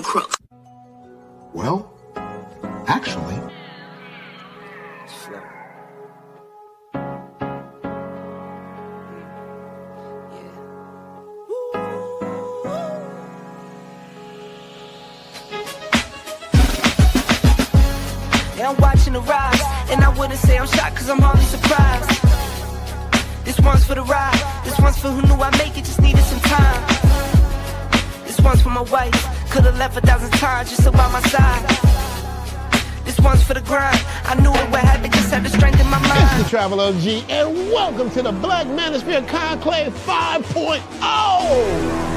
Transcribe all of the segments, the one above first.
crook. Well, actually. And I'm watching the rise, and I wouldn't say I'm shocked cause I'm hardly surprised. This one's for the ride, this one's for who knew I'd make it, just needed some time. This one's for my wife, could've left 1,000 times just so by my side. This one's for the grind, I knew it would happen, just had the strength in my mind. It's the Travel OG, and welcome to the Black Manosphere Conclave 5.0!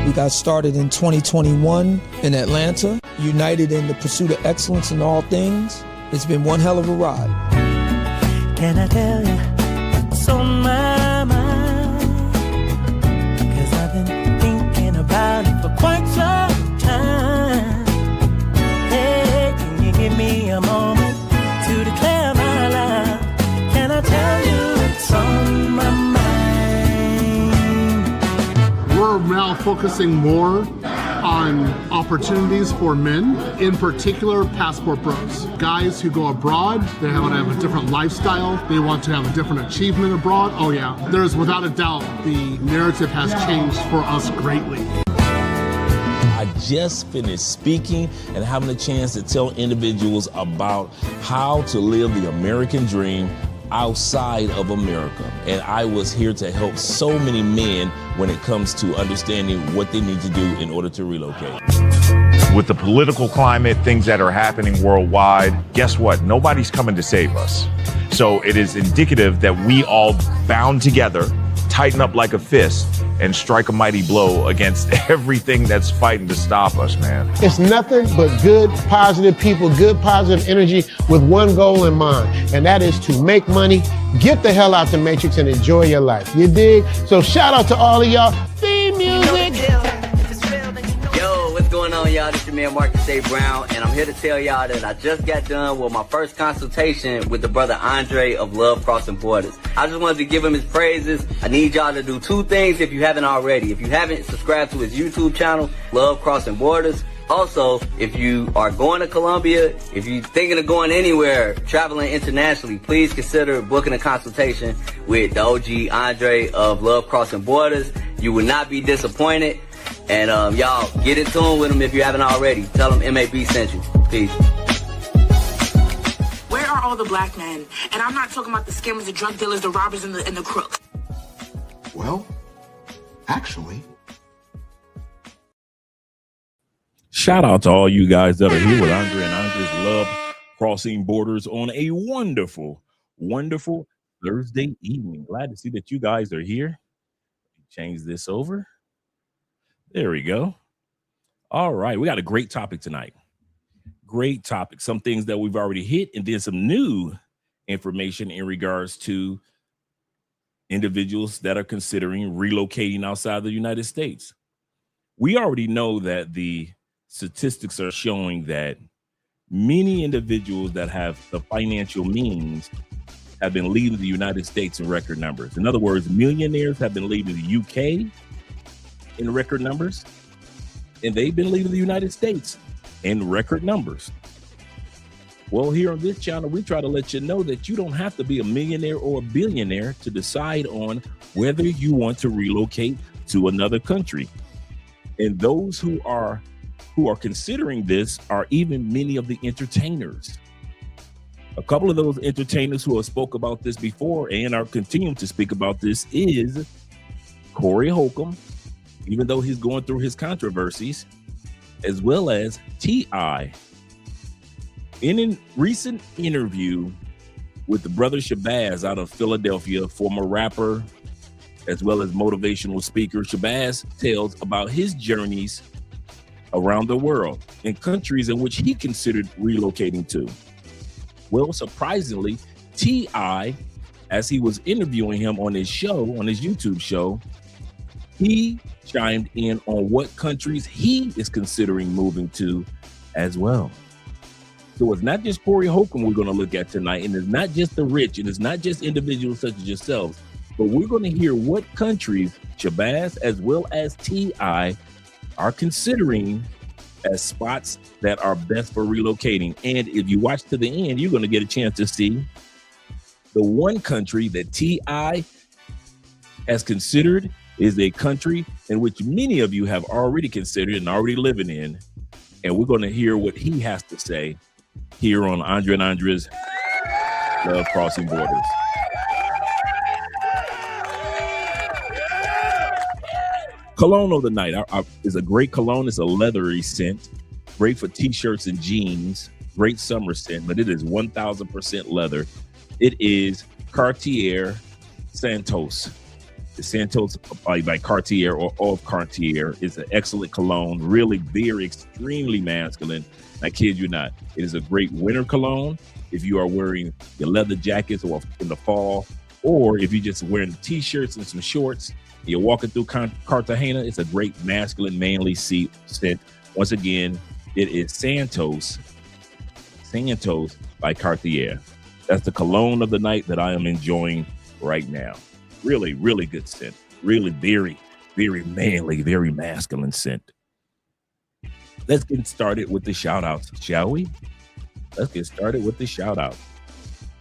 We got started in 2021 in Atlanta, united in the pursuit of excellence in all things. It's been one hell of a ride. Can I tell you what's on my mind? Cause I've been thinking about it for quite some time. Hey, can you give me a moment to declare my love? Can I tell you what's on my mind? We're now focusing more on opportunities for men, in particular passport bros. Guys who go abroad, they want to have a different lifestyle, they want to have a different achievement abroad. Oh yeah, there's without a doubt, the narrative has changed for us greatly. I just finished speaking and having a chance to tell individuals about how to live the American dream outside of America. And I was here to help so many men when it comes to understanding what they need to do in order to relocate. With the political climate, things that are happening worldwide, guess what? Nobody's coming to save us. So it is indicative that we all bound together, tighten up like a fist, and strike a mighty blow against everything that's fighting to stop us, man. It's nothing but good, positive people, good, positive energy with one goal in mind, and that is to make money, get the hell out the Matrix, and enjoy your life. You dig? So shout out to all of y'all. Theme music. Yo, what's going on, y'all? This is your man Marcus A. Brown, and I'm here to tell y'all that I just got done with my first consultation with the brother Andre of Love Crossing Borders. I just wanted to give him his praises. I need y'all to do two things if you haven't already. If you haven't, subscribe to his YouTube channel, Love Crossing Borders. Also, if you are going to Colombia, if you're thinking of going anywhere, traveling internationally, please consider booking a consultation with the OG Andre of Love Crossing Borders. You will not be disappointed. And y'all, get in tune with him if you haven't already. Tell him MAB sent you. Peace. Where are all the black men? And I'm not talking about the scammers, the drug dealers, the robbers, and the crooks. Well, actually. Shout out to all you guys that are here with Andre and Andre's Love Crossing Borders on a wonderful, wonderful Thursday evening. Glad to see that you guys are here. Change this over. There we go. All right. We got a great topic tonight. Great topic. Some things that we've already hit, and then some new information in regards to individuals that are considering relocating outside the United States. We already know that the statistics are showing that many individuals that have the financial means have been leaving the United States in record numbers. In other words, millionaires have been leaving the UK in record numbers, and they've been leaving the United States in record numbers. Well, here on this channel, we try to let you know that you don't have to be a millionaire or a billionaire to decide on whether you want to relocate to another country. And those who are considering this are even many of the entertainers. A couple of those entertainers who have spoke about this before and are continuing to speak about this is Corey Holcomb, even though he's going through his controversies, as well as T.I. In a recent interview with the brother Shabazz out of Philadelphia, former rapper, as well as motivational speaker, Shabazz tells about his journeys around the world in countries in which he considered relocating to. Well, surprisingly, T.I., as he was interviewing him on his show, on his YouTube show, he chimed in on what countries he is considering moving to as well. So it's not just Corey Holcomb we're going to look at tonight, and it's not just the rich, and it's not just individuals such as yourselves, but we're going to hear what countries Shabazz as well as T.I. are considering as spots that are best for relocating. And if you watch to the end, you're going to get a chance to see the one country that T.I. has considered is a country in which many of you have already considered and already living in. And we're going to hear what he has to say here on Andre and Andrea's Love Crossing Borders. Cologne of the night is a great cologne. It's a leathery scent, great for t-shirts and jeans, great summer scent, but it is 1000% leather. It is Cartier Santos. The Santos by Cartier or of Cartier is an excellent cologne, really very extremely masculine. I kid you not. It is a great winter cologne if you are wearing your leather jackets or in the fall, or if you're just wearing t-shirts and some shorts. You're walking through Cartagena. It's a great masculine, manly scent. Once again, it is Santos by Cartier. That's the cologne of the night that I am enjoying right now. Really, really good scent. Really very, very manly, very masculine scent. Let's get started with the shout outs, shall we? Let's get started with the shout out.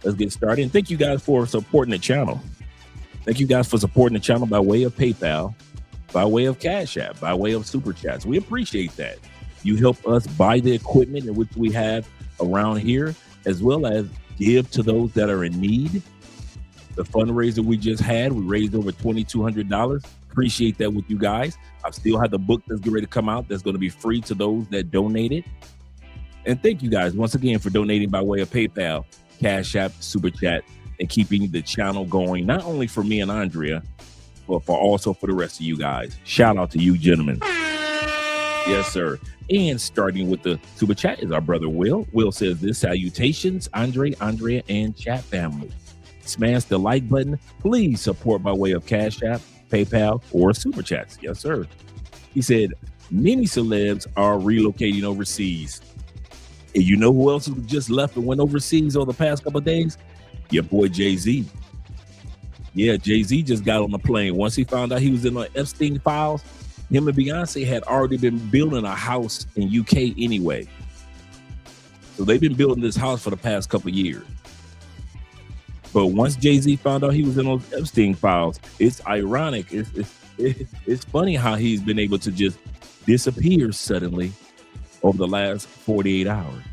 Let's get started. And thank you guys for supporting the channel. Thank you guys for supporting the channel by way of PayPal, by way of Cash App, by way of Super Chats. We appreciate that. You help us buy the equipment in which we have around here, as well as give to those that are in need. The fundraiser we just had, we raised over $2,200. Appreciate that with you guys. I still have the book that's getting ready to come out that's going to be free to those that donated. And thank you guys once again for donating by way of PayPal, Cash App, Super Chat, and keeping the channel going, not only for me and Andrea, but for also for the rest of you guys. Shout out to you gentlemen. Yes, sir. And starting with the Super Chat is our brother Will. Will says this: salutations, Andre, Andrea, and chat family. Smash the like button. Please support by way of Cash App, PayPal, or Super Chats. Yes, sir. He said, many celebs are relocating overseas. And you know who else just left and went overseas over the past couple of days? Your boy Jay-Z. Yeah, Jay-Z just got on the plane. Once he found out he was in the Epstein files, him and Beyonce had already been building a house in UK anyway. So they've been building this house for the past couple of years. But once Jay-Z found out he was in those Epstein files, it's ironic. It's funny how he's been able to just disappear suddenly over the last 48 hours.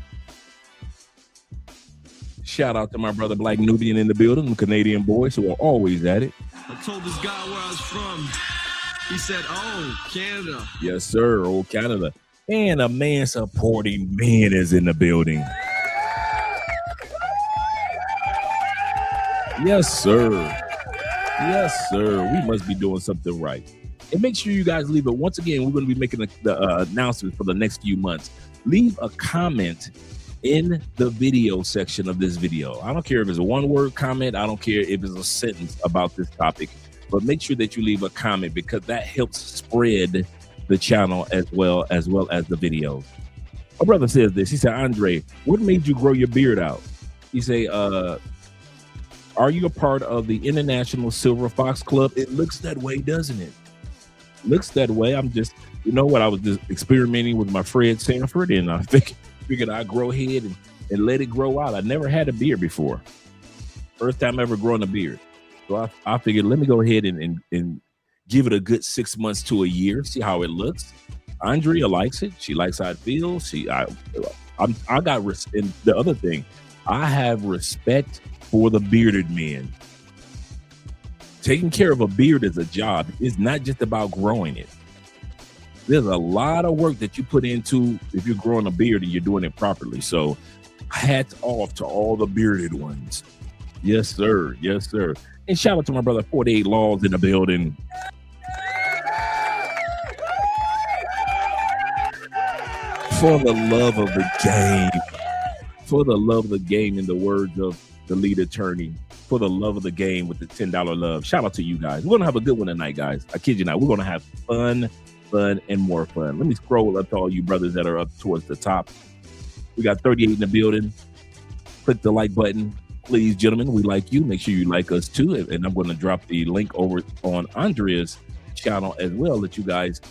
Shout out to my brother Black Nubian in the building, the Canadian boys who are always at it. I told this guy where I was from. He said, oh, Canada. Yes, sir. Old Canada. And a man supporting men is in the building. Yes, sir. Yes, sir. We must be doing something right. And make sure you guys leave it. Once again, we're going to be making the announcement for the next few months. Leave a comment in the video section of this video. I don't care if it's a one-word comment. I don't care if it's a sentence about this topic. But make sure that you leave a comment because that helps spread the channel as well as the videos. My brother says this. He said, Andre, what made you grow your beard out? He say, are you a part of the International Silver Fox Club? It looks that way, doesn't it? Looks that way. I'm just, you know what? I was just experimenting with my Fred Sanford, and I figured I'd grow ahead and let it grow out. I never had a beard before. First time ever growing a beard. So I figured, let me go ahead and give it a good 6 months to a year, see how it looks. Andrea likes it. She likes how it feels. I got, and the other thing, I have respect for the bearded men. Taking care of a beard is a job. It's not just about growing it. There's a lot of work that you put into if you're growing a beard and you're doing it properly. So hats off to all the bearded ones. Yes, sir. Yes, sir. And shout out to my brother 48 Laws in the building. For the love of the game. For the love of the game, in the words of the lead attorney, for the love of the game with the $10 love. Shout out to you guys. We're going to have a good one tonight, guys. I kid you not. We're going to have fun, and more fun. Let me scroll up to all you brothers that are up towards the top. We got 38 in the building. Click the like button. Please, gentlemen, we like you. Make sure you like us too. And I'm going to drop the link over on Andrea's channel as well, that you guys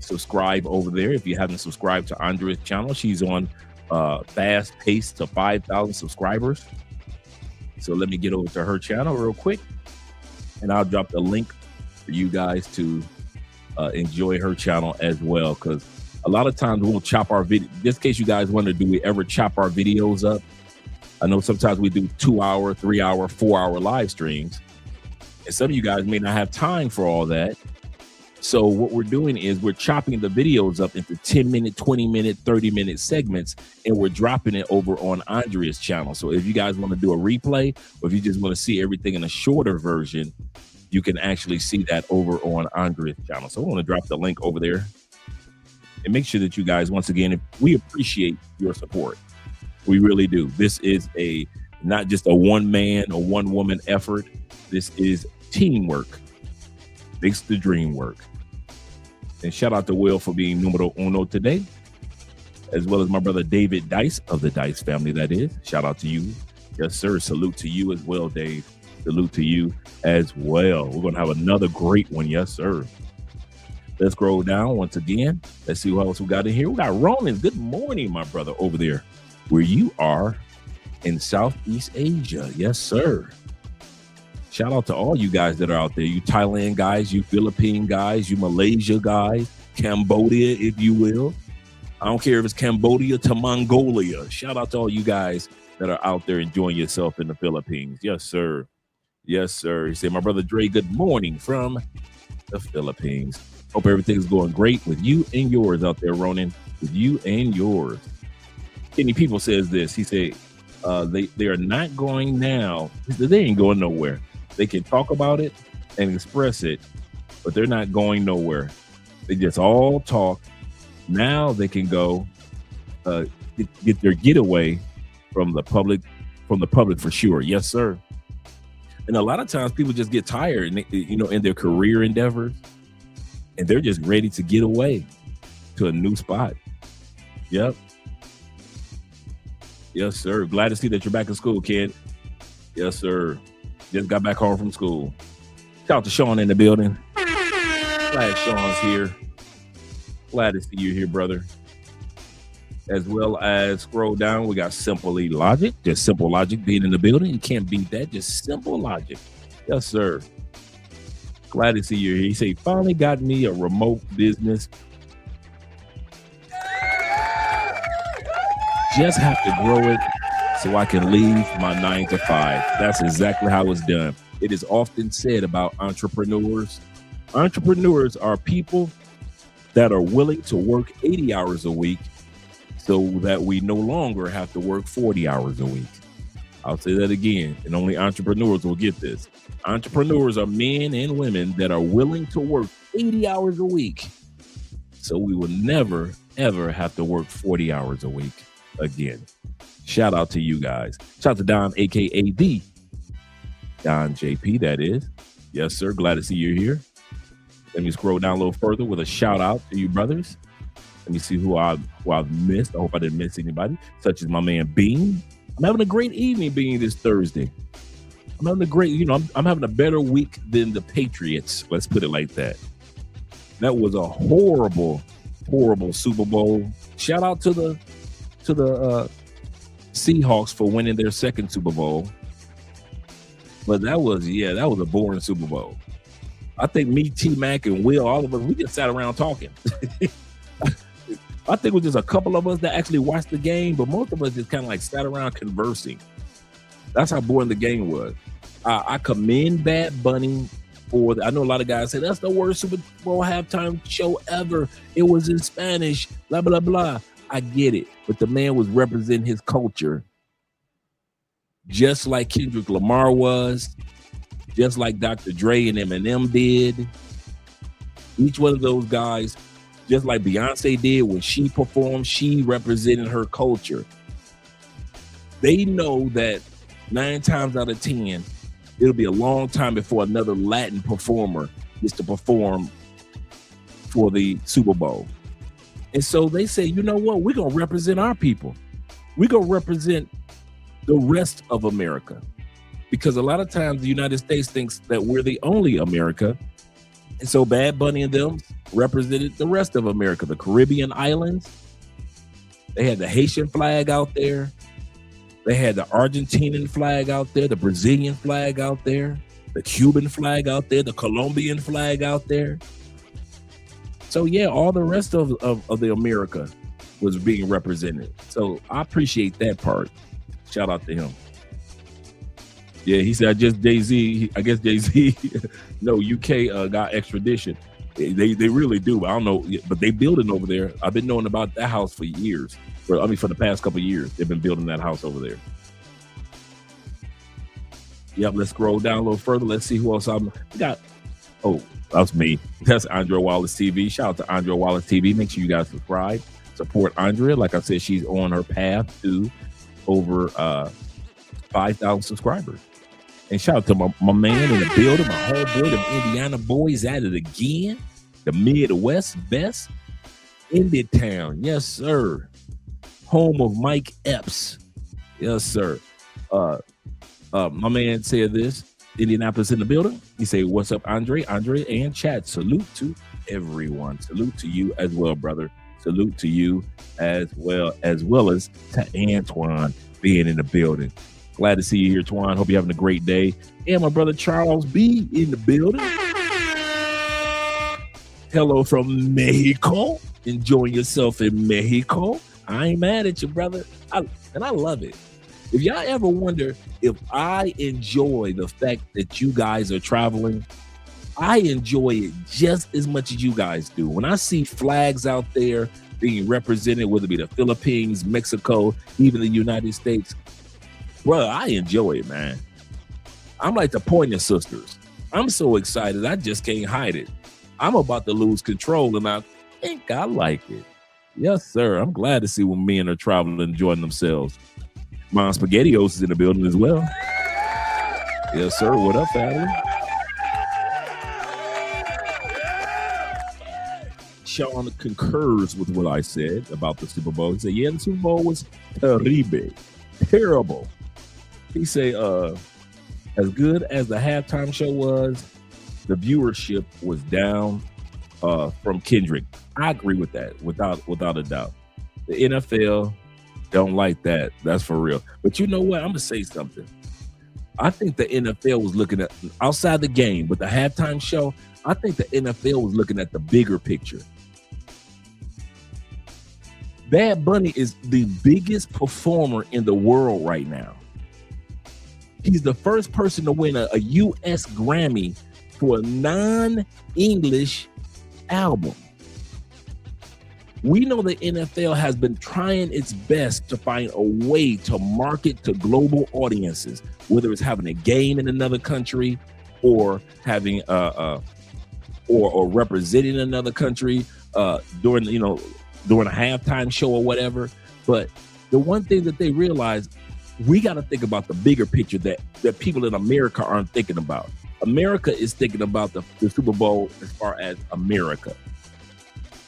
subscribe over there. If you haven't subscribed to Andrea's channel, she's on fast pace to 5,000 subscribers. So let me get over to her channel real quick, and I'll drop the link for you guys to enjoy her channel as well, because a lot of times we'll chop our video. Just in case you guys wonder, do we ever chop our videos up? I know sometimes we do 2-hour, 3-hour, 4-hour live streams, and some of you guys may not have time for all that. So what we're doing is we're chopping the videos up into 10-minute, 20-minute, 30-minute segments, and we're dropping it over on Andrea's channel. So if you guys want to do a replay, or if you just want to see everything in a shorter version, you can actually see that over on Andrea's channel. So I want to drop the link over there. And make sure that you guys, once again, we appreciate your support. We really do. This is not just a one-man or one-woman effort. This is teamwork. Makes the dream work. And shout out to Will for being numero uno today, as well as my brother David Dice of the Dice family, that is. Shout out to you. Yes, sir. Salute to you as well, Dave. Salute to you as well. We're going to have another great one. Yes, sir. Let's scroll down once again. Let's see what else we got in here. We got Ronan. Good morning, my brother, over there where you are in Southeast Asia. Yes, sir. Shout out to all you guys that are out there. You Thailand guys, you Philippine guys, you Malaysia guys, Cambodia, if you will. I don't care if it's Cambodia to Mongolia. Shout out to all you guys that are out there enjoying yourself in the Philippines. Yes, sir. Yes, sir. He said, my brother Dre, good morning from the Philippines. Hope everything's going great with you and yours out there, Ronan. With you and yours. Kenny People says this. He said, they are not going now. They ain't going nowhere. They can talk about it and express it, but they're not going nowhere. They just all talk. Now they can go get their getaway from the public for sure. Yes, sir. And a lot of times people just get tired, and in their career endeavors, and they're just ready to get away to a new spot. Yep. Yes, sir. Glad to see that you're back in school, kid. Yes, sir. Just got back home from school. Shout out to Sean in the building. Glad Sean's here. Glad to see you here, brother. As well as scroll down, we got Simply Logic. Just Simple Logic being in the building. You can't beat that. Just Simple Logic. Yes, sir. Glad to see you here. He said, finally got me a remote business. Just have to grow it so I can leave my 9 to 5. That's exactly how it's done. It is often said about entrepreneurs. Entrepreneurs are people that are willing to work 80 hours a week so that we no longer have to work 40 hours a week. I'll say that again, and only entrepreneurs will get this. Entrepreneurs are men and women that are willing to work 80 hours a week so we will never, ever have to work 40 hours a week again. Shout out to you guys. Shout out to Don, aka the Don JP, that is. Yes, sir. Glad to see you here. Let me scroll down a little further with a shout out to you brothers. Let me see who I've missed. I hope I didn't miss anybody, such as my man Bean. I'm having a great evening, Bean, this Thursday. I'm having a great, I'm having a better week than the Patriots. Let's put it like that. That was a horrible, horrible Super Bowl. Shout out to the Seahawks for winning their second Super Bowl. But that was a boring Super Bowl. I think me, T-Mac, and Will, all of us, we just sat around talking. I think it was just a couple of us that actually watched the game, but most of us just kind of like sat around conversing. That's how boring the game was. I commend Bad Bunny for I know a lot of guys say that's the worst Super Bowl halftime show ever. It was in Spanish, blah, blah, blah. I get it, but the man was representing his culture just like Kendrick Lamar was, just like Dr. Dre and Eminem did. Each one of those guys, just like Beyonce did when she performed, she represented her culture. They know that 9 times out of 10, it'll be a long time before another Latin performer gets to perform for the Super Bowl. And so they say, you know what? We're going to represent our people. We're going to represent the rest of America. Because a lot of times the United States thinks that we're the only America. And so Bad Bunny and them represented the rest of America, the Caribbean islands. They had the Haitian flag out there. They had the Argentinian flag out there, the Brazilian flag out there, the Cuban flag out there, the Colombian flag out there. So yeah, all the rest of the America was being represented. So I appreciate that part. Shout out to him. Yeah, he said, I guess Jay-Z, no, UK got extradition. They really do. I don't know, but they building over there. I've been knowing about that house for years. For the past couple of years, they've been building that house over there. Yep, let's scroll down a little further. Let's see who else we got. Oh, that's me. That's Andrea Wallace TV. Shout out to Andrea Wallace TV. Make sure you guys subscribe. Support Andrea. Like I said, she's on her path to over 5,000 subscribers. And shout out to my man in the building, my homeboy, the Indiana boys at it again. The Midwest best. Indy Town. Yes, sir. Home of Mike Epps. Yes, sir. My man said this. Indianapolis in the building. He say, what's up, Andre, and chat. Salute to everyone. Salute to you as well, brother. Salute to you as well as to Antoine being in the building. Glad to see you here, Twan. Hope you're having a great day. And my brother Charles B in the building. Hello from Mexico. Enjoying yourself in Mexico. I ain't mad at you, brother. I love it. If y'all ever wonder if I enjoy the fact that you guys are traveling, I enjoy it just as much as you guys do. When I see flags out there being represented, whether it be the Philippines, Mexico, even the United States, bro, I enjoy it, man. I'm like the Pointer Sisters. I'm so excited, I just can't hide it. I'm about to lose control, and I think I like it. Yes, sir. I'm glad to see when men are traveling and enjoying themselves. Mom SpaghettiOs is in the building as well. Yes, sir. What up, family? Sean concurs with what I said about the Super Bowl. He said, yeah, the Super Bowl was terrible. He say, as good as the halftime show was, the viewership was down from Kendrick. I agree with that, without a doubt. The NFL don't like that. That's for real. But you know what? I'm gonna say something. I think the NFL was looking at outside the game, but the halftime show, I think the NFL was looking at the bigger picture. Bad Bunny is the biggest performer in the world right now. He's the first person to win a U.S. Grammy for a non-English album. We know the NFL has been trying its best to find a way to market to global audiences, whether it's having a game in another country or having or representing another country during a halftime show or whatever. But the one thing that they realized, we got to think about the bigger picture that people in America aren't thinking about. America is thinking about the Super Bowl as far as America.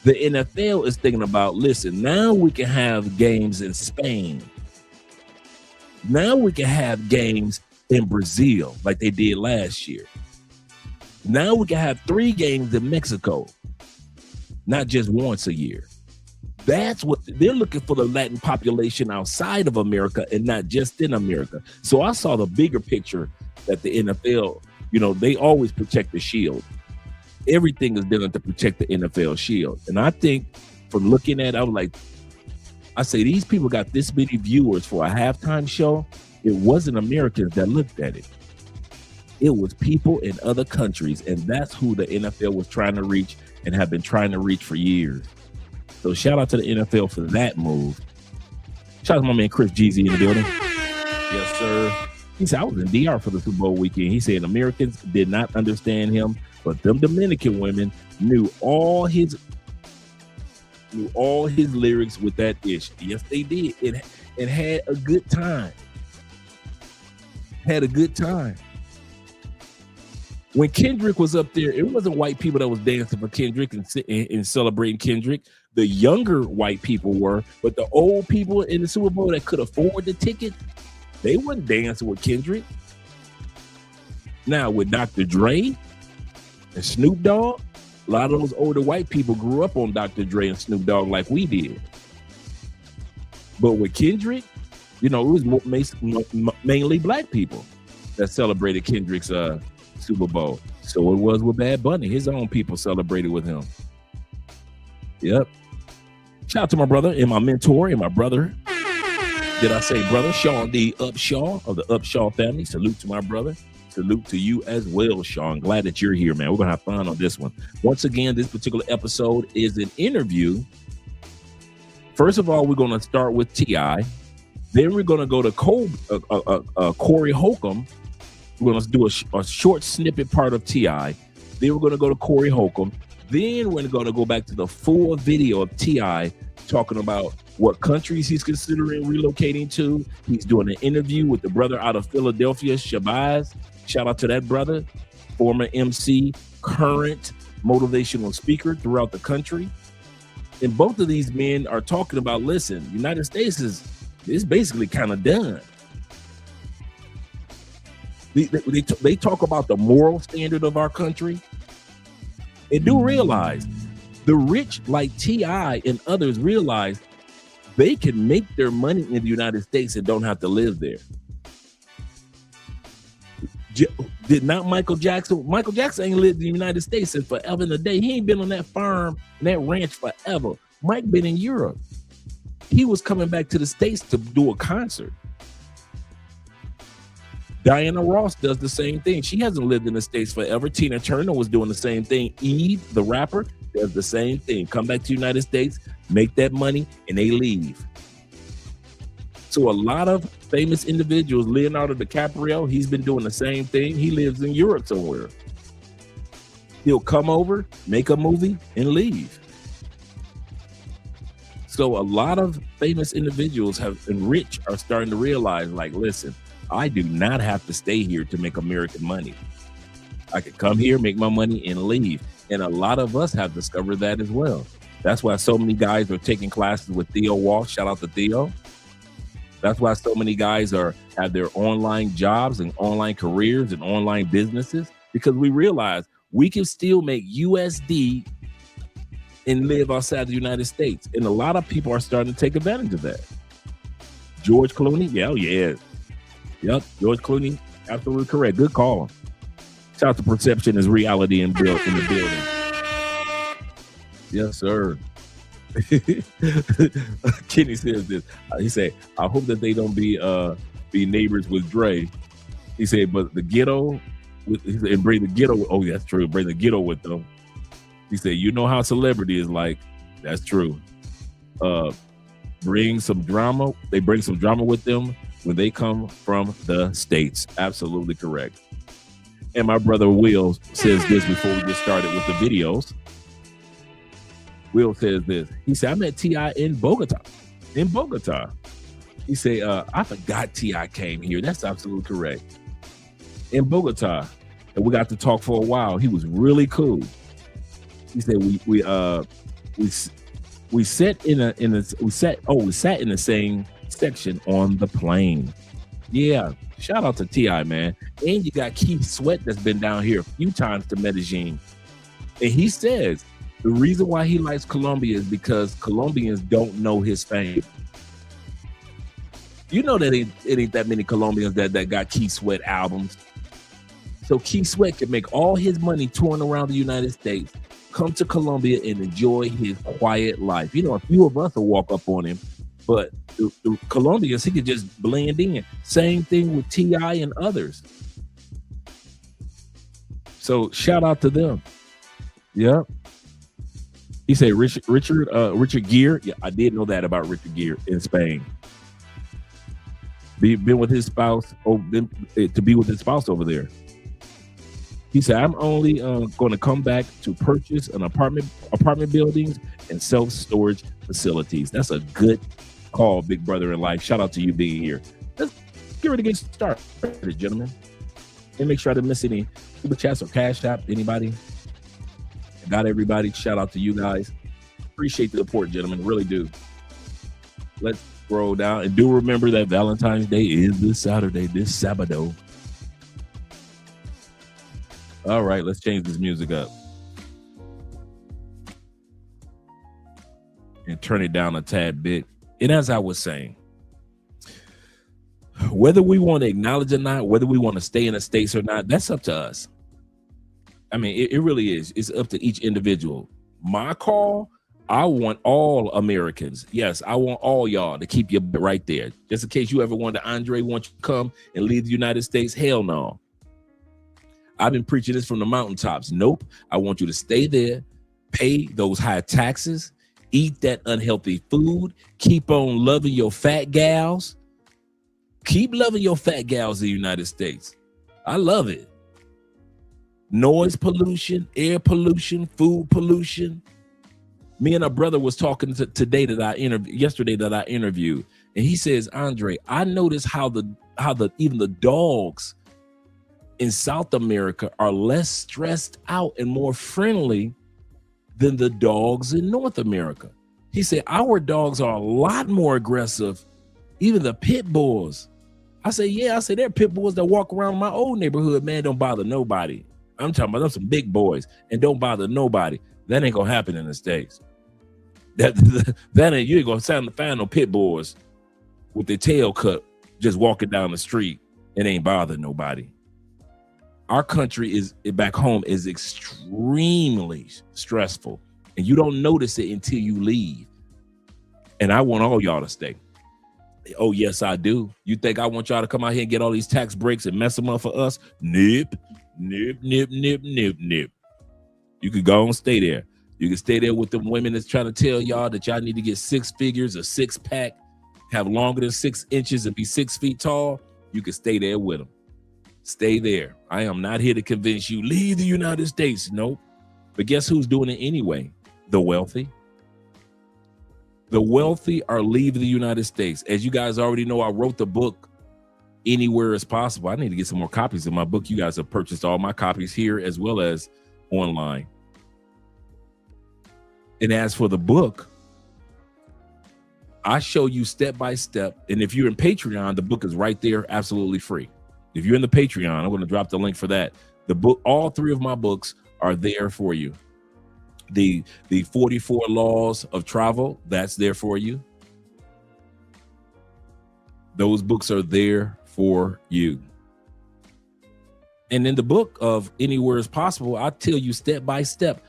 The NFL is thinking about, listen, now we can have games in Spain. Now we can have games in Brazil like they did last year. Now we can have 3 games in Mexico, not just once a year. That's what they're looking for, the Latin population outside of America and not just in America. So I saw the bigger picture that the NFL, they always protect the shield. Everything is done to protect the NFL shield. And I think from looking at it, I say these people got this many viewers for a halftime show. It wasn't Americans that looked at it. It was people in other countries. And that's who the NFL was trying to reach and have been trying to reach for years. So shout out to the NFL for that move. Shout out to my man Chris Jeezy in the building. Yes, sir. He said, I was in DR for the Super Bowl weekend. He said Americans did not understand him, but them Dominican women knew all his lyrics with that ish. Yes, they did. It had a good time. had a good time. When Kendrick was up there, it wasn't white people that was dancing for Kendrick and celebrating Kendrick. The younger white people were, but the old people in the Super Bowl that could afford the ticket, they weren't dancing with Kendrick. Now with Dr. Dre and Snoop Dogg, a lot of those older white people grew up on Dr. Dre and Snoop Dogg like we did. But with Kendrick, you know, it was mainly black people that celebrated Kendrick's Super Bowl. So it was with Bad Bunny. His own people celebrated with him. Yep. Shout out to my brother and my mentor and my brother. Did I say brother? Sean D. Upshaw of the Upshaw family. Salute to my brother. Salute to you as well, Sean. Glad that you're here, man. We're going to have fun on this one. Once again, this particular episode is an interview. First of all, we're going to start with T.I. Then we're going to go to Corey Holcomb. We're going to do a short snippet part of T.I. Then we're going to go to Corey Holcomb. Then we're going to go back to the full video of T.I. talking about what countries he's considering relocating to. He's doing an interview with the brother out of Philadelphia, Shabazz. Shout out to that brother, former MC, current motivational speaker throughout the country. And both of these men are talking about, listen, United States is basically kind of done. They talk about the moral standard of our country. And do realize the rich like T.I. and others realize they can make their money in the United States and don't have to live there. Did not Michael Jackson? Michael Jackson ain't lived in the United States since forever and a day. He ain't been on that farm and that ranch forever. Mike been in Europe. He was coming back to the States to do a concert. Diana Ross does the same thing. She hasn't lived in the States forever. Tina Turner was doing the same thing. Eve, the rapper, does the same thing. Come back to the United States, make that money, and they leave. So a lot of famous individuals, Leonardo DiCaprio, he's been doing the same thing. He lives in Europe somewhere. He'll come over, make a movie, and leave. So a lot of famous individuals and rich are starting to realize, like, listen, I do not have to stay here to make American money. I could come here, make my money, and leave. And a lot of us have discovered that as well. That's why so many guys are taking classes with Theo Walsh. Shout out to Theo. That's why so many guys have their online jobs and online careers and online businesses, because we realize we can still make USD and live outside the United States. And a lot of people are starting to take advantage of that. George Clooney, yeah. Yep, George Clooney, absolutely correct. Good call. Shout out to Perception is Reality in the building. Yes, sir. Kenny says this. He said, I hope that they don't be neighbors with Dre. He said, but the ghetto, and bring the ghetto. Oh, that's true. Bring the ghetto with them. He said, you know how celebrity is like. That's true. Bring some drama. They bring some drama with them when they come from the States. Absolutely correct. And my brother Will says this before we get started with the videos. Will says this. He said, I met T.I. in Bogota. He said, I forgot T.I. came here. That's absolutely correct. In Bogota. And we got to talk for a while. He was really cool. He said we sat in the same section on the plane. Yeah. Shout out to T.I., man. And you got Keith Sweat that's been down here a few times to Medellin. And he says the reason why he likes Colombia is because Colombians don't know his fame. You know that it ain't that many Colombians that got Keith Sweat albums. So Keith Sweat can make all his money touring around the United States, come to Colombia and enjoy his quiet life. You know, a few of us will walk up on him, but the Colombians, he could just blend in. Same thing with T.I. and others. So shout out to them. Yeah. He said Richard Gere. Yeah, I did know that about Richard Gere in Spain. Been with his spouse. To be with his spouse over there. He said, I'm only going to come back to purchase an apartment buildings and self-storage facilities. That's a good call, big brother in life. Shout out to you being here. Let's get ready to get started, gentlemen. And make sure I didn't miss any super chats or cash app. Anybody? Got everybody. Shout out to you guys. Appreciate the support, gentlemen. Really do. Let's scroll down. And do remember that Valentine's Day is this Saturday, this Sabado. All right, let's change this music up. And turn it down a tad bit. And as I was saying, whether we want to acknowledge or not, whether we want to stay in the States or not, that's up to us. I mean, it really is. It's up to each individual. My call, I want all Americans. Yes, I want all y'all to keep your right there. Just in case you ever wonder, Andre wants you to come and leave the United States. Hell no. I've been preaching this from the mountaintops. Nope. I want you to stay there, pay those high taxes, eat that unhealthy food, keep on loving your fat gals. Keep loving your fat gals in the United States. I love it. Noise pollution, air pollution, food pollution. Me and a brother was talking yesterday that I interviewed, and he says, Andre, I noticed how even the dogs in South America are less stressed out and more friendly than the dogs in North America. He said, our dogs are a lot more aggressive, even the pit bulls. I say, yeah, I say, there are pit bulls that walk around my old neighborhood, man, don't bother nobody. I'm talking about them some big boys and don't bother nobody. That ain't gonna happen in the States. That ain't, you ain't gonna find no pit bulls with their tail cut just walking down the street and ain't bothering nobody. Our country is back home is extremely stressful, and you don't notice it until you leave. And I want all y'all to stay. Oh, yes, I do. You think I want y'all to come out here and get all these tax breaks and mess them up for us? Nope. Nope. You could go and stay there. You can stay there with them women that's trying to tell y'all that y'all need to get 6 figures, a 6-pack, have longer than 6 inches and be 6 feet tall. You can stay there with them. Stay there. I am not here to convince you, leave the United States. Nope. But guess who's doing it anyway? The wealthy. The wealthy are leaving the United States. As you guys already know, I wrote the book, Anywhere is Possible. I need to get some more copies of my book. You guys have purchased all my copies here as well as online. And as for the book, I show you step by step. And if you're in Patreon, the book is right there, absolutely free. If you're in the Patreon, I'm going to drop the link for that. The book, all 3 of my books are there for you. The 44 laws of travel, that's there for you. Those books are there for you. And in the book of Anywhere is Possible, I tell you step by step,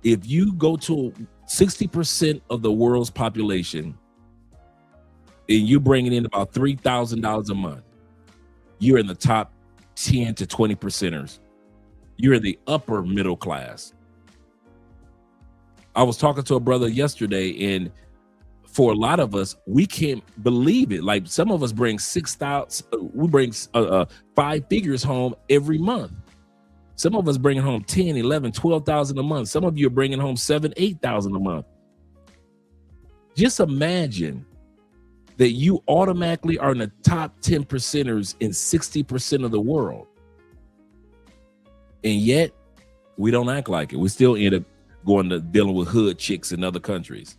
if you go to 60% of the world's population and you're bringing in about $3,000 a month, you're in the top 10 to 20%ers. You're in the upper middle class. I was talking to a brother yesterday, and for a lot of us, we can't believe it. Like some of us bring 6,000, we bring 5 figures home every month. Some of us bringing home 10, 11, 12,000 a month. Some of you are bringing home 7,000, 8,000 a month. Just imagine that you automatically are in the top 10%ers in 60% of the world. And yet we don't act like it. We still end up going to dealing with hood chicks in other countries.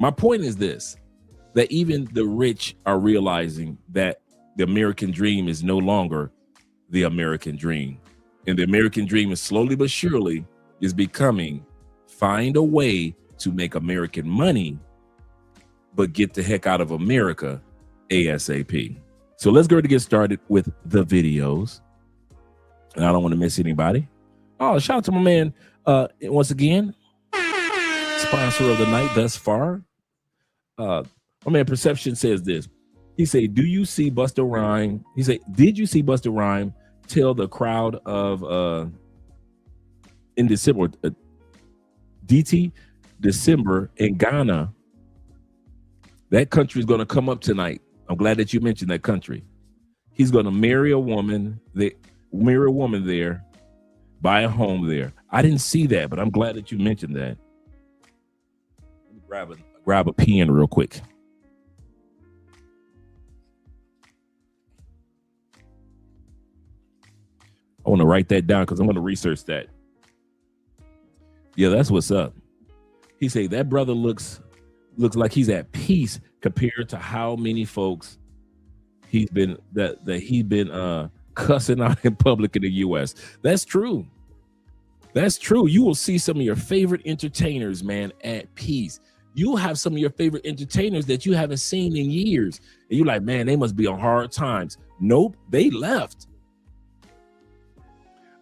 My point is this, that even the rich are realizing that the American dream is no longer the American dream. And the American dream is slowly but surely is becoming find a way to make American money, but get the heck out of America ASAP. So let's go to get started with the videos. And I don't want to miss anybody. Oh, shout out to my man, once again, sponsor of the night thus far. My man Perception says this. He said, do you see Busta Rhymes? He said, did you see Busta Rhymes tell the crowd of in December, DT December in Ghana, that country is going to come up tonight. I'm glad that you mentioned that country. He's going to marry a woman there, buy a home there. I didn't see that, but I'm glad that you mentioned that. Let me grab a pen real quick. want to write that down because I'm going to research that. Yeah, that's what's up. He said that brother looks like he's at peace compared to how many folks he's been cussing out in public in the U.S. That's true. That's true. You will see some of your favorite entertainers, man, at peace. You'll have some of your favorite entertainers that you haven't seen in years. And you're like, man, they must be on hard times. Nope, they left.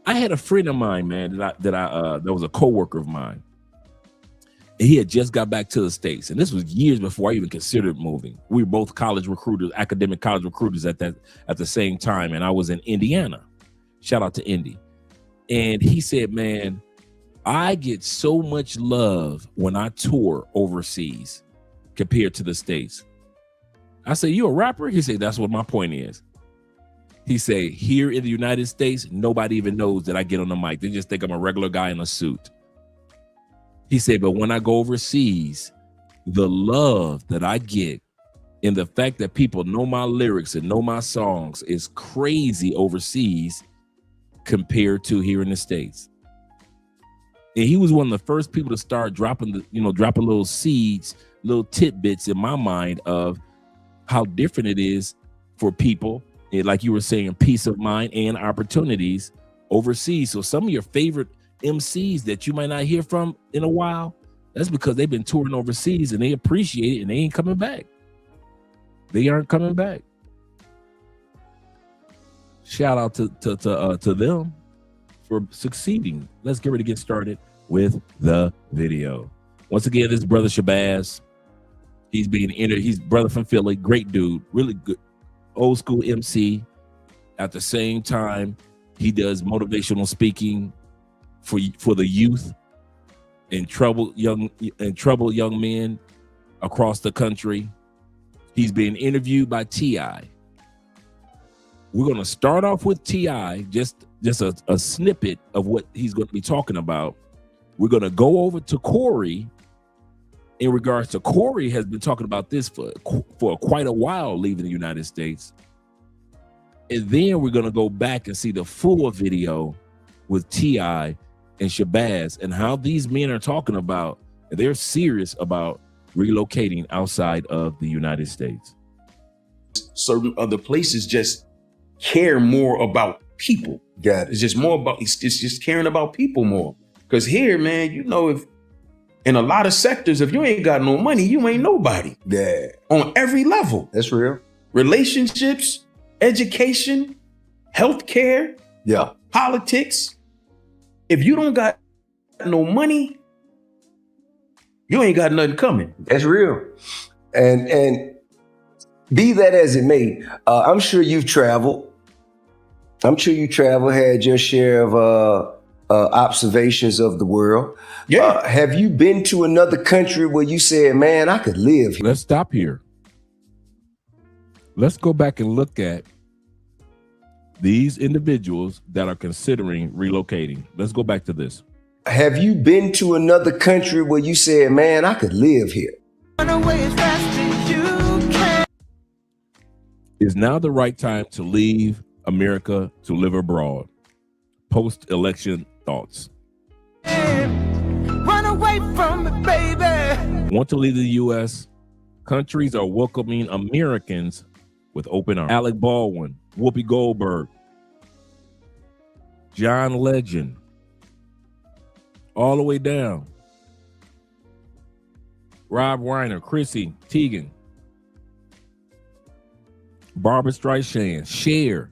I had a friend of mine, man, that was a coworker of mine. And he had just got back to the States. And this was years before I even considered moving. We were both college recruiters, academic college recruiters at the same time. And I was in Indiana. Shout out to Indy. And he said, man, I get so much love when I tour overseas compared to the States. I say, you a rapper? He said, that's what my point is. He said, here in the United States, nobody even knows that I get on the mic. They just think I'm a regular guy in a suit. He said, but when I go overseas, the love that I get and the fact that people know my lyrics and know my songs is crazy overseas compared to here in the States. And he was one of the first people to start dropping little seeds, little tidbits in my mind of how different it is for people. And like you were saying, peace of mind and opportunities overseas. So some of your favorite MCs that you might not hear from in a while, that's because they've been touring overseas and they appreciate it and they ain't coming back. They aren't coming back. Shout out to them for succeeding. Let's get ready to get started with the video. Once again, this brother Shabazz. He's being entered. He's brother from Philly, great dude, really good, old school MC. At the same time, he does motivational speaking for the youth and troubled young men across the country. He's being interviewed by T.I. We're going to start off with T.I., just a snippet of what he's going to be talking about. We're going to go over to Corey. In regards to Corey has been talking about this for quite a while, leaving the United States. And then we're going to go back and see the full video with T.I. and Shabazz and how these men are talking about, they're serious about relocating outside of the United States. Certain other places just care more about people. Got it. It's just more about, it's just caring about people more. Because here, man, you know, if in a lot of sectors, if you ain't got no money, you ain't nobody. Yeah. On every level. That's real. Relationships, education, healthcare, yeah, politics. If you don't got no money, you ain't got nothing coming. That's real. And be that as it may, I'm sure you've traveled. Had your share of observations of the world. Yeah. Have you been to another country where you said, man, I could live here? Let's stop here. Let's go back and look at these individuals that are considering relocating. Let's go back to this. Have you been to another country where you said, man, I could live here? Is now the right time to leave America to live abroad? Post-election thoughts. Run away from me, baby. Want to leave the U.S.? Countries are welcoming Americans with open arms. Alec Baldwin, Whoopi Goldberg, John Legend, all the way down. Rob Reiner, Chrissy Teigen, Barbara Streisand, Cher,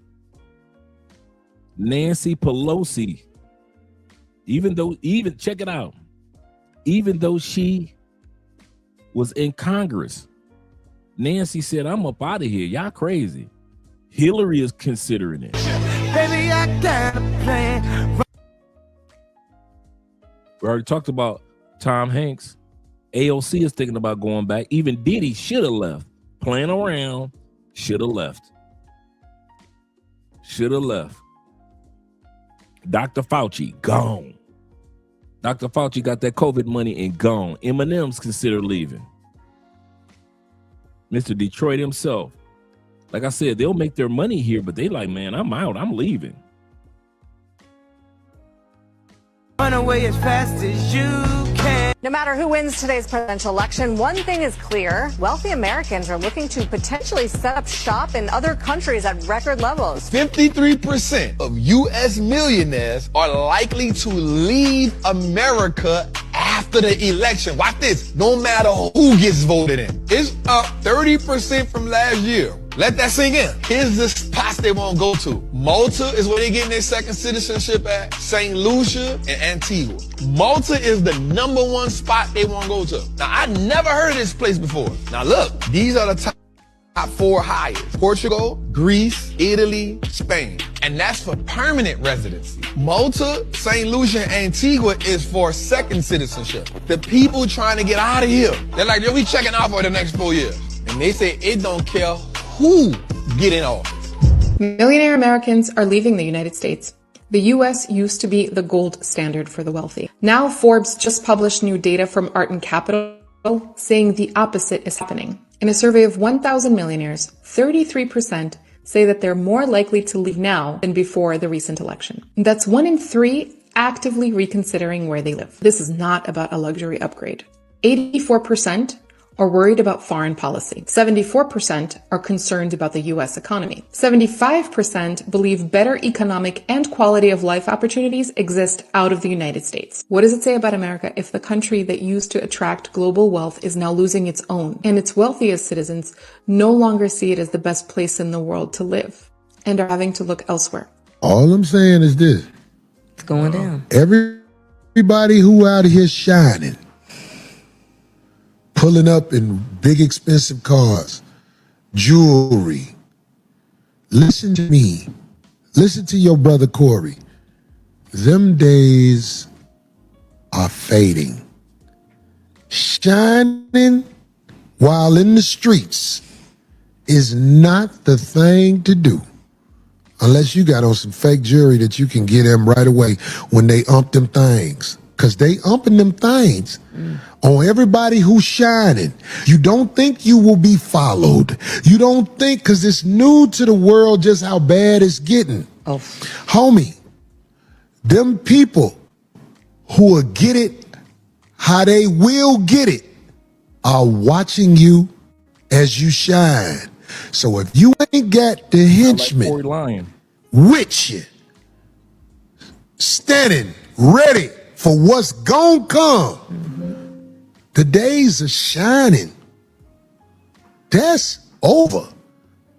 Nancy Pelosi. Check it out. Even though she was in Congress, Nancy said, I'm up out of here. Y'all crazy. Hillary is considering it. Baby, I got a plan. We already talked about Tom Hanks. AOC is thinking about going back. Even Diddy should have left. Playing around, should have left. Should have left. Dr. Fauci, gone. Dr. Fauci got that COVID money and gone. Eminem's considered leaving. Mr. Detroit himself. Like I said, they'll make their money here, but they like, man, I'm out. I'm leaving. run away as fast as you can. No matter who wins today's presidential election, one thing is clear. Wealthy Americans are looking to potentially set up shop in other countries at record levels. 53% of U.S. millionaires are likely to leave America after the election. Watch this. No matter who gets voted in. It's up 30% from last year. Let that sink in. Here's the spots they won't go to. Malta is where they're getting their second citizenship at. St. Lucia and Antigua. Malta is the #1 spot they won't go to. Now, I never heard of this place before. Now, look, these are the top 4 highest. Portugal, Greece, Italy, Spain. And that's for permanent residency. Malta, St. Lucia, and Antigua is for second citizenship. The people trying to get out of here. They're like, yo, we checking out for the next 4 years. And they say it don't care who get in office. Millionaire Americans are leaving the United States. The U.S. used to be the gold standard for the wealthy. Now Forbes just published new data from Art and Capital saying the opposite is happening. In a survey of 1,000 millionaires, 33% say that they're more likely to leave now than before the recent election. That's 1 in 3 actively reconsidering where they live. This is not about a luxury upgrade. 84% are worried about foreign policy. 74% are concerned about the U.S. economy. 75% believe better economic and quality of life opportunities exist out of the United States. What does it say about America if the country that used to attract global wealth is now losing its own, and its wealthiest citizens no longer see it as the best place in the world to live and are having to look elsewhere? All I'm saying is this. It's going down. Everybody who out here shining, pulling up in big expensive cars, jewelry. Listen to me. Listen to your brother Corey. Them days are fading. Shining while in the streets is not the thing to do. Unless you got on some fake jewelry that you can get them right away when they ump them things. Because they umping them things on everybody who's shining. You don't think you will be followed. You don't think, because it's new to the world just how bad it's getting. Oh. Homie, them people who will get it how they will get it are watching you as you shine. So if you ain't got the henchmen with you, standing ready for what's gonna come, the days of shining, that's over.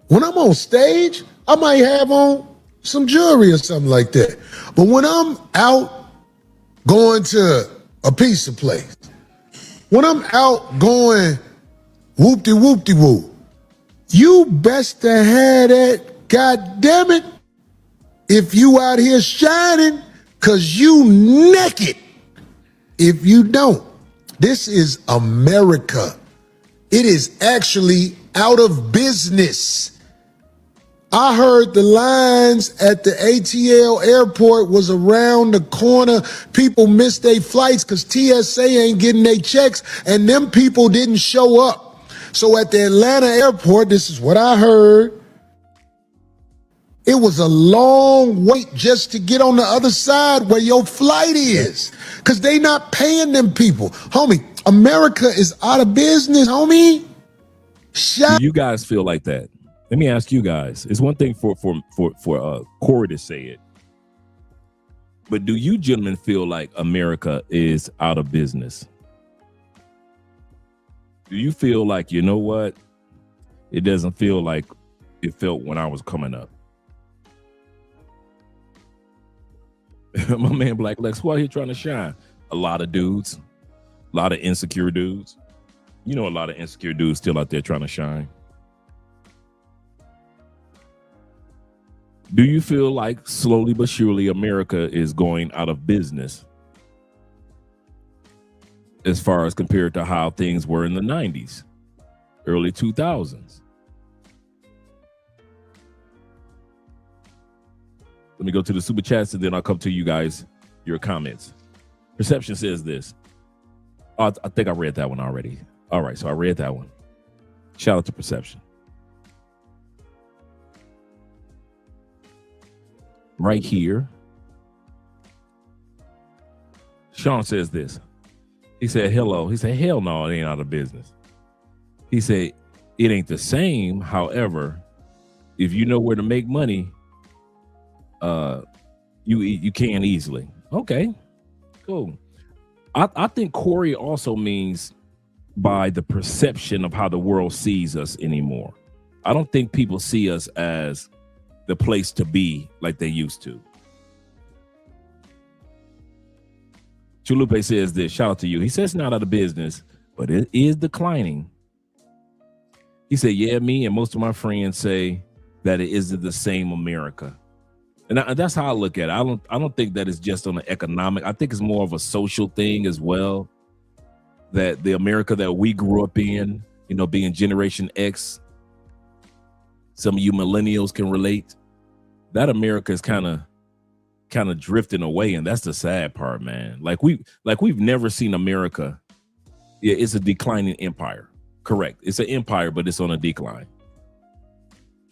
When I'm on stage, I might have on some jewelry or something like that. But when I'm out going to a pizza place, when I'm out going whoop-de-whoop-de-whoop, you best to have that, God damn it, if you out here shining, because you naked if you don't. This is America. It is actually out of business. I heard the lines at the ATL airport was around the corner. People missed their flights because TSA ain't getting their checks, and them people didn't show up. So at the Atlanta airport, this is what I heard, it was a long wait just to get on the other side where your flight is, because they not paying them people. Homie, America is out of business, homie. Do you guys feel like that? Let me ask you guys. It's one thing for Corey to say it, but do you gentlemen feel like America is out of business? Do you feel like, you know what? It doesn't feel like it felt when I was coming up. My man Black Lex, who out here trying to shine? A lot of dudes, a lot of insecure dudes. You know, a lot of insecure dudes still out there trying to shine. Do you feel like slowly but surely America is going out of business as far as compared to how things were in the 90s, early 2000s? Let me go to the super chats and then I'll come to you guys, your comments. Perception says this. Oh, I think I read that one already. All right, so I read that one. Shout out to Perception. Right here. Sean says this. He said, hello. He said, hell no, it ain't out of business. He said, it ain't the same. However, if you know where to make money, you can easily. Okay, cool. I think Corey also means by the perception of how the world sees us anymore. I don't think people see us as the place to be like they used to. Chulupe says this, shout out to you. He says it's not out of business, but it is declining. He said, yeah, me and most of my friends say that it isn't the same America. And that's how I look at it. I don't think that it's just on the economic. I think it's more of a social thing as well. That the America that we grew up in, you know, being Generation X, some of you millennials can relate. That America is kind of drifting away, and that's the sad part, man. Like we've never seen America. Yeah, it's a declining empire. Correct. It's an empire, but it's on a decline.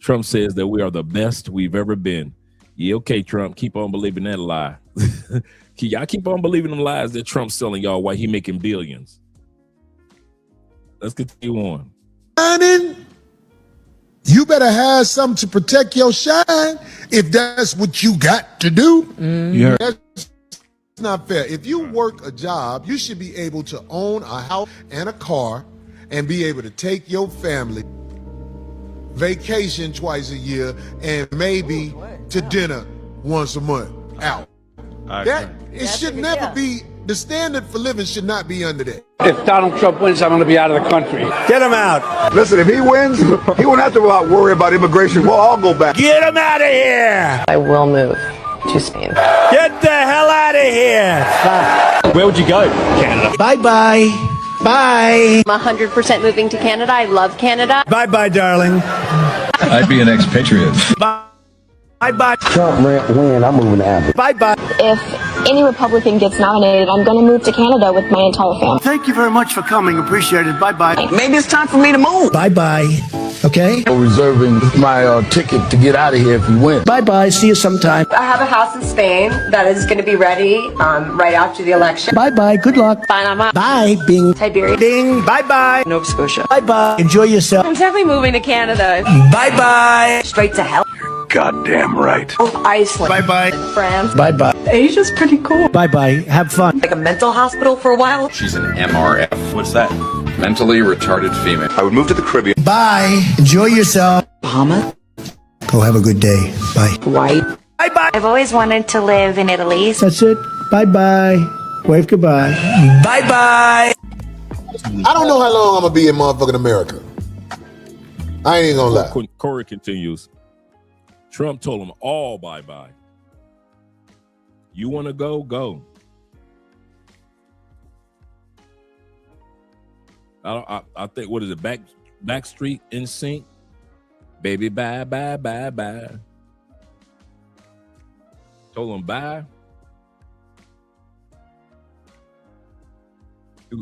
Trump says that we are the best we've ever been. Yeah, okay, Trump, keep on believing that lie. Y'all keep on believing them lies that Trump's selling y'all while he making billions. Let's continue on. You better have something to protect your shine if that's what you got to do. Yeah. That's not fair. If you work a job, you should be able to own a house and a car and be able to take your family vacation twice a year and maybe to dinner once a month out. It should never be, the standard for living should not be under that. If Donald Trump wins, I'm going to be out of the country. Get him out. Listen, if he wins, he won't have to worry about immigration. We'll all go back. Get him out of here. I will move to Spain. Get the hell out of here. Where would you go? Canada. Bye-bye. Bye. I'm 100% moving to Canada. I love Canada. Bye-bye, darling. I'd be an expatriate. Bye. Bye-bye. Trump win, I'm moving to Africa. Bye-bye. If any Republican gets nominated, I'm going to move to Canada with my entire family. Thank you very much for coming. Appreciate it. Bye-bye. Maybe it's time for me to move. Bye-bye. Okay? Reserving my ticket to get out of here if you win. Bye-bye. See you sometime. I have a house in Spain that is going to be ready right after the election. Bye-bye. Good luck. Panama. Bye. Bing. Siberia. Bing. Bye-bye. Nova Scotia. Bye-bye. Enjoy yourself. I'm definitely moving to Canada. Bye-bye. Straight to hell. Goddamn right. Iceland. Bye-bye. France. Bye-bye. Asia's pretty cool. Bye-bye. Have fun. Like a mental hospital for a while. She's an MRF. What's that? Mentally retarded female. I would move to the Caribbean. Bye. Enjoy yourself. Bahama. Go have a good day. Bye. White. Bye-bye. I've always wanted to live in Italy. That's it. Bye-bye. Wave goodbye. Bye-bye. I don't know how long I'm gonna be in motherfucking America. I ain't even gonna lie. Corey continues. Trump told them all bye-bye. You want to go? Go. I think, what is it? Backstreet in sync. Baby, bye, bye, bye, bye. Told them bye.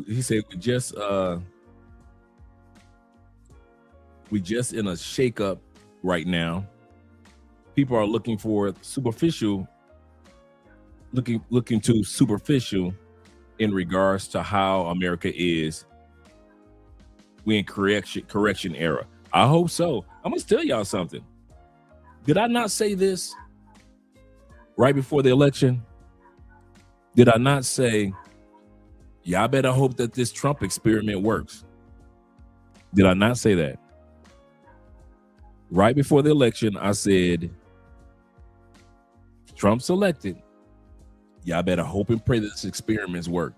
He said we just in a shakeup right now. People are looking for superficial, looking to superficial in regards to how America is. We in correction era. I hope so. I'm gonna tell y'all something. Did I not say this right before the election? Did I not say, y'all better hope that this Trump experiment works? Did I not say that? Right before the election, I said, Trump's elected. Y'all better hope and pray that this experiments work.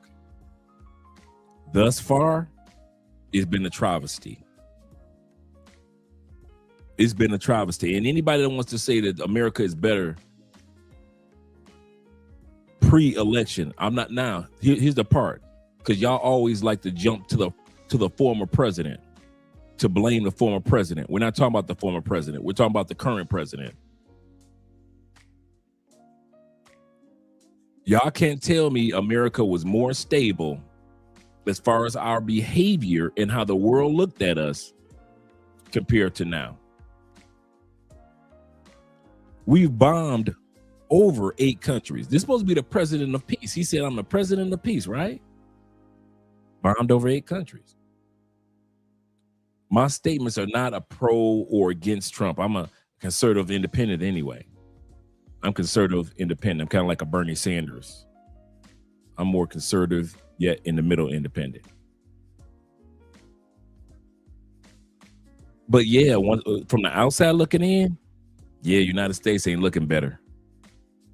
Thus far, it's been a travesty. It's been a travesty. And anybody that wants to say that America is better pre-election, I'm not now. Here's the part. Because y'all always like to jump to the former president, to blame the former president. We're not talking about the former president. We're talking about the current president. Y'all can't tell me America was more stable as far as our behavior and how the world looked at us compared to now. We've bombed over 8 countries. This is supposed to be the president of peace. He said, I'm the president of peace, right? Bombed over 8 countries. My statements are not a pro or against Trump. I'm a conservative independent anyway. I'm conservative independent. I'm kind of like a Bernie Sanders. I'm more conservative, yet in the middle independent. But yeah, from the outside looking in, yeah, United States ain't looking better.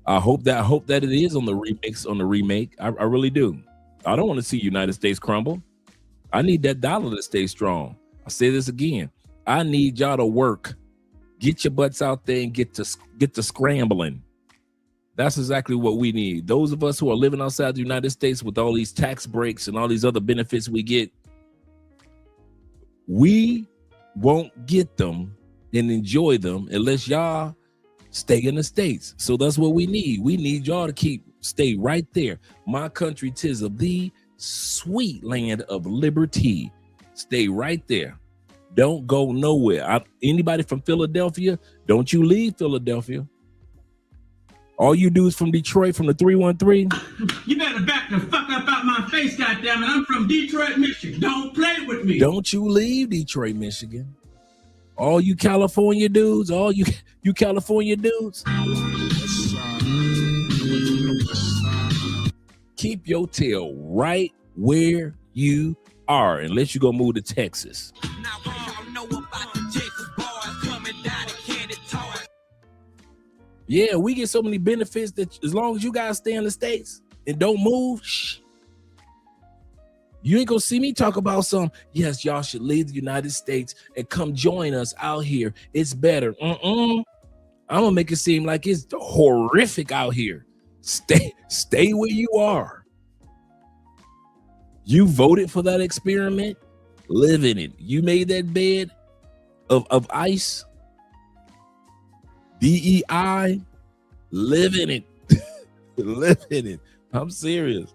I hope that it is on the remake. I really do. I don't want to see United States crumble. I need that dollar to stay strong. I say this again. I need y'all to work. Get your butts out there and get to scrambling. That's exactly what we need. Those of us who are living outside the United States with all these tax breaks and all these other benefits we get, we won't get them and enjoy them unless y'all stay in the States. So that's what we need. We need y'all to stay right there. My country, 'tis of thee, sweet land of liberty. Stay right there. Don't go nowhere. Anybody from Philadelphia, don't you leave Philadelphia. All you do is from Detroit, from the 313. You better back the fuck up out my face, goddammit. I'm from Detroit, Michigan. Don't play with me. Don't you leave Detroit, Michigan. All you California dudes, all you California dudes. Keep your tail right where you are, unless you go move to Texas. Yeah, we get so many benefits that as long as you guys stay in the States and don't move, you ain't gonna see me talk about yes, y'all should leave the United States and come join us out here. It's better. I'm gonna make it seem like it's horrific out here. Stay where you are. You voted for that experiment, live in it. You made that bed of ice. DEI, live in it. Live in it. I'm serious.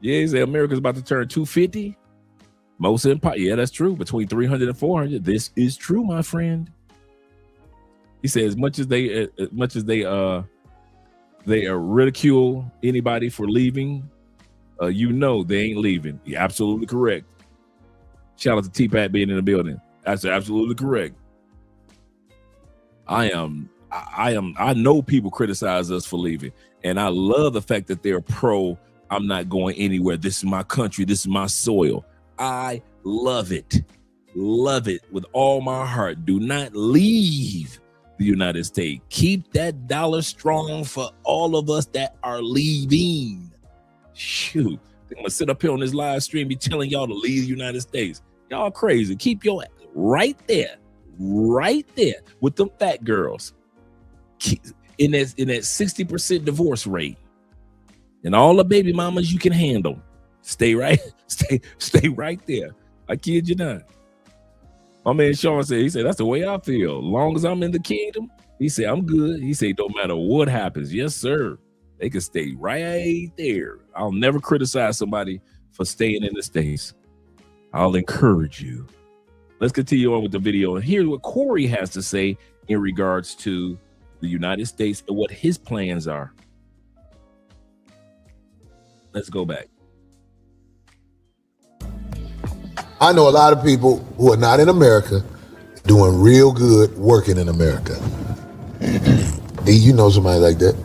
Yeah, he said America's about to turn 250. Most empire. Yeah, that's true. Between 300 and 400. This is true, my friend. He said as much as they ridicule anybody for leaving, they ain't leaving. You're absolutely correct. Shout out to T-Pat being in the building. That's absolutely correct. I know people criticize us for leaving, and I love the fact that they're pro. I'm not going anywhere. This is my country. This is my soil. I love it with all my heart. Do not leave the United States. Keep that dollar strong for all of us that are leaving. Shoot, I'm gonna sit up here on this live stream, be telling y'all to leave the United States. Y'all crazy. Keep your ass right there with them fat girls in that 60% divorce rate, and all the baby mamas you can handle. Stay right there. I kid you not. My man Sean said, he said, that's the way I feel. As long as I'm in the kingdom, he said, I'm good. He said, no matter what happens, yes, sir. They can stay right there. I'll never criticize somebody for staying in the States. I'll encourage you. Let's continue on with the video and hear what Corey has to say in regards to the United States and what his plans are. Let's go back. I know a lot of people who are not in America doing real good working in America. Do you know somebody like that?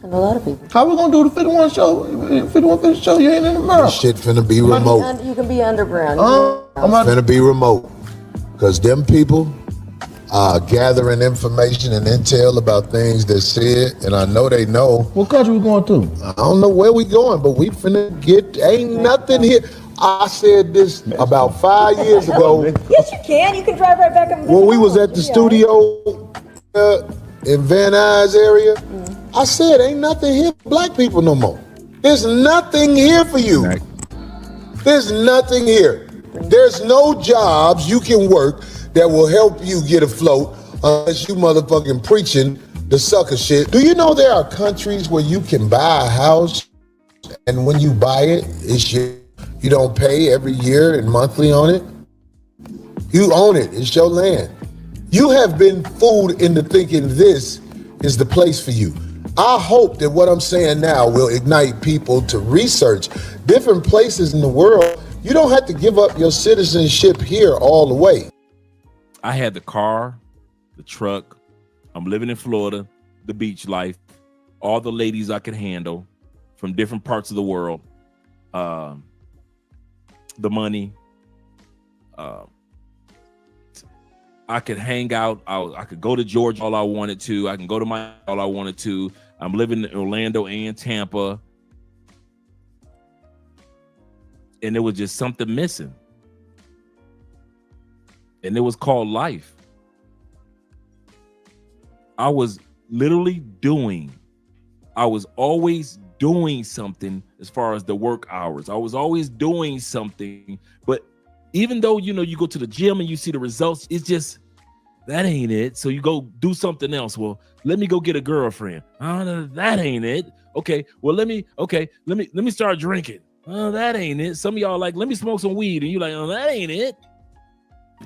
I know a lot of people. How we gonna do the 51 show? 51 show, you ain't in America. This shit finna be remote. You can be underground. Finna be remote. Because them people are gathering information and intel about things that's said, and I know they know. What country we going to? I don't know where we going, but we finna ain't nothing here. I said this about 5 years ago. Yes, you can. You can drive right back up. When we was at the studio in Van Nuys area, I said, ain't nothing here for black people no more. There's nothing here for you. There's nothing here. There's no jobs you can work that will help you get afloat unless you motherfucking preaching the sucker shit. Do you know there are countries where you can buy a house and when you buy it, it's your, you don't pay every year and monthly on it? You own it. It's your land. You have been fooled into thinking this is the place for you. I hope that what I'm saying now will ignite people to research different places in the world. You don't have to give up your citizenship here all the way. I had the car, the truck. I'm living in Florida, the beach life, all the ladies I could handle from different parts of the world, the money. I could hang out. I could go to Georgia all I wanted to. I can go to Miami all I wanted to. I'm living in Orlando and Tampa. And there was just something missing. And it was called life. I was literally doing. I was always doing something as far as the work hours. I was always doing something. But even though, you know, you go to the gym and you see the results, it's just, that ain't it. So you go do something else. Well, let me go get a girlfriend. Oh, that ain't it. Okay, well, let me start drinking. Oh, that ain't it. Some of y'all like, let me smoke some weed. And you're like, oh, that ain't it.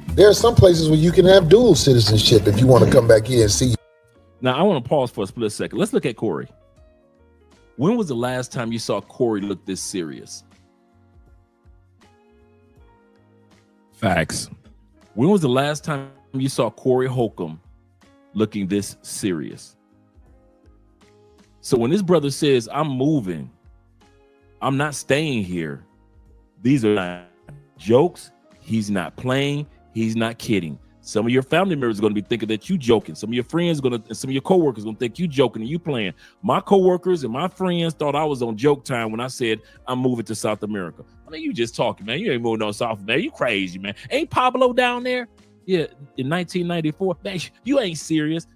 There are some places where you can have dual citizenship if you want to come back here and see. Now, I want to pause for a split second. Let's look at Corey. When was the last time you saw Corey look this serious? Facts. When was the last time you saw Corey Holcomb looking this serious? So when his brother says, I'm moving, I'm not staying here, these are not jokes. He's not playing. He's not kidding. Some of your family members are going to be thinking that you joking. Some of your friends some of your coworkers are going to think you joking and you playing. My coworkers and my friends thought I was on joke time when I said I'm moving to South America. I mean, you just talking, man. You ain't moving on South America. You crazy, man. Ain't Pablo down there? Yeah, in 1994. Man, you ain't serious.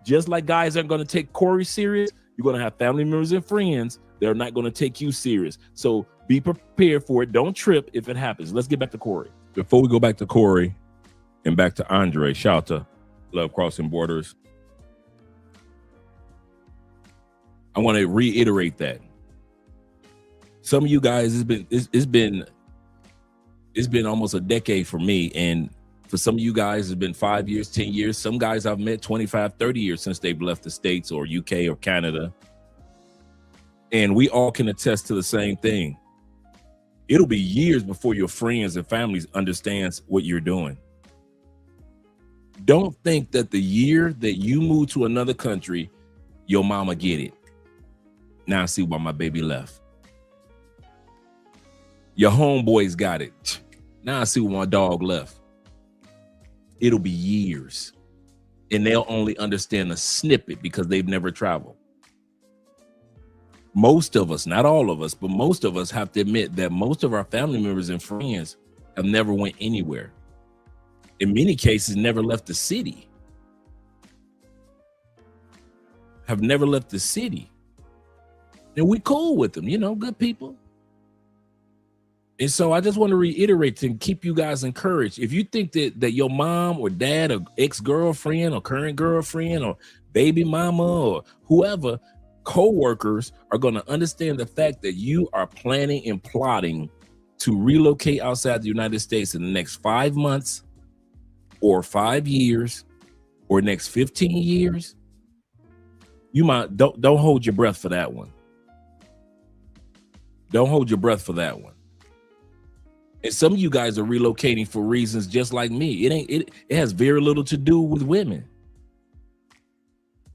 Just like guys aren't going to take Corey serious, you're going to have family members and friends that are not going to take you serious. So be prepared for it. Don't trip if it happens. Let's get back to Corey. Before we go back to Corey and back to Andre, shout out to Love Crossing Borders. I want to reiterate that. Some of you guys, it's been almost a decade for me. And for some of you guys, it's been 5 years, 10 years. Some guys I've met 25, 30 years since they've left the States or UK or Canada. And we all can attest to the same thing. It'll be years before your friends and families understands what you're doing. Don't think that the year that you move to another country, your mama get it. Now I see why my baby left. Your homeboys got it. Now I see why my dog left. It'll be years. And they'll only understand a snippet because they've never traveled. Most of us, not all of us, but most of us have to admit that most of our family members and friends have never went anywhere. In many cases, never left the city. Have never left the city. And we cool with them, you know, good people. And so I just want to reiterate to keep you guys encouraged. If you think that your mom or dad or ex-girlfriend or current girlfriend or baby mama or whoever, co-workers are going to understand the fact that you are planning and plotting to relocate outside the United States in the next 5 months or 5 years or next 15 years, you might don't hold your breath for that one. Don't hold your breath for that one. And some of you guys are relocating for reasons just like me. It has very little to do with women.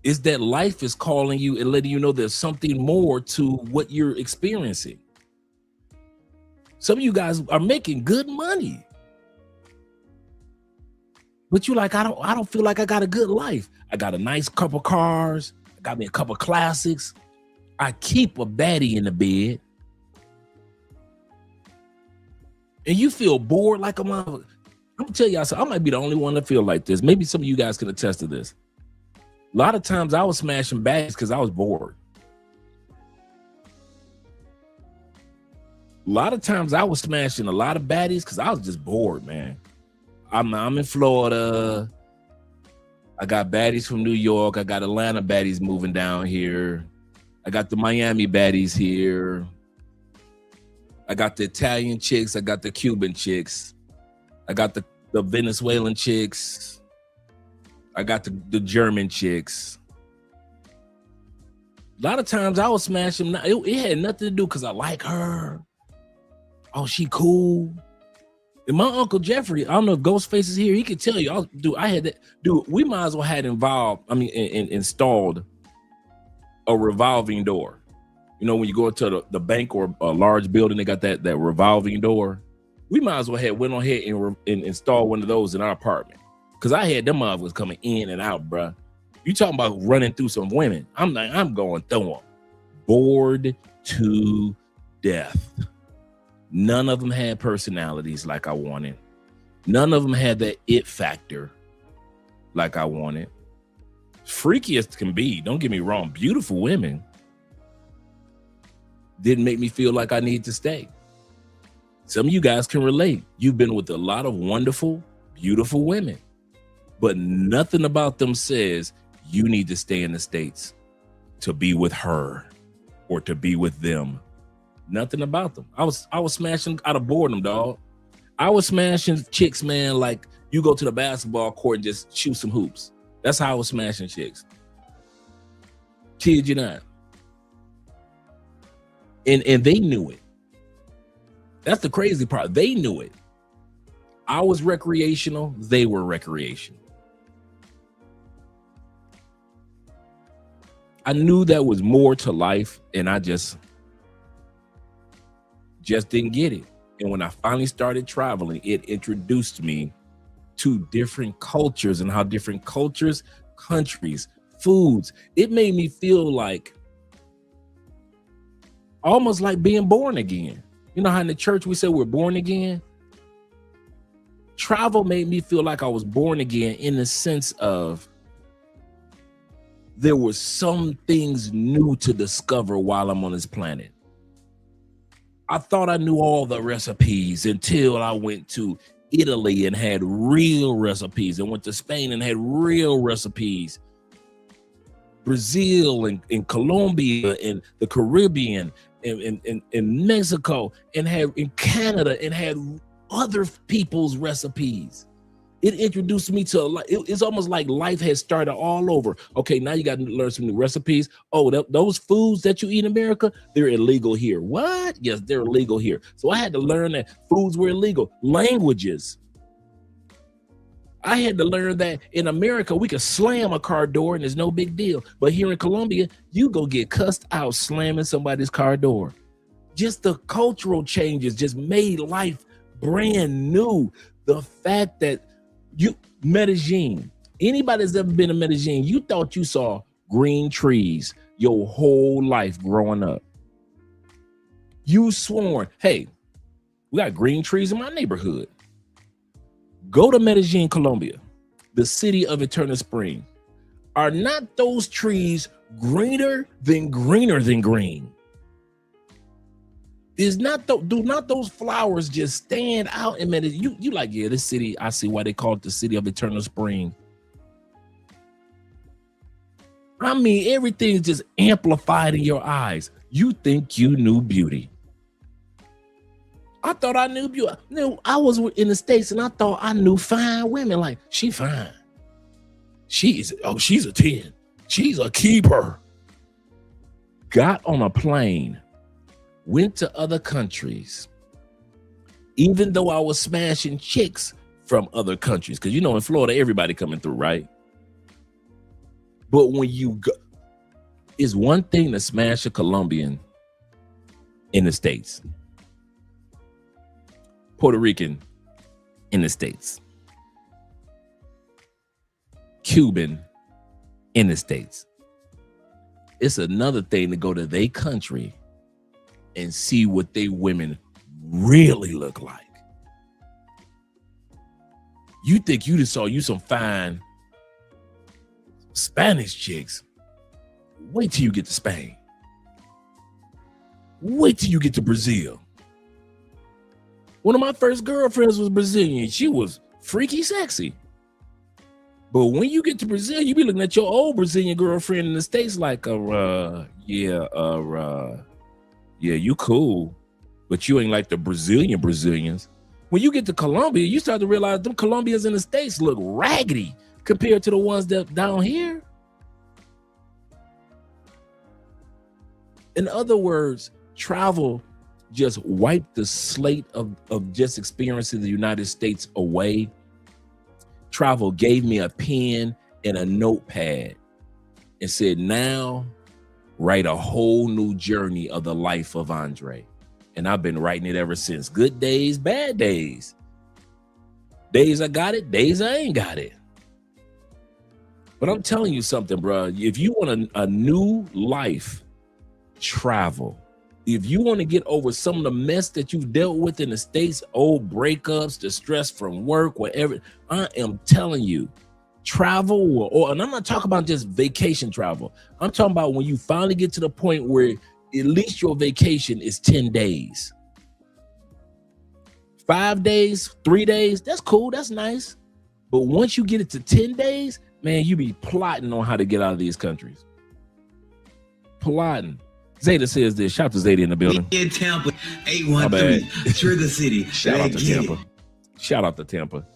It's that life is calling you and letting you know there's something more to what you're experiencing. Some of you guys are making good money. But you're like, I don't feel like I got a good life. I got a nice couple cars. I got me a couple classics. I keep a baddie in the bed. And you feel bored like a mother. I'm gonna tell y'all, so I might be the only one that feel like this. Maybe some of you guys can attest to this. A lot of times I was smashing baddies because I was bored. A lot of times I was smashing a lot of baddies because I was just bored, man. I'm in Florida. I got baddies from New York. I got Atlanta baddies moving down here. I got the Miami baddies here. I got the Italian chicks. I got the Cuban chicks. I got the Venezuelan chicks. I got the German chicks. A lot of times I would smash them. It had nothing to do because I like her. Oh, she cool. And my Uncle Jeffrey, I don't know if Ghostface is here. He could tell you. I had that. Dude, we might as well had installed a revolving door. You know, when you go into the bank or a large building, they got that revolving door. We might as well have went on ahead and install one of those in our apartment. Because I had them motherfuckers coming in and out, bruh. You talking about running through some women. I'm going through them. Bored to death. None of them had personalities like I wanted. None of them had that it factor like I wanted. Freaky as can be, don't get me wrong. Beautiful women. Didn't make me feel like I need to stay. Some of you guys can relate. You've been with a lot of wonderful, beautiful women, but nothing about them says you need to stay in the States to be with her or to be with them. Nothing about them. I was smashing out of boredom, dog. I was smashing chicks, man, like you go to the basketball court and just shoot some hoops. That's how I was smashing chicks. Kid you not. And they knew it. That's the crazy part. They knew it. I was recreational. They were recreational. I knew there was more to life, and I just didn't get it. And when I finally started traveling, it introduced me to different cultures and how different cultures, countries, foods, it made me feel like almost like being born again. You know how in the church we say we're born again? Travel made me feel like I was born again in the sense of there were some things new to discover while I'm on this planet. I thought I knew all the recipes until I went to Italy and had real recipes, and went to Spain and had real recipes. Brazil and Colombia and the Caribbean and Mexico and had in Canada and had other people's recipes. It introduced me to a lot. It's almost like life has started all over. Okay, now you got to learn some new recipes. Oh, those foods that you eat in America, they're illegal here. What? Yes, they're illegal here. So I had to learn that foods were illegal. Languages. I had to learn that in America, we could slam a car door and there's no big deal. But here in Colombia, you go get cussed out slamming somebody's car door. Just the cultural changes just made life brand new. The fact that Medellin, anybody that's ever been to Medellin, you thought you saw green trees your whole life growing up. You sworn, hey, we got green trees in my neighborhood. Go to Medellin, Colombia, the city of eternal spring. Are not those trees greener than green? Do not those flowers just stand out in Medellin? You like, yeah, this city, I see why they call it the city of eternal spring. I mean, everything's just amplified in your eyes. You think you knew beauty. I thought I knew beauty. I was in the States and I thought I knew fine women. Like, she fine. She's a 10. She's a keeper. Got on a plane, went to other countries, even though I was smashing chicks from other countries. Because, you know, in Florida, everybody coming through, right? But when you go, it's one thing to smash a Colombian in the States, Puerto Rican in the States, Cuban in the States. It's another thing to go to their country and see what they women really look like. You think you just saw you some fine Spanish chicks. Wait till you get to Spain. Wait till you get to Brazil. One of my first girlfriends was Brazilian. She was freaky sexy. But when you get to Brazil, you be looking at your old Brazilian girlfriend in the States like, yeah, you cool, but you ain't like the Brazilians. When you get to Colombia, you start to realize them Colombians in the States look raggedy compared to the ones that down here. In other words, travel just wiped the slate of just experiencing the United States away. Travel gave me a pen and a notepad and said, now write a whole new journey of the life of Andre. And I've been writing it ever since. Good days, bad days. Days I got it, days I ain't got it. But I'm telling you something, bro. If you want a new life, travel. If you want to get over some of the mess that you've dealt with in the States, old breakups, the stress from work, whatever, I am telling you, travel, and I'm not talking about just vacation travel. I'm talking about when you finally get to the point where at least your vacation is 10 days. 5 days, 3 days, that's cool, that's nice. But once you get it to 10 days, man, you be plotting on how to get out of these countries. Plotting. Zeta says this. Shout out to Zeta in the building. In Tampa, 813, Trigger City. Shout out to Tampa. Shout out to Tampa.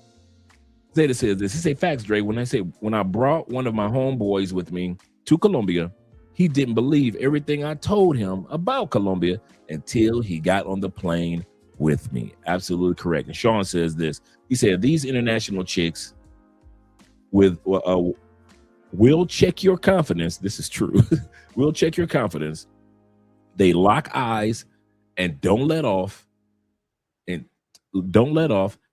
Zeta says this. He say, facts, Dre. When I brought one of my homeboys with me to Colombia, he didn't believe everything I told him about Colombia until he got on the plane with me. Absolutely correct. And Sean says this. He said, these international chicks with will check your confidence. This is true. Will check your confidence. They lock eyes and don't let off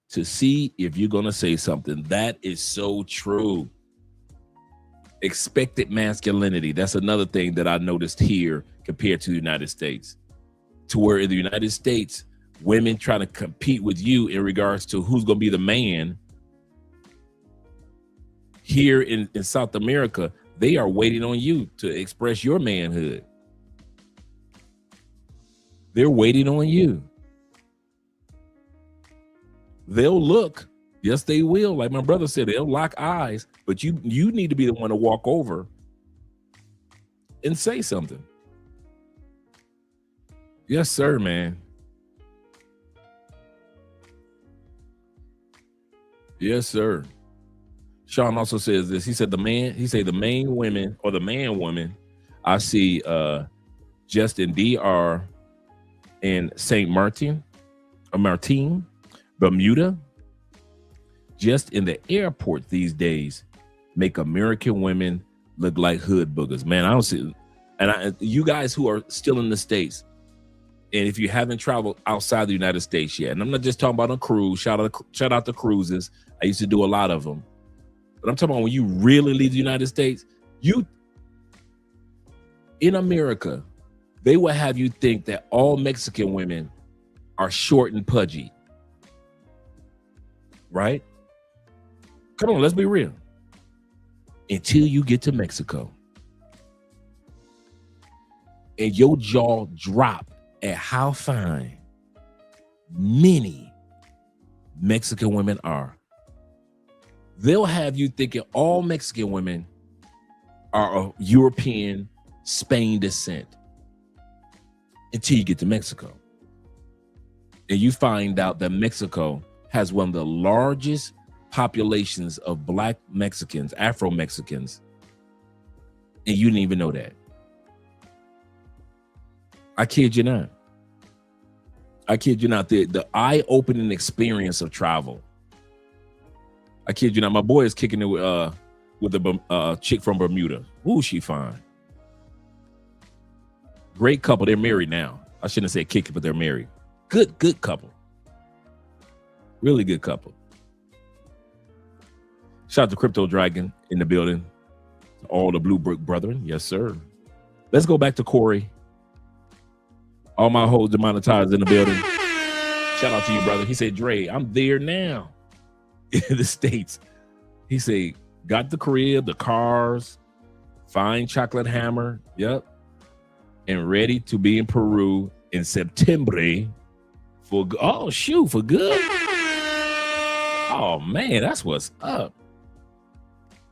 to see if you're going to say something. That is so true. Expected masculinity. That's another thing that I noticed here compared to the United States. To where in the United States, women trying to compete with you in regards to who's going to be the man. Here in South America, they are waiting on you to express your manhood. They're waiting on you. They'll look. Yes, they will. Like my brother said, they'll lock eyes, but you need to be the one to walk over and say something. Yes, sir, man. Yes, sir. Sean also says this. He said the main women or the man woman I see just in DR and St. Martin, Bermuda, just in the airport these days, make American women look like hood boogers. Man, I don't see. And you guys who are still in the States, and if you haven't traveled outside the United States yet, and I'm not just talking about a cruise, shout out to cruises. I used to do a lot of them. But I'm talking about when you really leave the United States, in America, they will have you think that all Mexican women are short and pudgy. Right? Come on, let's be real. Until you get to Mexico and your jaw drop at how fine many Mexican women are. They'll have you thinking all Mexican women are of European, Spain descent until you get to Mexico. And you find out that Mexico has one of the largest populations of Black Mexicans, Afro-Mexicans, and you didn't even know that. I kid you not. I kid you not. The eye-opening experience of travel. I kid you not. My boy is kicking it with a chick from Bermuda. Ooh, she fine. Great couple. They're married now. I shouldn't have said kick it, but they're married. Good couple. Really good couple. Shout out to Crypto Dragon in the building. All the Blue Brick brethren. Yes, sir. Let's go back to Corey. All my hoes demonetized in the building. Shout out to you, brother. He said, Dre, I'm there now in the States. He said, got the crib, the cars, fine chocolate hammer. Yep. And ready to be in Peru in September for good. Oh, man, that's what's up.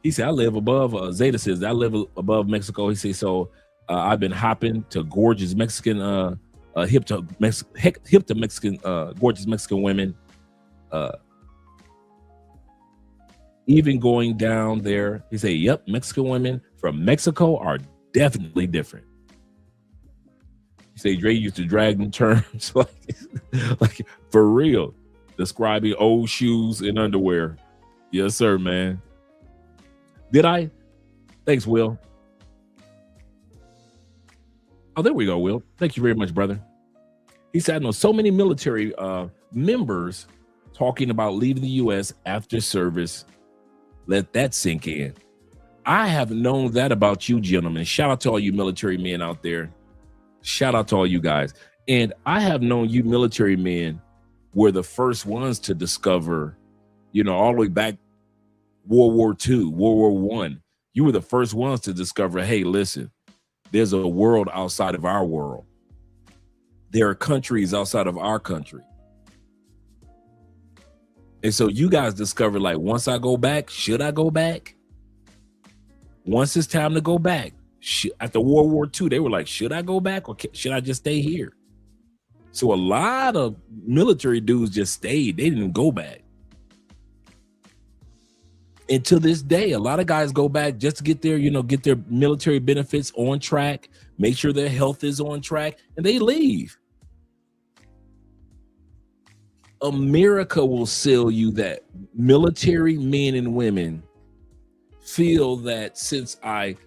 He said, I live above, Zeta says, I live above Mexico. He said, so I've been hopping to gorgeous Mexican, hip to Mexican, gorgeous Mexican women. Even going down there, he said, yep, Mexican women from Mexico are definitely different. You say Dre used to drag them terms like for real, describing old shoes and underwear. Yes, sir, man. Did I? Thanks, Will. Oh, there we go, Will. Thank you very much, brother. He said, I know so many military members talking about leaving the U.S. after service. Let that sink in. I have known that about you, gentlemen. Shout out to all you military men out there. Shout out to all you guys. And I have known you military men were the first ones to discover, all the way back World War II, World War I. You were the first ones to discover, hey, listen, there's a world outside of our world. There are countries outside of our country. And so you guys discovered, like, once I go back, should I go back? Once it's time to go back. After World War II, they were like, should I go back or should I just stay here? So a lot of military dudes just stayed. They didn't go back. And to this day, a lot of guys go back just to get their, get their military benefits on track, make sure their health is on track, and they leave. America will sell you that military men and women feel that since I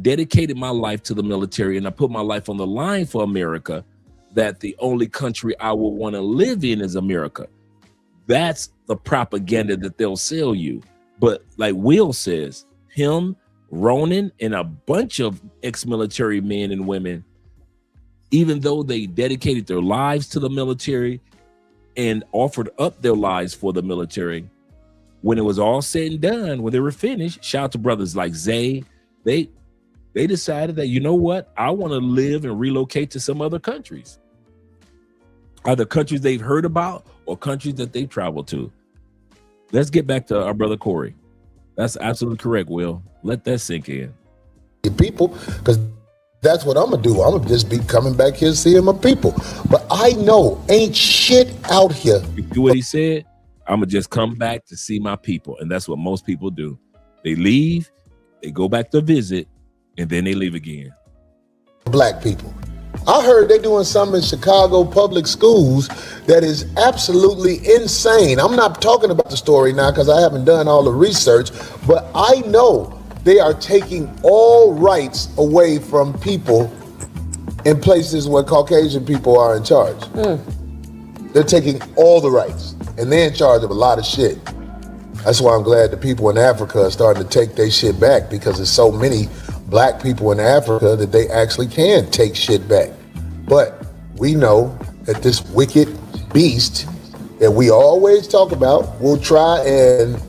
dedicated my life to the military and I put my life on the line for America, that the only country I would want to live in is America. That's the propaganda that they'll sell you. But like Will says, him, Ronan, and a bunch of ex-military men and women, even though they dedicated their lives to the military and offered up their lives for the military, when it was all said and done, when they were finished, shout out to brothers like Zay, they decided that, you know what, I want to live and relocate to some other countries. Either countries they've heard about or countries that they've traveled to. Let's get back to our brother Corey. That's absolutely correct, Will. Let that sink in. People, because that's what I'm going to do. I'm going to just be coming back here seeing my people. But I know ain't shit out here. You do what he said? I'm going to just come back to see my people. And that's what most people do. They leave, they go back to visit, and then they leave again. Black people. I heard they're doing something in Chicago public schools that is absolutely insane. I'm not talking about the story now because I haven't done all the research, but I know they are taking all rights away from people in places where Caucasian people are in charge. They're taking all the rights, and they're in charge of a lot of shit. That's why I'm glad the people in Africa are starting to take their shit back, because there's so many black people in Africa that they actually can take shit back. But we know that this wicked beast that we always talk about will try and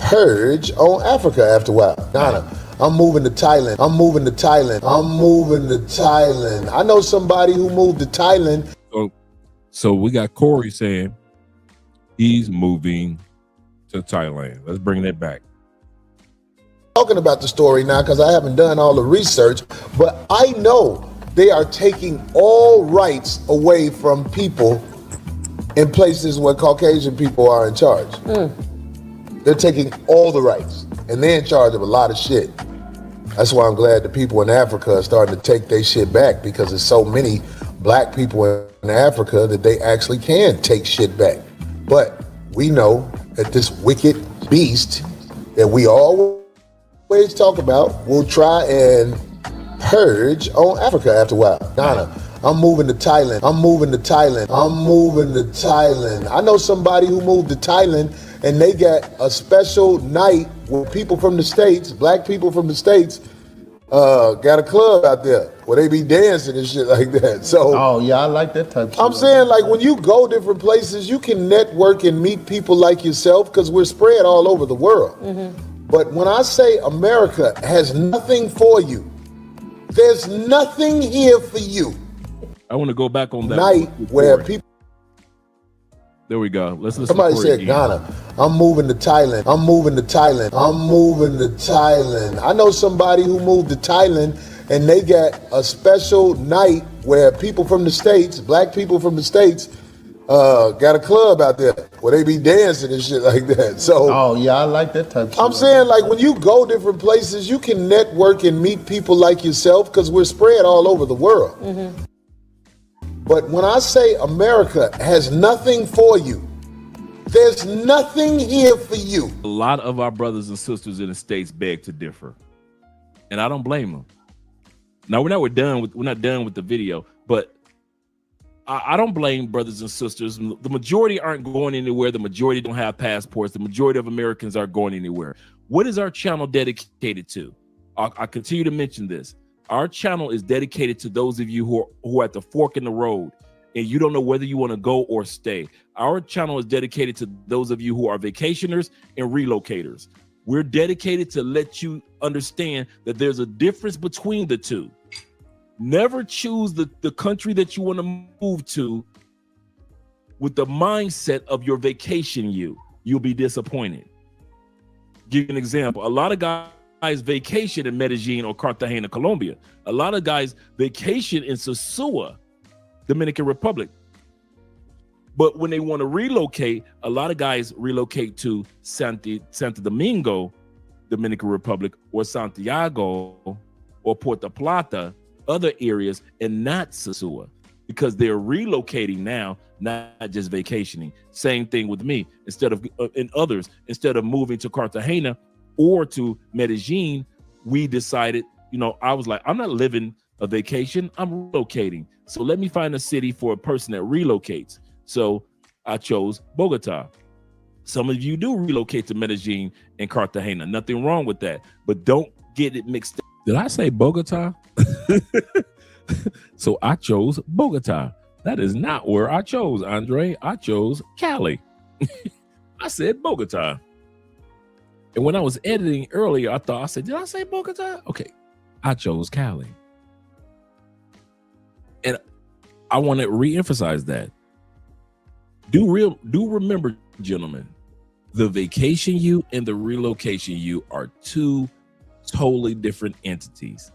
purge on Africa after a while. Ghana, I'm moving to Thailand. I'm moving to Thailand. I'm moving to Thailand. I know somebody who moved to Thailand. So we got Corey saying he's moving to Thailand. Let's bring that back. Talking about the story now because I haven't done all the research, but I know they are taking all rights away from people in places where Caucasian people are in charge. They're taking all the rights, and they're in charge of a lot of shit. That's why I'm glad the people in Africa are starting to take their shit back, because there's so many black people in Africa that they actually can take shit back. But we know that this wicked beast that we always talk about will try and purge on Africa after a while. Ghana, I'm moving to Thailand. I'm moving to Thailand. I'm moving to Thailand. I know somebody who moved to Thailand, and they got a special night where people from the States, black people from the States, got a club out there where they be dancing and shit like that. So, oh yeah, I like that type of shit. I'm saying, like, when you go different places, you can network and meet people like yourself, because we're spread all over the world. But when I say America has nothing for you, there's nothing here for you. I want to go back on that night where people. There we go. Let's listen. Somebody said Ghana. I'm moving to Thailand. I'm moving to Thailand. I'm moving to Thailand. I know somebody who moved to Thailand, and they got a special night where people from the States, black people from the States, got a club out there where they be dancing and shit like that. So Oh yeah, I like that type of shit. I'm saying, like, when you go different places, you can network and meet people like yourself because we're spread all over the world. But when I say America has nothing for you, there's nothing here for you. A lot of our brothers and sisters in the States beg to differ, and I don't blame them. Now we're not done with the video, but I don't blame brothers and sisters. The majority aren't going anywhere. The majority don't have passports. The majority of Americans aren't going anywhere. What is our channel dedicated to? I continue to mention this. Our channel is dedicated to those of you who are at the fork in the road and you don't know whether you want to go or stay. Our channel is dedicated to those of you who are vacationers and relocators. We're dedicated to let you understand that there's a difference between the two. Never choose the country that you want to move to with the mindset of your vacation you'll be disappointed. Give you an example. A lot of guys vacation in Medellin or Cartagena, Colombia. A lot of guys vacation in Sosúa, Dominican Republic. But when they want to relocate, a lot of guys relocate to Santo Domingo, Dominican Republic, or Santiago, or Puerto Plata, other areas, and not Sosúa, because they're relocating now, not just vacationing. Same thing with me. Instead of moving to Cartagena or to Medellin, we decided, I was like, I'm not living a vacation, I'm relocating. So let me find a city for a person that relocates. So I chose Bogota. Some of you do relocate to Medellin and Cartagena. Nothing wrong with that, but don't get it mixed up. Did I say Bogota? So I chose Bogota. That is not where I chose, Andre. I chose Cali. I said Bogota. And when I was editing earlier, I said, did I say Bogota? Okay, I chose Cali. And I want to re-emphasize that. Do remember, gentlemen, the vacation you and the relocation you are two totally different entities.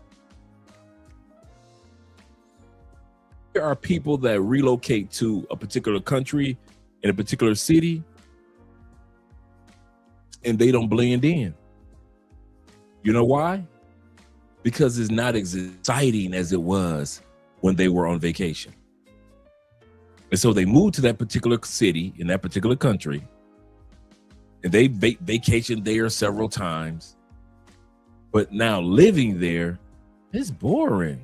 There are people that relocate to a particular country in a particular city and they don't blend in. You know why? Because it's not as exciting as it was when they were on vacation. And so they moved to that particular city in that particular country, and they vacationed there several times. But now living there is boring.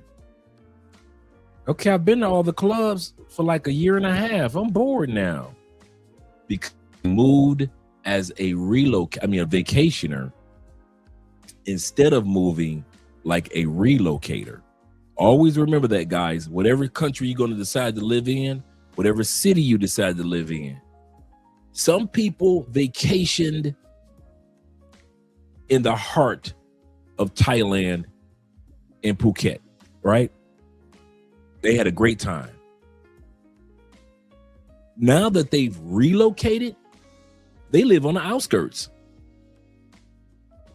Okay, I've been to all the clubs for like a year and a half. I'm bored now. Because I moved as a vacationer instead of moving like a relocator. Always remember that, guys. Whatever country you're going to decide to live in, whatever city you decide to live in. Some people vacationed in the heart of Thailand and Phuket, right? They had a great time. Now that they've relocated, they live on the outskirts.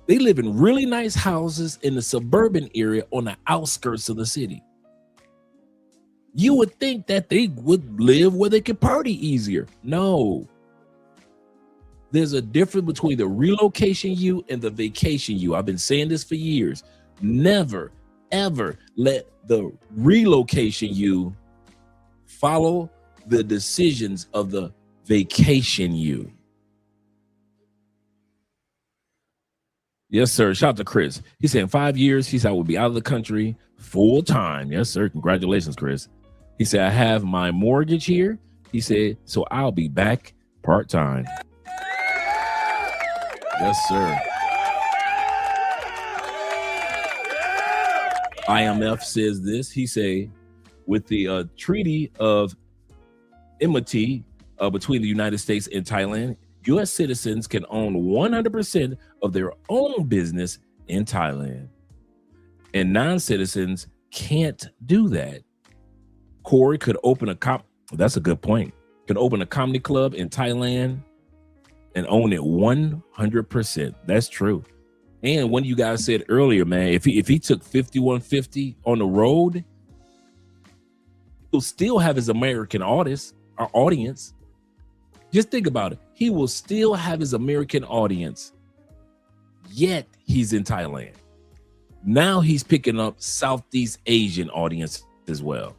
They live in really nice houses in the suburban area on the outskirts of the city. You would think that they would live where they could party easier. No. There's a difference between the relocation you and the vacation you. I've been saying this for years. Never, ever let the relocation you follow the decisions of the vacation you. Yes, sir. Shout out to Chris. He said in 5 years, he said I will be out of the country full time. Yes, sir. Congratulations, Chris. He said, I have my mortgage here. He said, so I'll be back part-time. Yes, sir. IMF says this. He say, with the treaty of enmity between the United States and Thailand, U.S. citizens can own 100% of their own business in Thailand. And non-citizens can't do that. Corey could open that's a good point. Could open a comedy club in Thailand and own it 100%. That's true. And when you guys said earlier, man, if he took 5150 on the road, he'll still have his American audience. Just think about it. He will still have his American audience, yet he's in Thailand. Now he's picking up Southeast Asian audience as well.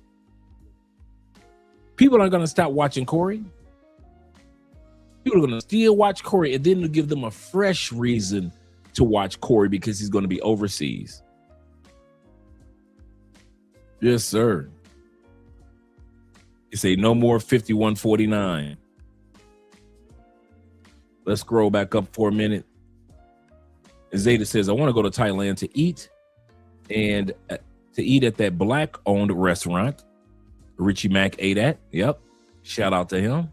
People aren't going to stop watching Corey. People are going to still watch Corey, and then to give them a fresh reason to watch Corey because he's going to be overseas. Yes, sir. They say no more 5149. Let's scroll back up for a minute. Zeta says, I want to go to Thailand to eat and to eat at that black-owned restaurant Richie Mack ate at. Yep. Shout out to him.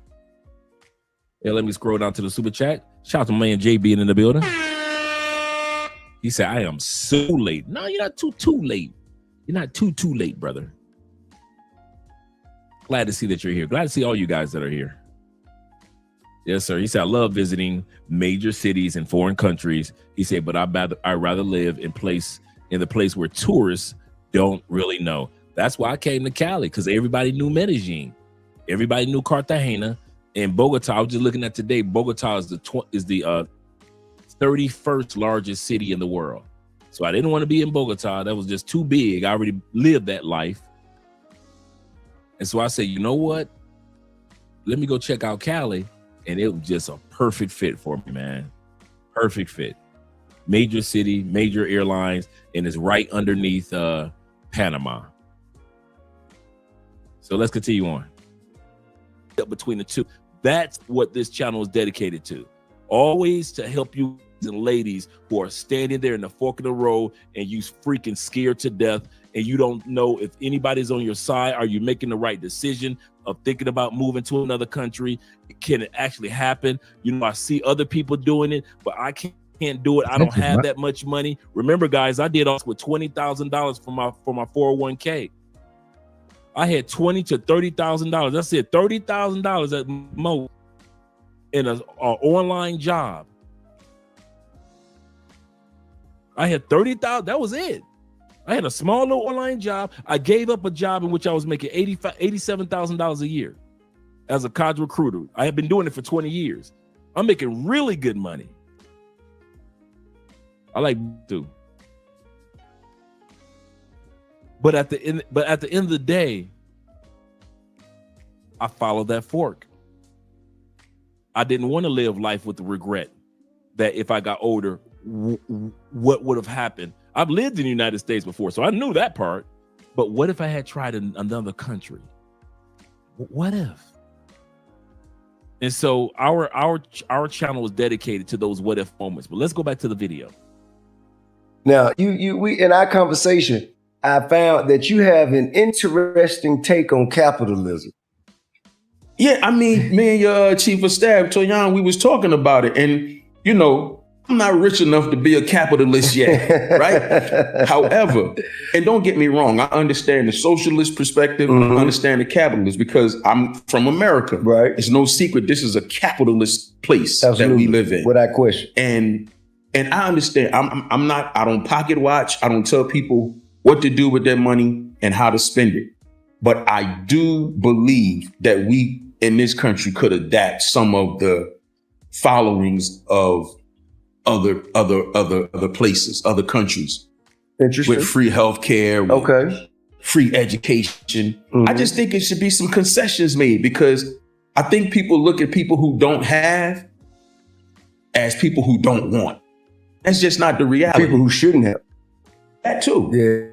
Yeah, let me scroll down to the super chat. Shout out to my man J being in the building. He said, I am so late. No, you're not too late. You're not too late, brother. Glad to see that you're here. Glad to see all you guys that are here. Yes, sir. He said, I love visiting major cities in foreign countries. He said, but I'd rather live in the place where tourists don't really know. That's why I came to Cali, because everybody knew Medellin. Everybody knew Cartagena. And Bogota, I was just looking at today, Bogota is the 31st largest city in the world. So I didn't want to be in Bogota. That was just too big. I already lived that life. And so I said, you know what? Let me go check out Cali. And it was just a perfect fit for me, man. Perfect fit. Major city, major airlines, and it's right underneath Panama. So let's continue on. Between the two. That's what this channel is dedicated to. Always to help you and ladies who are standing there in the fork of the road and you freaking scared to death and you don't know if anybody's on your side. Are you making the right decision of thinking about moving to another country? Can it actually happen? You know, I see other people doing it, but I can't do it. I don't have that much money. Remember, guys, I did off with $20,000 for my 401k. I had $20,000 to $30,000. That's it, $30,000 at most in an online job. I had $30,000. That was it. I had a small little online job. I gave up a job in which I was making $87,000 a year as a college recruiter. I have been doing it for 20 years. I'm making really good money. I like to. But at the end of the day, I followed that fork. I didn't want to live life with the regret that if I got older, what would have happened? I've lived in the United States before, so I knew that part. But what if I had tried in another country? What if? And so our channel was dedicated to those what if moments. But let's go back to the video. Now, we in our conversation, I found that you have an interesting take on capitalism. Yeah, I mean, me and your chief of staff, Toyan, we was talking about it. And, you know, I'm not rich enough to be a capitalist yet, right? However, and don't get me wrong, I understand the socialist perspective, I understand the capitalist because I'm from America. Right. It's no secret this is a capitalist place that we live in. Without question. And I understand. I don't pocket watch. I don't tell people what to do with their money and how to spend it. But I do believe that we in this country could adapt some of the followings of other places, other countries. Interesting. With free healthcare, with free education. I just think it should be some concessions made because I think people look at people who don't have as people who don't want. That's just not the reality. People who shouldn't have. That too. Yeah.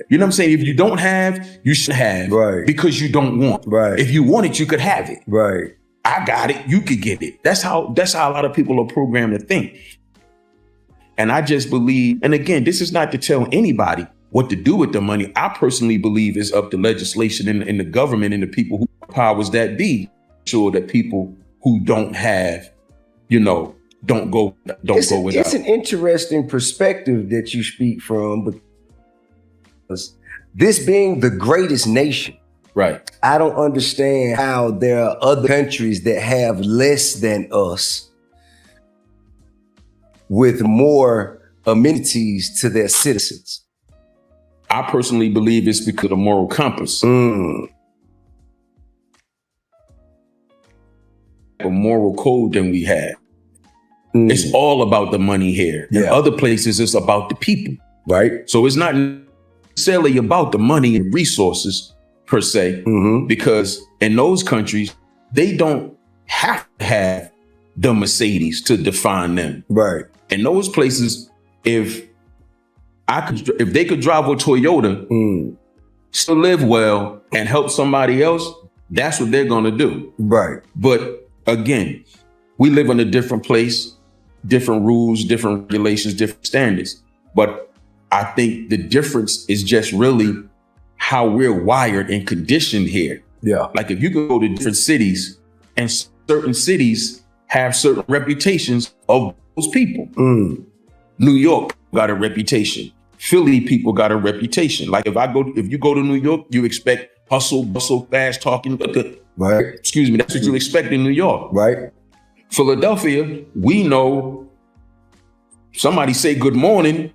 You know what I'm saying? If you don't have, you should have. Right. Because you don't want. Right. If you want it, you could have it. Right. I got it. You could get it. That's how a lot of people are programmed to think. And I just believe, and again, this is not to tell anybody what to do with the money. I personally believe it's up to legislation and the government and the people who powers that be, sure that people who don't have, you know, don't go without. It's an interesting perspective that you speak from, because this being the greatest nation, right? I don't understand how there are other countries that have less than us with more amenities to their citizens. I personally believe it's because of the moral compass. of moral code than we have. It's all about the money here. In other places, it's about the people. Right. So it's not necessarily about the money and resources per se, because in those countries, they don't have to have the Mercedes to define them. Right. In those places, if they could drive a Toyota, still live well and help somebody else, that's what they're gonna do. Right. But again, we live in a different place, different rules, different regulations, different standards. But I think the difference is just really how we're wired and conditioned here. Yeah. Like if you go to different cities, and certain cities have certain reputations of those people. New York got a reputation. Philly people got a reputation. Like if you go to New York, you expect hustle, bustle, fast talking. Right. Excuse me, that's what you expect in New York. Right. Philadelphia, we know somebody say good morning.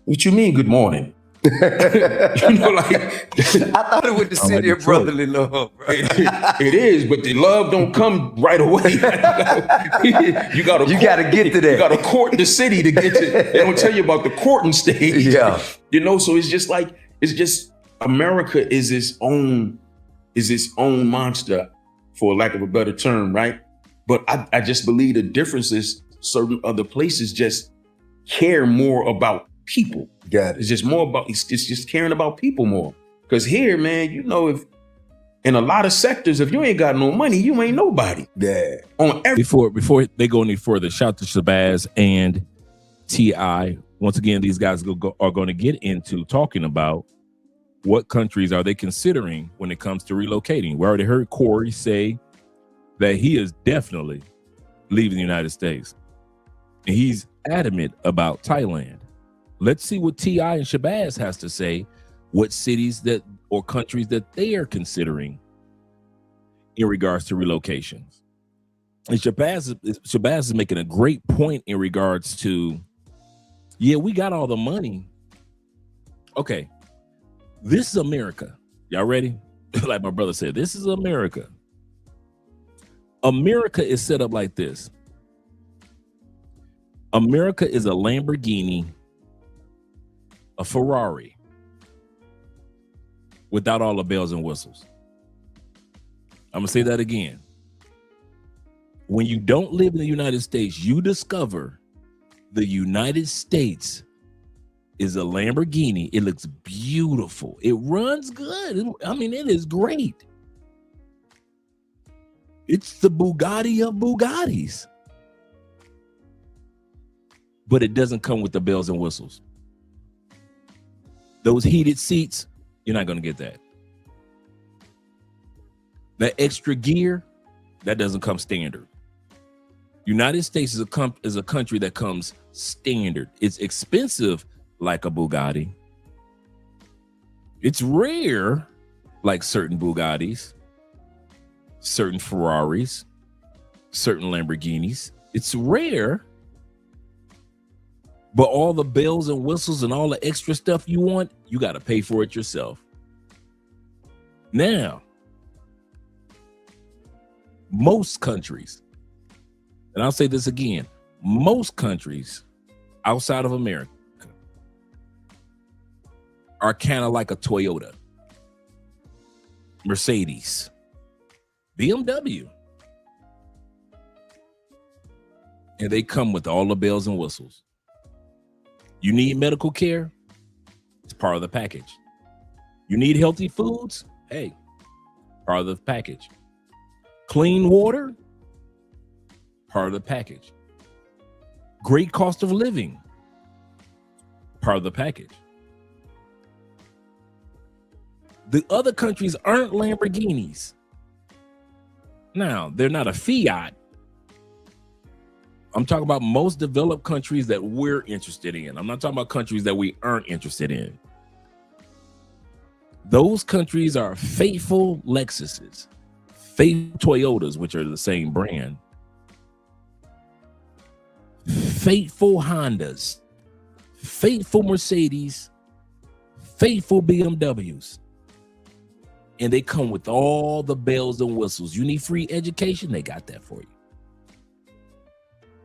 What you mean good morning? You know, like I thought it was the city of brotherly love. It is, but the love don't come right away. you gotta get to that. You gotta court the city to get to. They don't tell you about the courting stage. Yeah. You know, so it's just America is its own monster, for lack of a better term, right? But I just believe the difference is certain other places just care more about people. Got it. It's just more about, it's just caring about people more. Because here, man, you know, if in a lot of sectors, if you ain't got no money, you ain't nobody. Yeah. Before they go any further, shout to Shabazz and T.I. Once again, these guys are going to get into talking about what countries are they considering when it comes to relocating. We already heard Corey say that he is definitely leaving the United States. And he's adamant about Thailand. Let's see what T.I. and Shabazz has to say, what cities that or countries that they are considering in regards to relocations. And Shabazz is making a great point in regards to, yeah, we got all the money. Okay, this is America. Y'all ready? Like my brother said, this is America. America is set up like this. America is a Lamborghini, a Ferrari, without all the bells and whistles. I'm gonna say that again. When you don't live in the United States, you discover the United States is a Lamborghini. It looks beautiful. It runs good. I mean, it is great. It's the Bugatti of Bugattis. But it doesn't come with the bells and whistles. Those heated seats, you're not going to get that. That extra gear, that doesn't come standard. United States is a country that comes standard. It's expensive like a Bugatti. It's rare like certain Bugattis, certain Ferraris, certain Lamborghinis. It's rare, but all the bells and whistles and all the extra stuff you want, you got to pay for it yourself. Now, most countries, and I'll say this again, most countries outside of America are kind of like a Toyota, Mercedes, BMW. And they come with all the bells and whistles. You need medical care? It's part of the package. You need healthy foods? Hey, part of the package. Clean water? Part of the package. Great cost of living? Part of the package. The other countries aren't Lamborghinis. Now, they're not a Fiat. I'm talking about most developed countries that we're interested in. I'm not talking about countries that we aren't interested in. Those countries are faithful Lexuses, faithful Toyotas, which are the same brand, faithful Hondas, faithful Mercedes, faithful BMWs. And they come with all the bells and whistles. You need free education, they got that for you.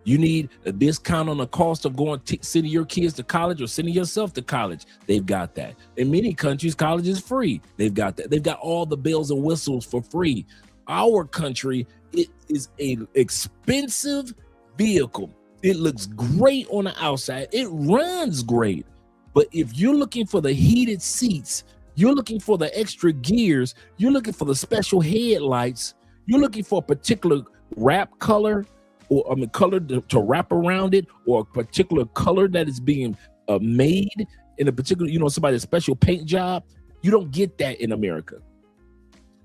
You need a discount on the cost of going sending your kids to college or sending yourself to college. They've got that. In many countries, college is free. They've got that. They've got all the bells and whistles for free. Our country, it is an expensive vehicle. It looks great on the outside. It runs great. But if you're looking for the heated seats, you're looking for the extra gears, you're looking for the special headlights, you're looking for a particular wrap color, or color to wrap around it, or a particular color that is being made in a particular, somebody's special paint job. You don't get that in America.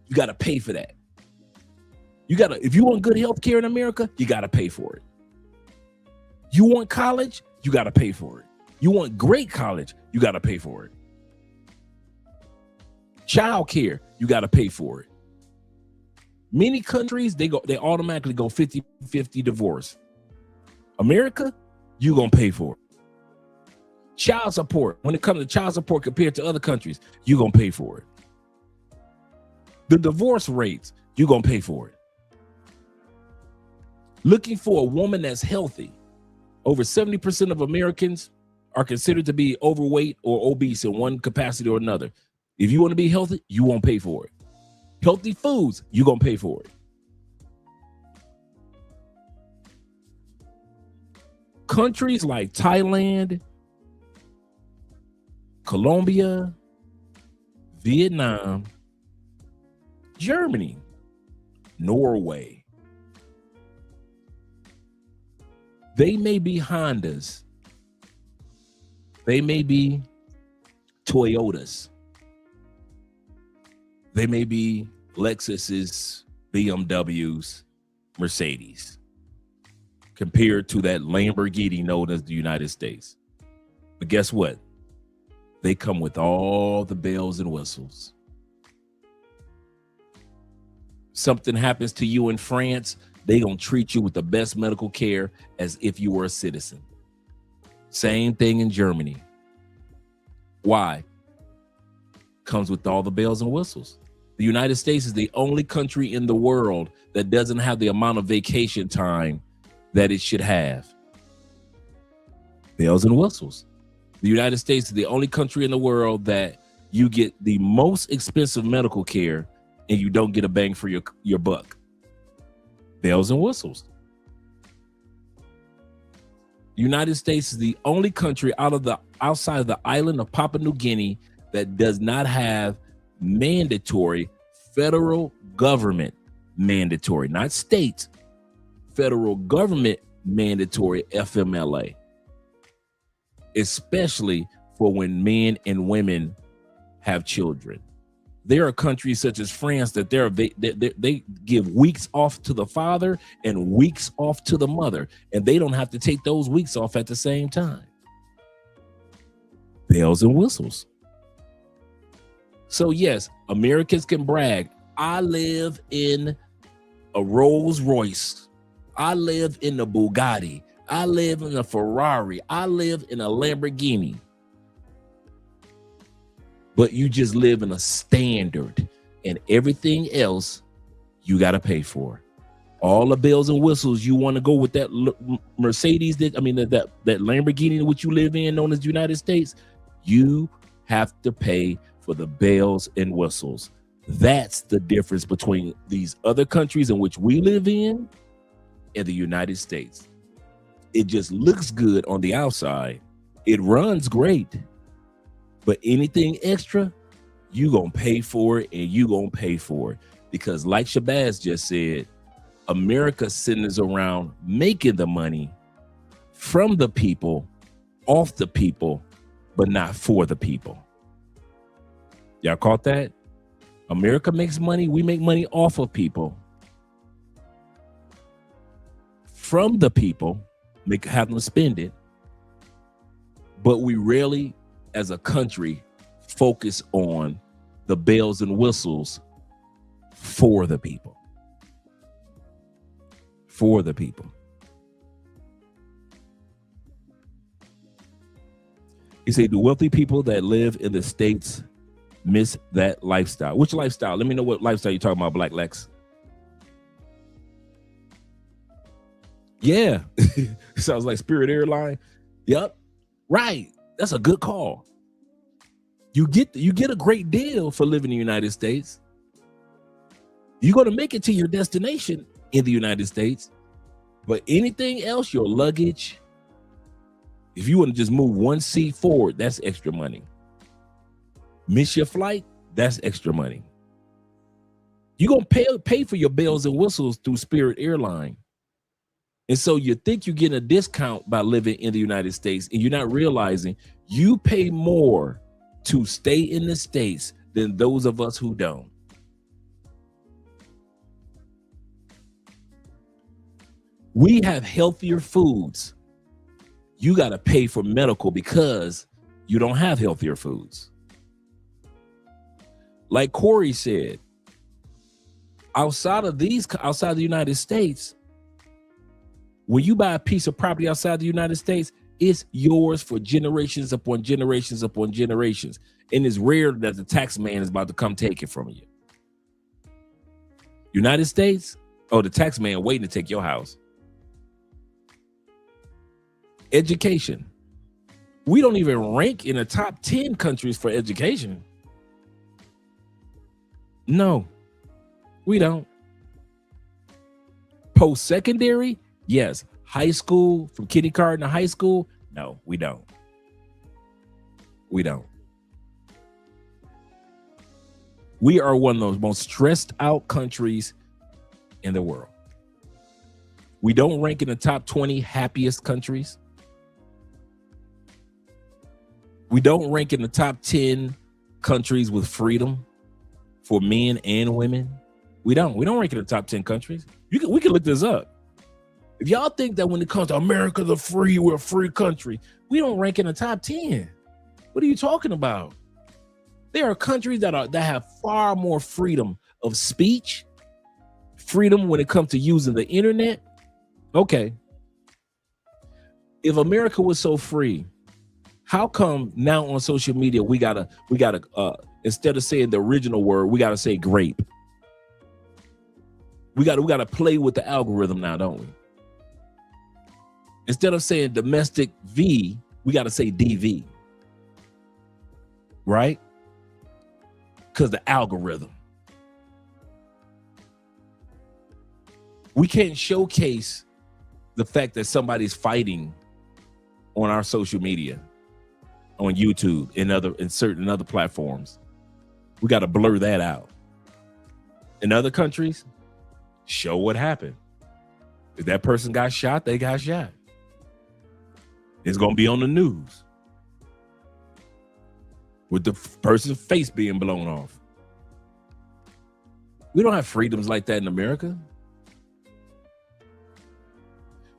You got to pay for that. If you want good health care in America, you got to pay for it. You want college, you got to pay for it. You want great college, you got to pay for it. Child care, you got to pay for it. Many countries, they automatically go 50-50 divorce. America, you gonna pay for it. Child support, when it comes to child support compared to other countries, you gonna pay for it. The divorce rates, you gonna pay for it. Looking for a woman that's healthy. Over 70% of Americans are considered to be overweight or obese in one capacity or another. If you want to be healthy, you won't pay for it. Healthy foods, you're going to pay for it. Countries like Thailand, Colombia, Vietnam, Germany, Norway. They may be Hondas. They may be Toyotas. They may be Lexuses, BMWs, Mercedes, compared to that Lamborghini known as the United States. But guess what? They come with all the bells and whistles. Something happens to you in France, they gonna treat you with the best medical care as if you were a citizen. Same thing in Germany. Why? Comes with all the bells and whistles. The United States is the only country in the world that doesn't have the amount of vacation time that it should have. Bells and whistles. The United States is the only country in the world that you get the most expensive medical care and you don't get a bang for your buck. Bells and whistles. The United States is the only country outside of the island of Papua New Guinea that does not have mandatory federal government mandatory, not state, federal government mandatory FMLA, especially for when men and women have children. There are countries such as France that they give weeks off to the father and weeks off to the mother, and they don't have to take those weeks off at the same time. Bells and whistles. So yes, Americans can brag. I live in a Rolls Royce. I live in a Bugatti. I live in a Ferrari. I live in a Lamborghini. But you just live in a standard, and everything else you got to pay for. All the bells and whistles, you want to go with that Mercedes, that Lamborghini which you live in, known as the United States, you have to pay for the bells and whistles. That's the difference between these other countries in which we live in and the United States. It just looks good on the outside. It runs great. But anything extra, you gonna pay for it, and you gonna pay for it. Because like Shabazz just said, America centers around making the money from the people, off the people, but not for the people. Y'all caught that? America makes money, we make money off of people. From the people, have them spend it. But we rarely, as a country, focus on the bells and whistles for the people. For the people. He said the wealthy people that live in the states miss that lifestyle. Which lifestyle? Let me know what lifestyle you're talking about, Black Lex. Yeah. Sounds like Spirit Airline. Yep. Right. That's a good call. You get a great deal for living in the United States. You're going to make it to your destination in the United States. But anything else, your luggage, if you want to just move one seat forward, that's extra money. Miss your flight, that's extra money. You're going to pay for your bells and whistles through Spirit Airline. And so you think you're getting a discount by living in the United States, and you're not realizing you pay more to stay in the States than those of us who don't. We have healthier foods. You got to pay for medical because you don't have healthier foods. Like Corey said, outside of the United States, when you buy a piece of property outside the United States, it's yours for generations upon generations upon generations. And it's rare that the tax man is about to come take it from you. United States, the tax man waiting to take your house. Education. We don't even rank in the top 10 countries for education. No, we don't. Post-secondary, yes. High school, from kindergarten to high school, no, we don't. We don't. We are one of those most stressed out countries in the world. We don't rank in the top 20 happiest countries. We don't rank in the top 10 countries with freedom for men and women. We don't rank in the top 10 countries. We can look this up. If y'all think that when it comes to America, we're a free country, we don't rank in the top 10. What are you talking about? There are countries that have far more freedom of speech, freedom when it comes to using the internet. Okay. If America was so free, how come now on social media we gotta instead of saying the original word, we gotta say grape? We gotta play with the algorithm now, don't we? Instead of saying domestic V, we gotta say DV. Right? Because the algorithm. We can't showcase the fact that somebody's fighting on our social media, on YouTube and certain other platforms. We got to blur that out. In other countries, show what happened. If that person got shot, they got shot. It's going to be on the news with the person's face being blown off. We don't have freedoms like that in America.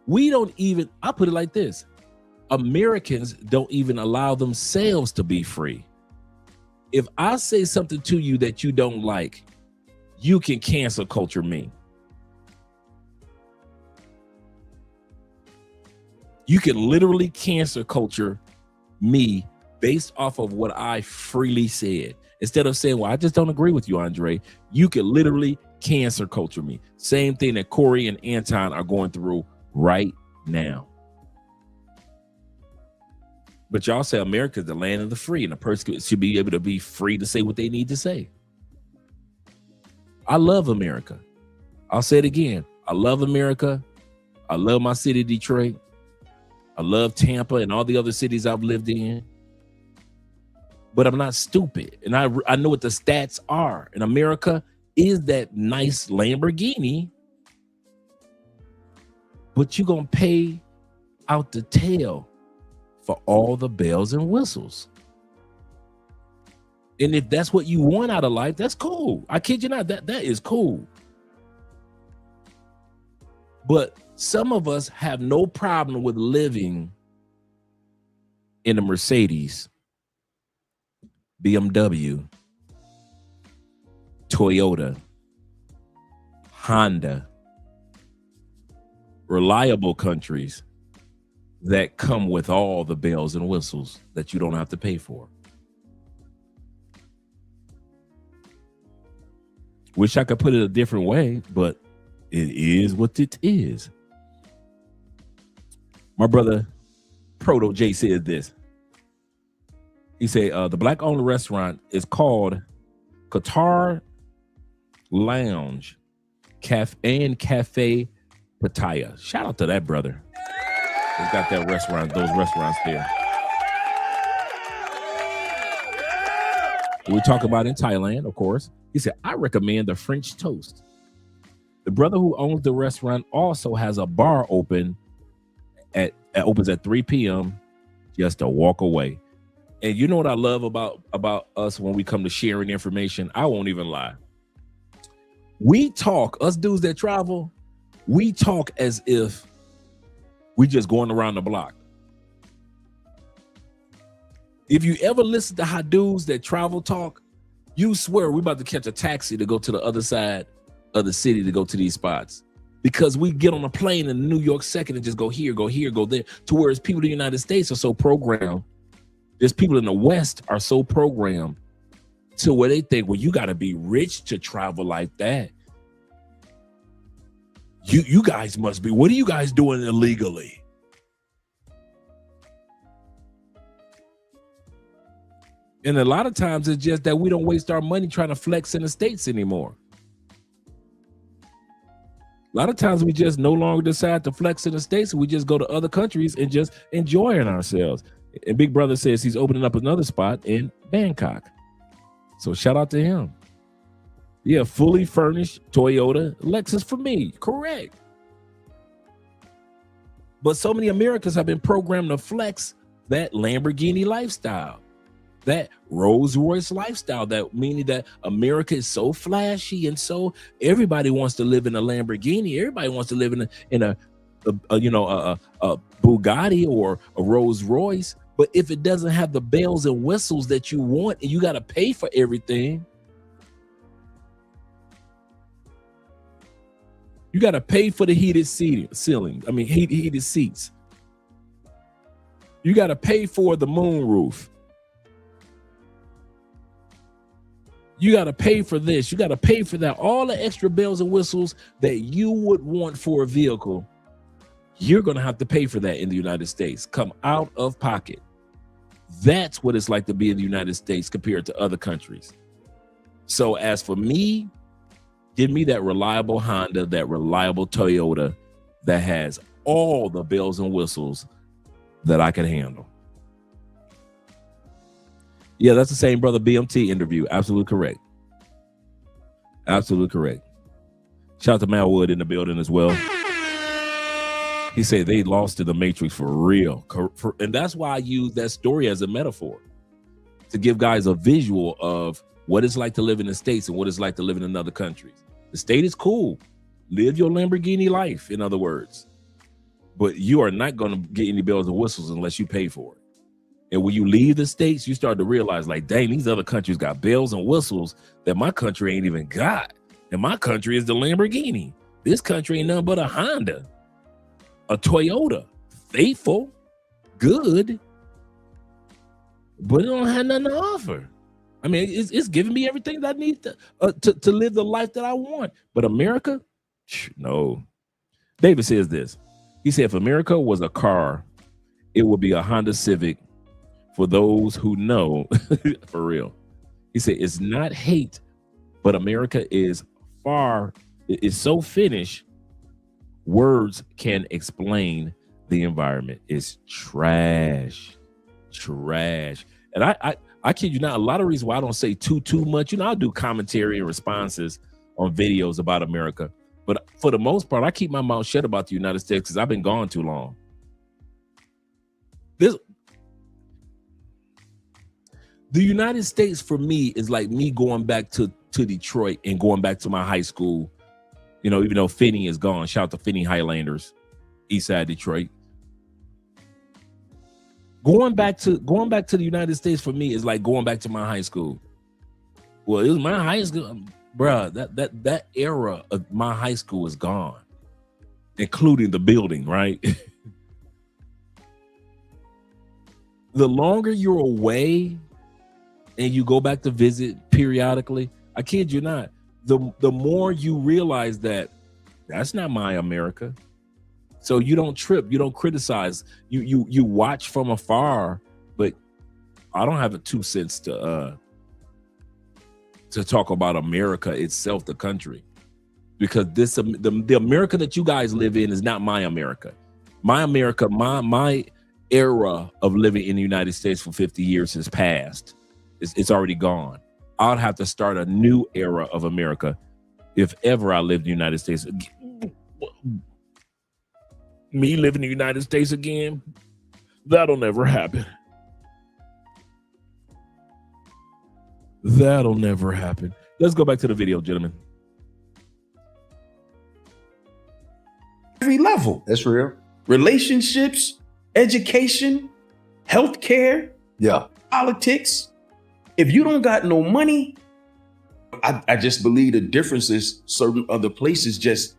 I put it like this. Americans don't even allow themselves to be free. If I say something to you that you don't like, you can cancel culture me. You can literally cancel culture me based off of what I freely said. Instead of saying, well, I just don't agree with you, Andre, you can literally cancel culture me. Same thing that Corey and Anton are going through right now. But y'all say America is the land of the free, and a person should be able to be free to say what they need to say. I love America. I'll say it again. I love America. I love my city, Detroit. I love Tampa and all the other cities I've lived in. But I'm not stupid. And I know what the stats are. And America is that nice Lamborghini. But you're going to pay out the tail for all the bells and whistles. And if that's what you want out of life, that's cool. I kid you not, that is cool. But some of us have no problem with living in a Mercedes, BMW, Toyota, Honda, reliable countries that come with all the bells and whistles that you don't have to pay for. Wish I could put it a different way, but it is what it is. My brother Proto J said this. He said the black-owned restaurant is called Qatar Lounge Cafe Pattaya. Shout out to that brother. He's got that restaurant, those restaurants there. We talk about in Thailand, of course. He said, I recommend the French toast. The brother who owns the restaurant also has a bar opens at 3 p.m. just a walk away. And you know what I love about us when we come to sharing information? I won't even lie. We talk, us dudes that travel, we talk as if we just going around the block. If you ever listen to how dudes that travel talk, you swear we're about to catch a taxi to go to the other side of the city to go to these spots. Because we get on a plane in New York second and just go here, go there. To whereas people in the United States are so programmed. There's people in the West are so programmed to where they think, well, you got to be rich to travel like that. You guys must be. What are you guys doing illegally? And a lot of times it's just that we don't waste our money trying to flex in the States anymore. A lot of times we just no longer decide to flex in the States. We just go to other countries and just enjoying ourselves. And Big Brother says he's opening up another spot in Bangkok. So shout out to him. Yeah, fully furnished Toyota Lexus for me. Correct. But so many Americans have been programmed to flex that Lamborghini lifestyle, that Rolls Royce lifestyle, that meaning that America is so flashy and so everybody wants to live in a Lamborghini. Everybody wants to live in a Bugatti or a Rolls Royce. But if it doesn't have the bells and whistles that you want and you got to pay for everything, you got to pay for the heated heated seats. You got to pay for the moon roof. You got to pay for this. You got to pay for that. All the extra bells and whistles that you would want for a vehicle, you're going to have to pay for that in the United States. Come out of pocket. That's what it's like to be in the United States compared to other countries. So as for me, give me that reliable Honda, that reliable Toyota that has all the bells and whistles that I can handle. Yeah, that's the same brother BMT interview. Absolutely correct. Absolutely correct. Shout out to Malwood in the building as well. He said they lost to the Matrix for real. And that's why I use that story as a metaphor to give guys a visual of what it's like to live in the States and what it's like to live in other countries. The state is cool. Live your Lamborghini life, in other words. But you are not going to get any bells and whistles unless you pay for it. And when you leave the States, you start to realize, like, dang, these other countries got bells and whistles that my country ain't even got. And my country is the Lamborghini. This country ain't nothing but a Honda, a Toyota, faithful, good, but it don't have nothing to offer. I mean, it's giving me everything that I need to live the life that I want. But America, no. David says this. He said, if America was a car, it would be a Honda Civic. For those who know, for real. He said, it's not hate, but America is so finished. Words can explain the environment. It's trash. And I kid you not, a lot of reasons why I don't say too much. You know, I'll do commentary and responses on videos about America. But for the most part, I keep my mouth shut about the United States because I've been gone too long. The United States for me is like me going back to Detroit and going back to my high school. You know, even though Finney is gone, shout out to Finney Highlanders, Eastside Detroit. Going back to the United States for me is like going back to my high school. Well, it was my high school, bruh. That era of my high school is gone, including the building, right? The longer you're away and you go back to visit periodically, I kid you not, the more you realize that that's not my America. So you don't trip, you don't criticize, you watch from afar, but I don't have a 2 cents to talk about America itself, the country, because the America that you guys live in is not my America. My America, my era of living in the United States for 50 years has passed. It's already gone. I'll have to start a new era of America if ever I live in the United States. Me live in the United States again? That'll never happen. That'll never happen. Let's go back to the video, gentlemen. Every level. That's real. Relationships, education, healthcare, politics. If you don't got no money, I just believe the difference is certain other places just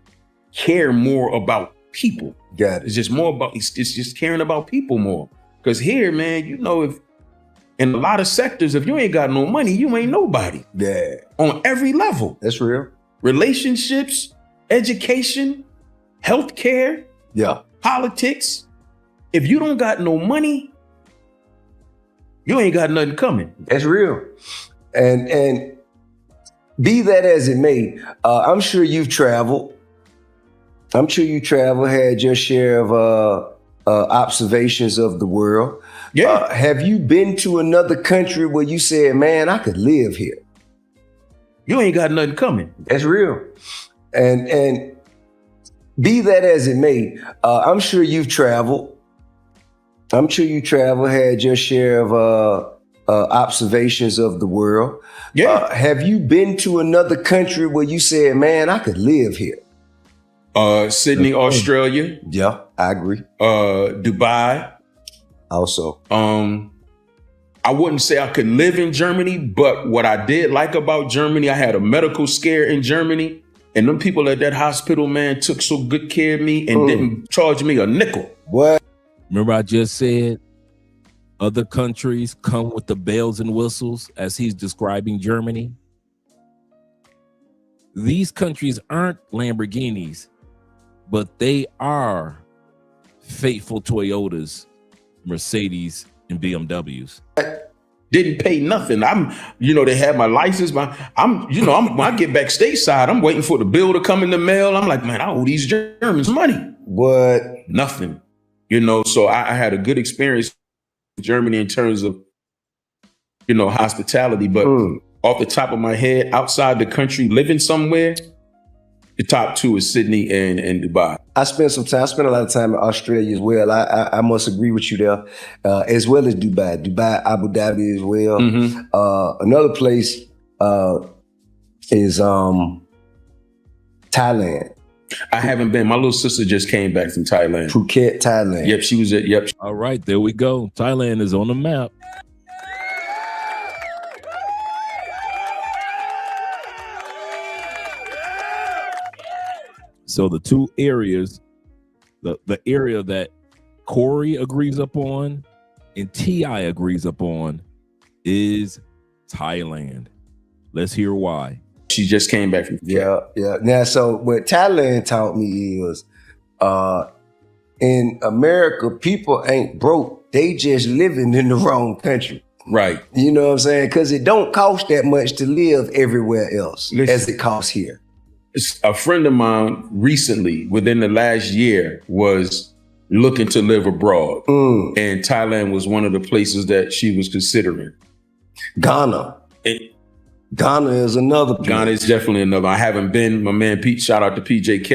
care more about people. Got it. It's just more about, it's just caring about people more. Because here, man, you know, if in a lot of sectors, if you ain't got no money, you ain't nobody. Yeah. On every level. That's real. Relationships, education, healthcare, politics. If you don't got no money, you ain't got nothing coming. That's real. And be that as it may, I'm sure you've traveled. I'm sure you had your share of observations of the world. Yeah. Have you been to another country where you said, man, I could live here? You ain't got nothing coming. That's real. And be that as it may, I'm sure you've traveled. I'm sure you had your share of observations of the world. Yeah. Have you been to another country where you said, man, I could live here? Sydney, Australia. Yeah, I agree. Dubai. Also. I wouldn't say I could live in Germany, but what I did like about Germany, I had a medical scare in Germany, and them people at that hospital, man, took so good care of me and didn't charge me a nickel. What? Remember I just said other countries come with the bells and whistles as he's describing Germany. These countries aren't Lamborghinis, but they are faithful Toyotas, Mercedes, and BMWs. Didn't pay nothing. They had my license. When I get back stateside, I'm waiting for the bill to come in the mail. I'm like, man, I owe these Germans money. What? Nothing. So I had a good experience in Germany in terms of, hospitality. But off the top of my head, outside the country, living somewhere, the top two is Sydney and Dubai. I spent a lot of time in Australia as well. I must agree with you there, as well as Dubai, Abu Dhabi as well. Mm-hmm. Another place is Thailand. I haven't been. My little sister just came back from Thailand. Phuket, Thailand. Yep, she was at. Yep. All right, there we go. Thailand is on the map. So the two areas, the area that Corey agrees upon and T.I. agrees upon is Thailand. Let's hear why. She just came back from Yeah. Now, so what Thailand taught me is, in America, people ain't broke. They just living in the wrong country. Right. You know what I'm saying? Because it don't cost that much to live everywhere else as it costs here. A friend of mine recently, within the last year, was looking to live abroad. And Thailand was one of the places that she was considering. Ghana is another place. Ghana is definitely another. I haven't been. My man Pete, shout out to PJ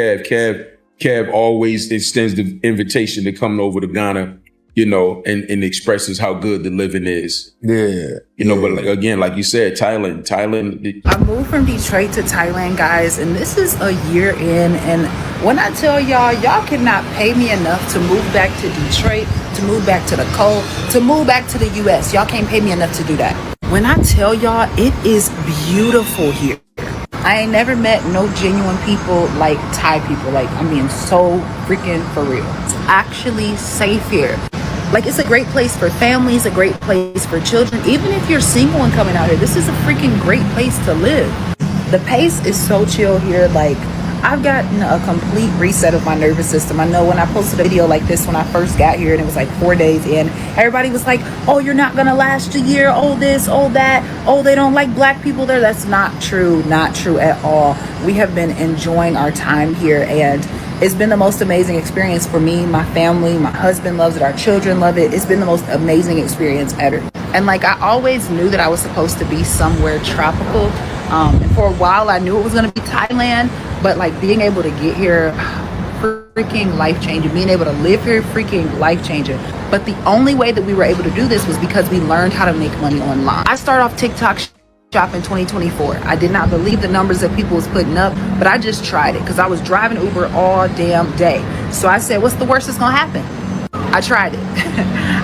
Cav always extends the invitation to come over to Ghana, and expresses how good the living is. Yeah. But again, like you said, Thailand. I moved from Detroit to Thailand, guys, and this is a year in. And when I tell y'all cannot pay me enough to move back to Detroit, to move back to the cold, to move back to the US. Y'all can't pay me enough to do that. When I tell y'all, it is beautiful here. I ain't never met no genuine people like Thai people. So freaking for real. It's actually safe here. It's a great place for families, a great place for children. Even if you're single and coming out here, this is a freaking great place to live. The pace is so chill here. Like, I've gotten a complete reset of my nervous system. I know when I posted a video like this when I first got here and it was like 4 days in, everybody was like, oh, you're not gonna last a year, oh this, oh that, oh they don't like black people there. That's not true at all. We have been enjoying our time here, and it's been the most amazing experience for me, my family, my husband loves it, our children love it. It's been the most amazing experience ever. And like, I always knew that I was supposed to be somewhere tropical. And for a while I knew it was gonna be Thailand, but like being able to get here, freaking life-changing. Being able to live here, freaking life-changing. But the only way that we were able to do this was because we learned how to make money online. I started off TikTok shop in 2024. I did not believe the numbers that people was putting up, but I just tried it because I was driving Uber all damn day. So I said, what's the worst that's gonna happen? I tried it.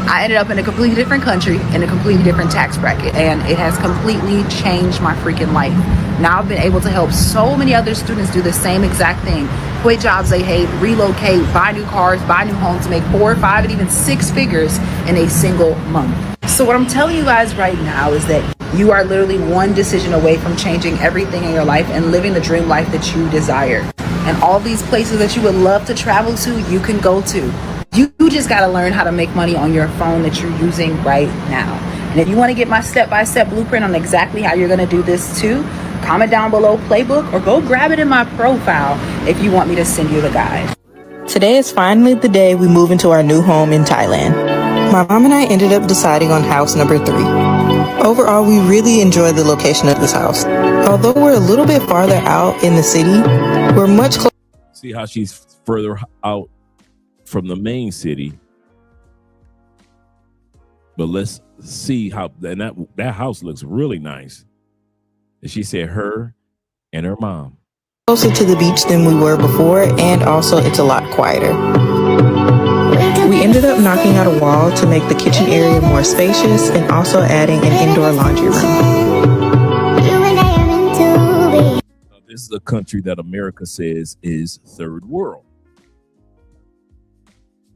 I ended up in a completely different country, in a completely different tax bracket, and it has completely changed my freaking life. Now I've been able to help so many other students do the same exact thing. Quit jobs they hate, relocate, buy new cars, buy new homes, make 4, 5, and even 6 figures in a single month. So what I'm telling you guys right now is that you are literally one decision away from changing everything in your life and living the dream life that you desire. And all these places that you would love to travel to, you can go to. You just got to learn how to make money on your phone that you're using right now. And if you want to get my step-by-step blueprint on exactly how you're going to do this too, comment down below playbook or go grab it in my profile if you want me to send you the guide. Today is finally the day we move into our new home in Thailand. My mom and I ended up deciding on house number 3. Overall, we really enjoy the location of this house. Although we're a little bit farther out in the city, we're much closer. See how she's further out from the main city. But let's see how that house looks really nice. And she said her and her mom. Closer to the beach than we were before, and also it's a lot quieter. We ended up knocking out a wall to make the kitchen area more spacious and also adding an indoor laundry room. Now, this is a country that America says is third world.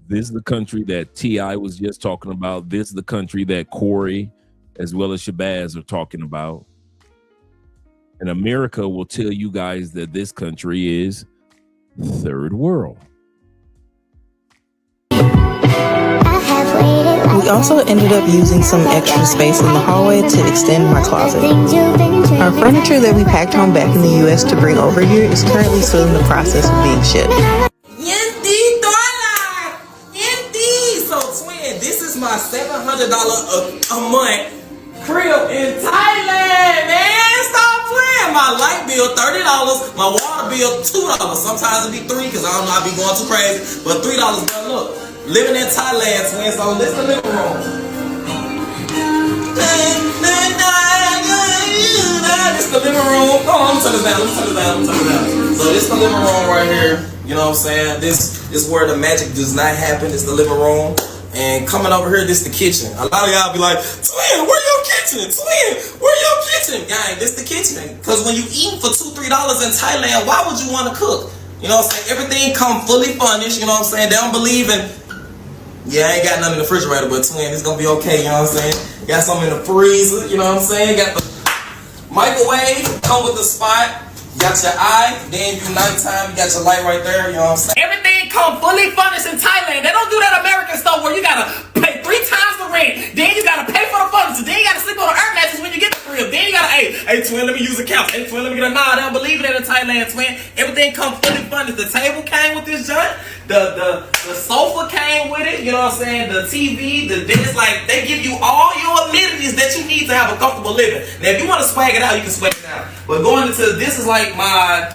This is the country that T.I. was just talking about. This is the country that Corey as well as Shabazz are talking about. And America will tell you guys that this country is third world. We also ended up using some extra space in the hallway to extend my closet. Our furniture that we packed home back in the U.S. to bring over here is currently still in the process of being shipped. So twin, this is my $700 a month crib in Thailand, man. Stop playing. My light bill $30, my water bill $2. Sometimes it be $3 because I don't know, I be going too crazy. But $3. But look, living in Thailand, twin. So this the living room. This the living room. Oh, let me turn this down. So this the living room right here. You know what I'm saying? This is where the magic does not happen. It's the living room. And coming over here, this the kitchen. A lot of y'all be like, twin, where your kitchen? Twin, where your kitchen? Gang, this the kitchen. Because when you eat for $2, $3 in Thailand, why would you want to cook? You know what I'm saying? Everything come fully furnished. You know what I'm saying? They don't believe in, yeah, I ain't got nothing in the refrigerator, but twin, it's going to be okay. You know what I'm saying? Got something in the freezer. You know what I'm saying? Got the microwave. Come with the spot. Got your eye, then you nighttime, you got your light right there, you know what I'm saying? Everything come fully furnished in Thailand. They don't do that American stuff where you gotta pay 3 times the rent, then you gotta pay for the furniture, then you gotta sleep on the air mattress when you get the crib, then you gotta, hey twin, let me use a couch, hey twin, let me get a nod. They don't believe it in Thailand, twin. Everything come fully furnished. The table came with this joint, the sofa came with it, you know what I'm saying? The TV, the desk, like they give you all your amenities that you need to have a comfortable living. Now if you wanna swag it out, you can swag it out. But going into this is like my, I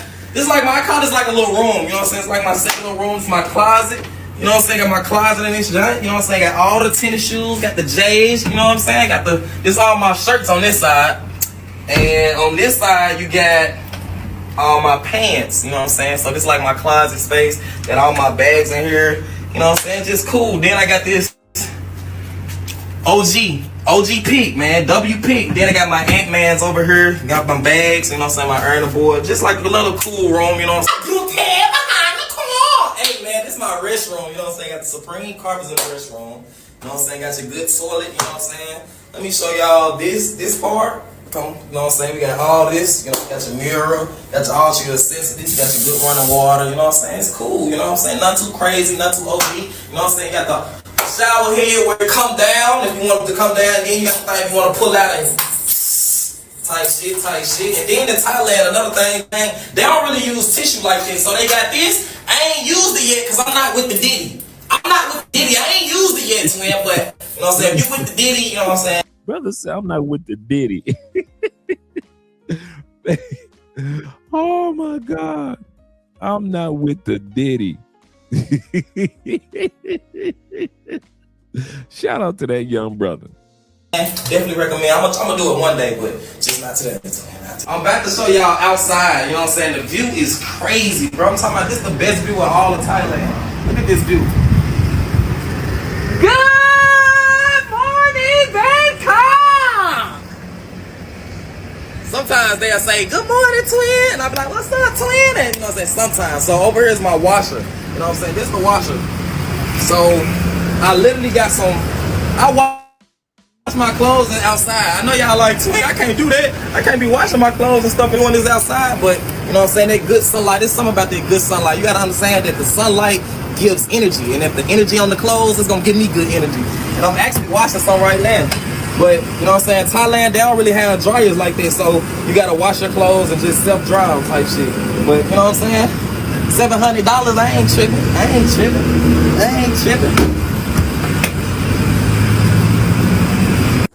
call this like a little room, you know what I'm saying? It's like my second little room, it's my closet. You know what I'm saying? Got my closet in this joint, you know what I'm saying? Got all the tennis shoes, got the J's, you know what I'm saying? Got this all my shirts on this side. And on this side, you got all my pants, you know what I'm saying? So this is like my closet space. Got all my bags in here, you know what I'm saying? Just cool. Then I got this OG peak, man, W peak. Then I got my Ant-Mans over here. Got my bags, you know what I'm saying? My earner board. Just like a little cool room, you know what I'm saying? Hey, man, this is my restroom, you know what I'm saying? Got the Supreme carpets in the restroom. You know what I'm saying? Got your good toilet, you know what I'm saying? Let me show y'all this part. You know what I'm saying? We got all this, you know, you got your mirror, got all your accessories, you got your good running water, you know what I'm saying? It's cool, you know what I'm saying? Not too crazy, not too OD, you know what I'm saying? You got the shower head where it come down, if you want it to come down, then you got the thing you want to pull out and type shit. And then in Thailand, another thing, they don't really use tissue like this, so they got this. I ain't used it yet because I'm not with the Diddy. I ain't used it yet, twin, but, you know what I'm saying? If you with the Diddy, you know what I'm saying? Brother said, I'm not with the Diddy. Oh my God. I'm not with the Diddy. Shout out to that young brother. Definitely recommend. I'm gonna do it one day, but just not today. I'm about to show y'all outside. You know what I'm saying? The view is crazy, bro. I'm talking about this is the best view of all of Thailand. Look at this view. Good morning, Bangkok. Sometimes they'll say, good morning, twin. And I'll be like, what's up, twin? And you know what I'm saying? Sometimes. So over here is my washer. You know what I'm saying? This is the washer. So I literally got some, I wash my clothes outside. I know y'all like, twin, I can't do that. I can't be washing my clothes and stuff when it's outside. But you know what I'm saying? That good sunlight. There's something about that good sunlight. You got to understand that the sunlight gives energy. And if the energy on the clothes is going to give me good energy. And I'm actually washing some right now. But, you know what I'm saying, Thailand, they don't really have dryers like this, so you gotta wash your clothes and just self-dry them type shit. But, you know what I'm saying, $700, I ain't tripping.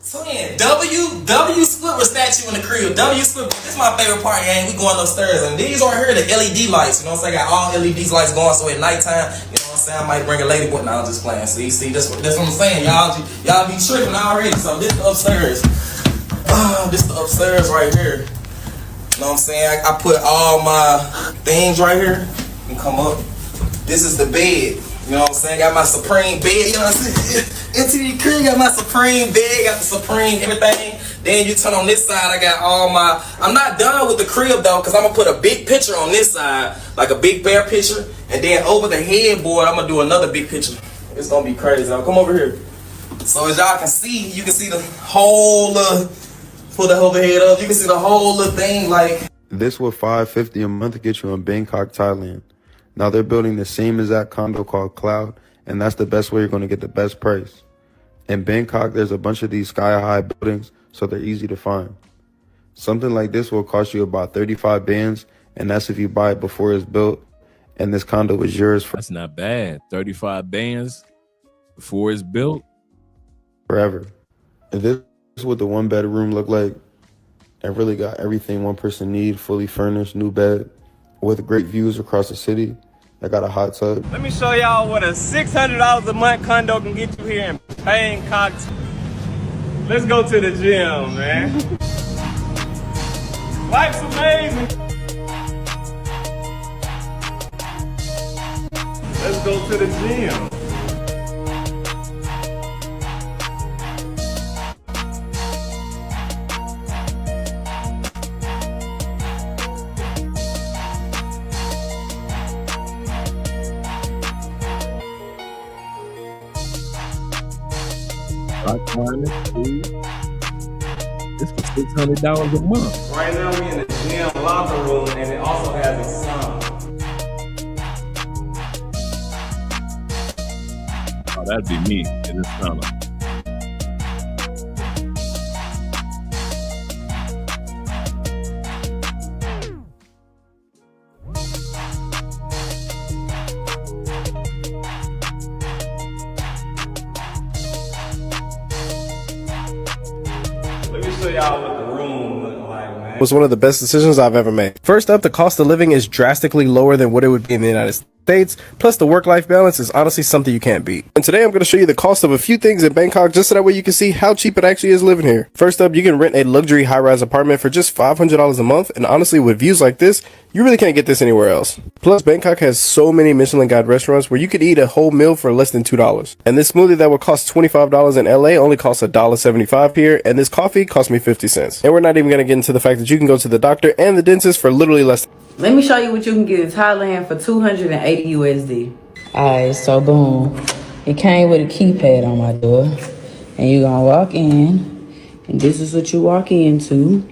Twin, W split with statue in the crib. W split, this is my favorite part, gang. We going upstairs, and these right here are the LED lights, you know what I'm saying, I got all LED lights going, so at nighttime, you know what I'm saying, I might bring a lady, but now I'm just playing. See, that's what I'm saying, y'all be tripping already. So this the upstairs. This the upstairs right here. You know what I'm saying? I put all my things right here. You can come up. This is the bed. You know what I'm saying? Got my Supreme bed. You know what I'm saying? Into the crib, got my Supreme bed, got the Supreme everything. Then you turn on this side, I got all my, I'm not done with the crib though, because I'm going to put a big picture on this side, like a big bear picture. And then over the headboard, I'm going to do another big picture. It's going to be crazy. Now come over here. So as y'all can see, you can see the whole, pull the overhead up, you can see the whole little thing like. This will $550 a month get you in Bangkok, Thailand. Now they're building the same exact condo called Cloud, and that's the best way you're going to get the best price. In Bangkok, there's a bunch of these sky-high buildings, so they're easy to find. Something like this will cost you about 35 bands, and that's if you buy it before it's built, and this condo is yours for. That's not bad. 35 bands before it's built. Forever. And this is what the one bedroom look like. It really got everything one person need, fully furnished, new bed, with great views across the city. I got a hot tub. Let me show y'all what a $600 a month condo can get you here in Bangkok. Let's go to the gym, man. Life's amazing. Let's go to the gym. It's for $600 a month. Right now we in the gym locker room, and it also has a sauna. Oh, that'd be me in this sauna. Let me show y'all what the room look like, man. Was one of the best decisions I've ever made. First up, the cost of living is drastically lower than what it would be in the United States, plus the work-life balance is honestly something you can't beat. And today I'm going to show you the cost of a few things in Bangkok just so that way you can see how cheap it actually is living here. First up, you can rent a luxury high-rise apartment for just $500 a month, and honestly with views like this, you really can't get this anywhere else. Plus, Bangkok has so many Michelin Guide restaurants where you could eat a whole meal for less than $2. And this smoothie that would cost $25 in LA only costs $1.75 here, and this coffee cost me 50 cents. And we're not even going to get into the fact that you can go to the doctor and the dentist for literally less. Let me show you what you can get in Thailand for 280 USD. Alright, so boom. It came with a keypad on my door. And you're gonna walk in, And this is what you walk into.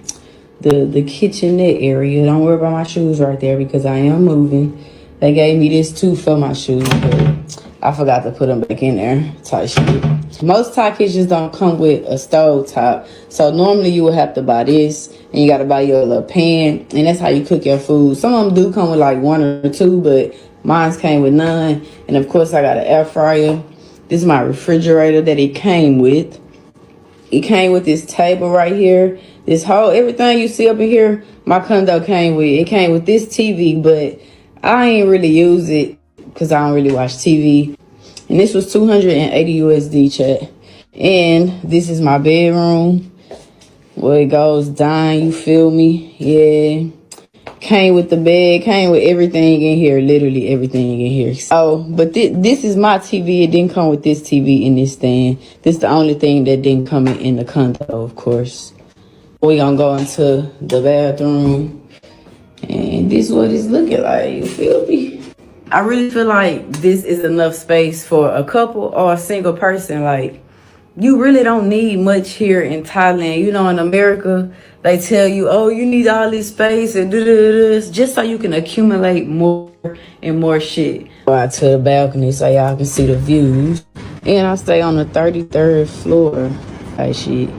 The kitchenette area. Don't worry about my shoes right there because I am moving. They gave me this too for my shoes, but I forgot to put them back in there. Type shit. Most Thai kitchens don't come with a stove top. So normally you would have to buy this and you got to buy your little pan. And that's how you cook your food. Some of them do come with like 1 or 2, but mine came with none. And of course I got an air fryer. This is my refrigerator that it came with. It came with this table right here. This whole, everything you see up in here, my condo came with. It came with this TV, but I ain't really use it because I don't really watch TV. And this was 280 USD, chat. And this is my bedroom where it goes down, you feel me? Yeah. Came with the bed, came with everything in here, literally everything in here. So, but this is my TV. It didn't come with this TV in this stand. This is the only thing that didn't come in the condo, of course. We gonna go into the bathroom. And this is what it's looking like, you feel me? I really feel like this is enough space for a couple or a single person. Like, you really don't need much here in Thailand. You know, in America, they tell you, oh, you need all this space and do just so you can accumulate more and more shit. Go out to the balcony so y'all can see the views. And I stay on the 33rd floor. Like shit.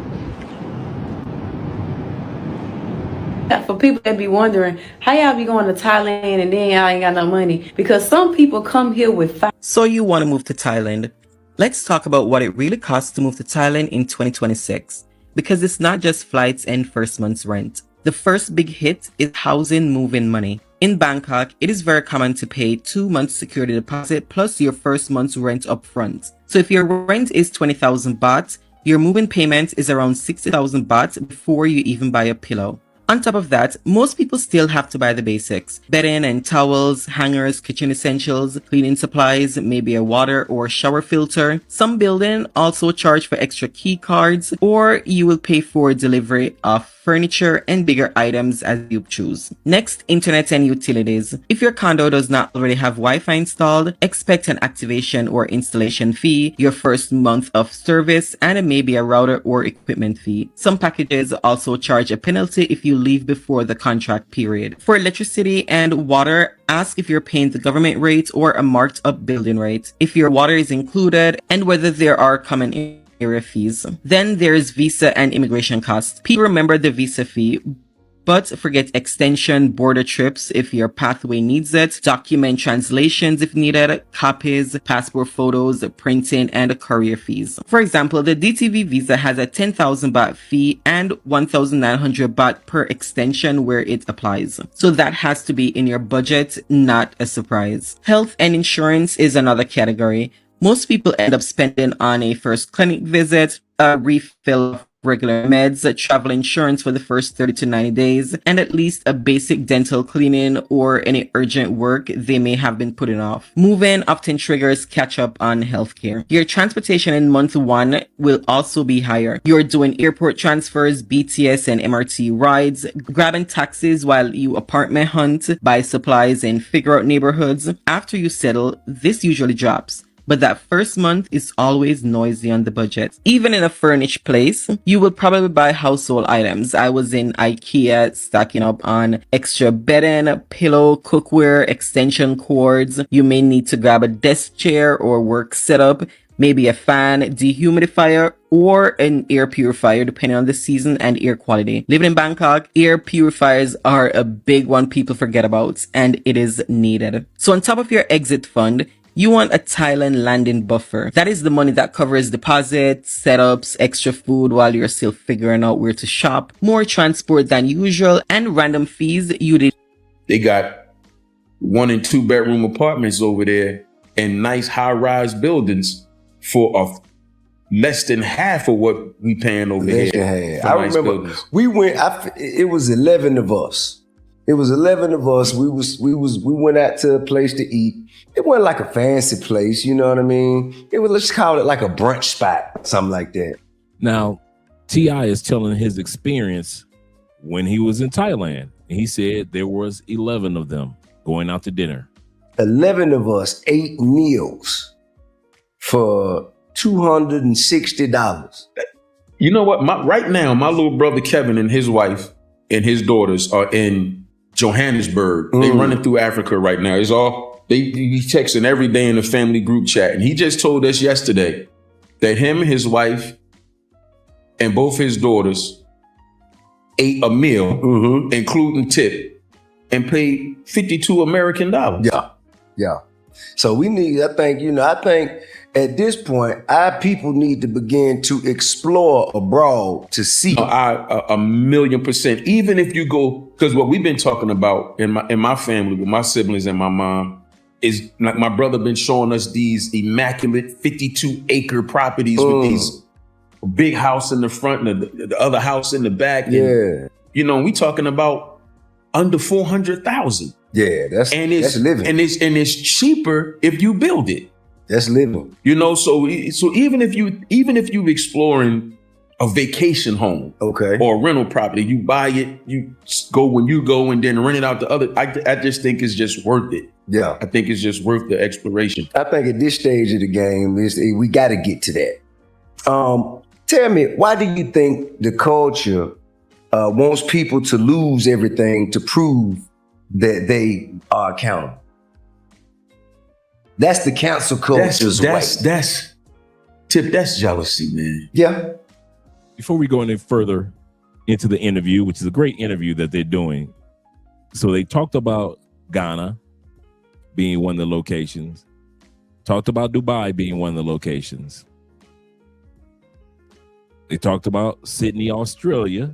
For people that be wondering, how y'all be going to Thailand and then y'all ain't got no money? Because some people come here with So you want to move to Thailand? Let's talk about what it really costs to move to Thailand in 2026. Because it's not just flights and first month's rent. The first big hit is housing move-in money. In Bangkok, it is very common to pay 2 months security deposit plus your first month's rent up front. So if your rent is 20,000 baht, your move-in payment is around 60,000 baht before you even buy a pillow. On top of that, most people still have to buy the basics. Bedding and towels, hangers, kitchen essentials, cleaning supplies, maybe a water or shower filter. Some buildings also charge for extra key cards, or you will pay for delivery of furniture and bigger items as you choose. Next, internet and utilities. If your condo does not already have Wi-Fi installed, expect an activation or installation fee, your first month of service, and maybe a router or equipment fee. Some packages also charge a penalty if you leave before the contract period. For electricity and water, ask if you're paying the government rate or a marked up building rate, if your water is included, and whether there are common area fees. Then there's visa and immigration costs. People remember the visa fee, but forget extension, border trips if your pathway needs it, document translations if needed, copies, passport photos, printing, and courier fees. For example, the DTV visa has a 10,000 baht fee and 1,900 baht per extension where it applies. So that has to be in your budget, not a surprise. Health and insurance is another category. Most people end up spending on a first clinic visit, a refill of regular meds, travel insurance for the first 30 to 90 days, and at least a basic dental cleaning or any urgent work they may have been putting off. Move-in often triggers catch up on healthcare. Your transportation in month 1 will also be higher. You're doing airport transfers, BTS and MRT rides, grabbing taxis while you apartment hunt, buy supplies and figure out neighborhoods. After you settle, this usually drops. But that first month is always noisy on the budget. Even in a furnished place, you will probably buy household items. I was in IKEA stocking up on extra bedding, pillow, cookware, extension cords. You may need to grab a desk chair or work setup, maybe a fan, dehumidifier, or an air purifier depending on the season and air quality. Living in Bangkok, air purifiers are a big one people forget about, and it is needed. So on top of your exit fund, you want a Thailand landing buffer. That is the money that covers deposits, setups, extra food while you're still figuring out where to shop, more transport than usual, and random fees you did. They got 1 and 2 bedroom apartments over there and nice high-rise buildings for less than half of what we paying over here. I remember we went. It was 11 of us. It was 11 of us. We went out to a place to eat. It wasn't like a fancy place, you know what I mean? It was, let's call it like a brunch spot, something like that. Now, T.I. is telling his experience when he was in Thailand. And he said there was 11 of them going out to dinner. 11 of us ate meals for $260. You know what? Right now, my little brother Kevin and his wife and his daughters are in Johannesburg. They running through Africa right now. It's all he texting every day in the family group chat. And he just told us yesterday that him, his wife, and both his daughters ate a meal, including tip, and paid $52 American. Yeah. So we need, I think at this point, our people need to begin to explore abroad to see. A 1,000,000%. Even if you go, because what we've been talking about in my family with my siblings and my mom is like my brother been showing us these immaculate 52-acre properties with these big house in the front and the other house in the back. And, we talking about under 400,000. Yeah, that's living, and it's cheaper if you build it. That's living. So even if you exploring a vacation home, or a rental property, you buy it, you go when you go, and then rent it out to other. I just think it's just worth it. Yeah, I think it's just worth the exploration. I think at this stage of the game, we got to get to that. Tell me, why do you think the culture wants people to lose everything to prove that they are accountable? That's the cancel culture's way. That's jealousy, man. Yeah. Before we go any further into the interview, which is a great interview that they're doing, so they talked about Ghana being one of the locations, talked about Dubai being one of the locations. They talked about Sydney, Australia,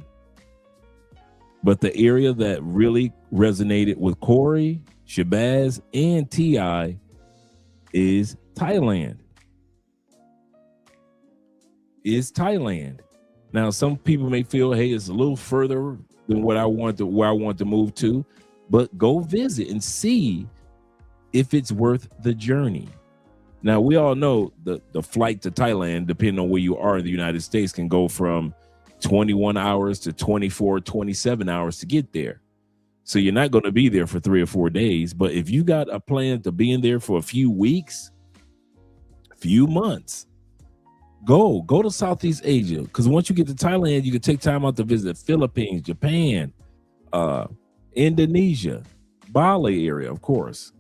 but the area that really resonated with Corey, Shabazz, and T.I. is Thailand. Now, some people may feel, hey, it's a little further than where I want to move to, but go visit and see if it's worth the journey. Now, we all know the flight to Thailand, depending on where you are in the United States, can go from 21 hours to 24, 27 hours to get there. So you're not going to be there for 3 or 4 days. But if you got a plan to be in there for a few weeks, a few months, go to Southeast Asia. Because once you get to Thailand, you can take time out to visit Philippines, Japan, Indonesia, Bali area, of course.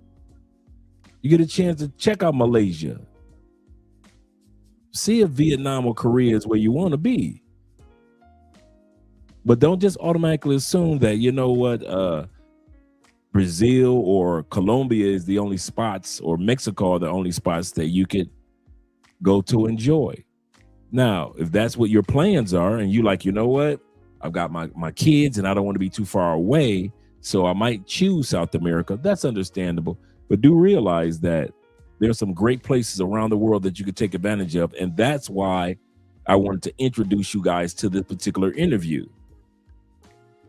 You get a chance to check out Malaysia. See if Vietnam or Korea is where you want to be. But don't just automatically assume that, Brazil or Colombia is the only spots, or Mexico are the only spots that you could go to enjoy. Now, if that's what your plans are and you like, I've got my kids and I don't want to be too far away, so I might choose South America, that's understandable. But do realize that there's some great places around the world that you could take advantage of. And that's why I wanted to introduce you guys to this particular interview,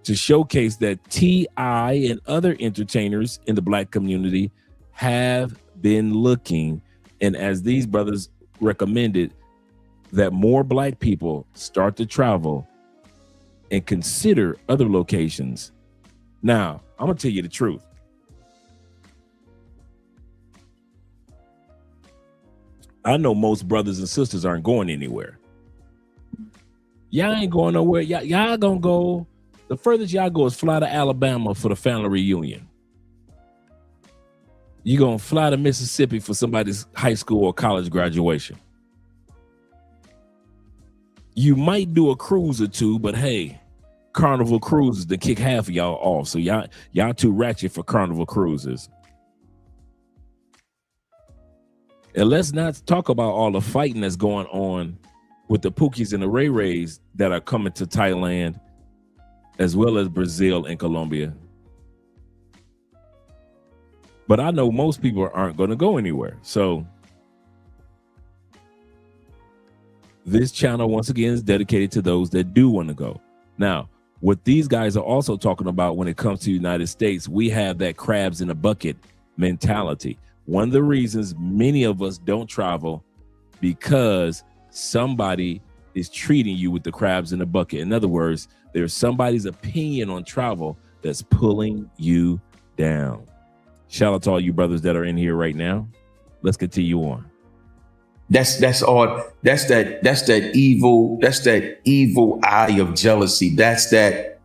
to showcase that T.I. and other entertainers in the Black community have been looking. And as these brothers recommended, that more Black people start to travel and consider other locations. Now, I'm going to tell you the truth. I know most brothers and sisters aren't going anywhere. Y'all ain't going nowhere. Y'all gonna go. The furthest y'all go is fly to Alabama for the family reunion. You're gonna fly to Mississippi for somebody's high school or college graduation. You might do a cruise or two, but hey, Carnival Cruises to kick half of y'all off. So y'all too ratchet for Carnival Cruises. And let's not talk about all the fighting that's going on with the Pookies and the Ray Rays that are coming to Thailand, as well as Brazil and Colombia. But I know most people aren't going to go anywhere. So this channel, once again, is dedicated to those that do want to go. Now, what these guys are also talking about when it comes to the United States, we have that crabs in a bucket mentality. One of the reasons many of us don't travel, because somebody is treating you with the crabs in the bucket. In other words, there's somebody's opinion on travel that's pulling you down. Shout out to all you brothers that are in here right now. Let's continue on. That's all. That's that evil eye of jealousy. That's that.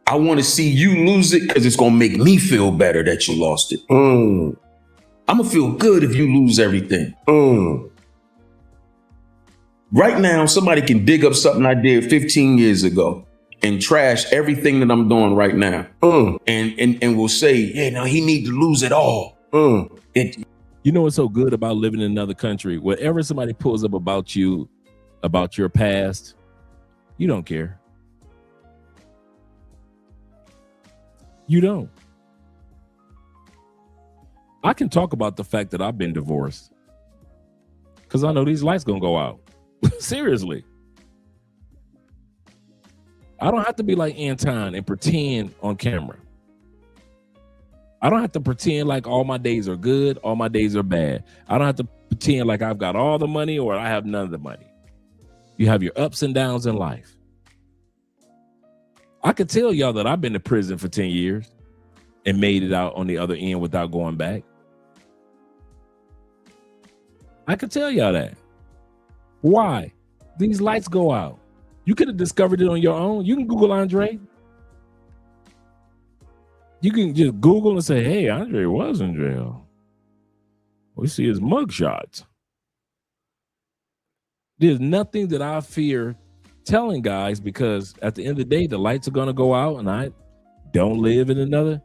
I want to see you lose it because it's gonna make me feel better that you lost it. I'm gonna feel good if you lose everything. Right now, somebody can dig up something I did 15 years ago and trash everything that I'm doing right now. And will say, yeah, no, he need to lose it all. You know what's so good about living in another country? Whatever somebody pulls up about you, about your past, you don't care. You don't. I can talk about the fact that I've been divorced because I know these lights gonna go out. Seriously. I don't have to be like Anton and pretend on camera. I don't have to pretend like all my days are good, all my days are bad. I don't have to pretend like I've got all the money or I have none of the money. You have your ups and downs in life. I could tell y'all that I've been to prison for 10 years and made it out on the other end without going back. I could tell y'all that. Why? These lights go out. You could have discovered it on your own. You can Google Andre. You can just Google and say, hey, Andre was in jail. We see his mugshots. There's nothing that I fear telling guys because at the end of the day, the lights are going to go out and I don't live in another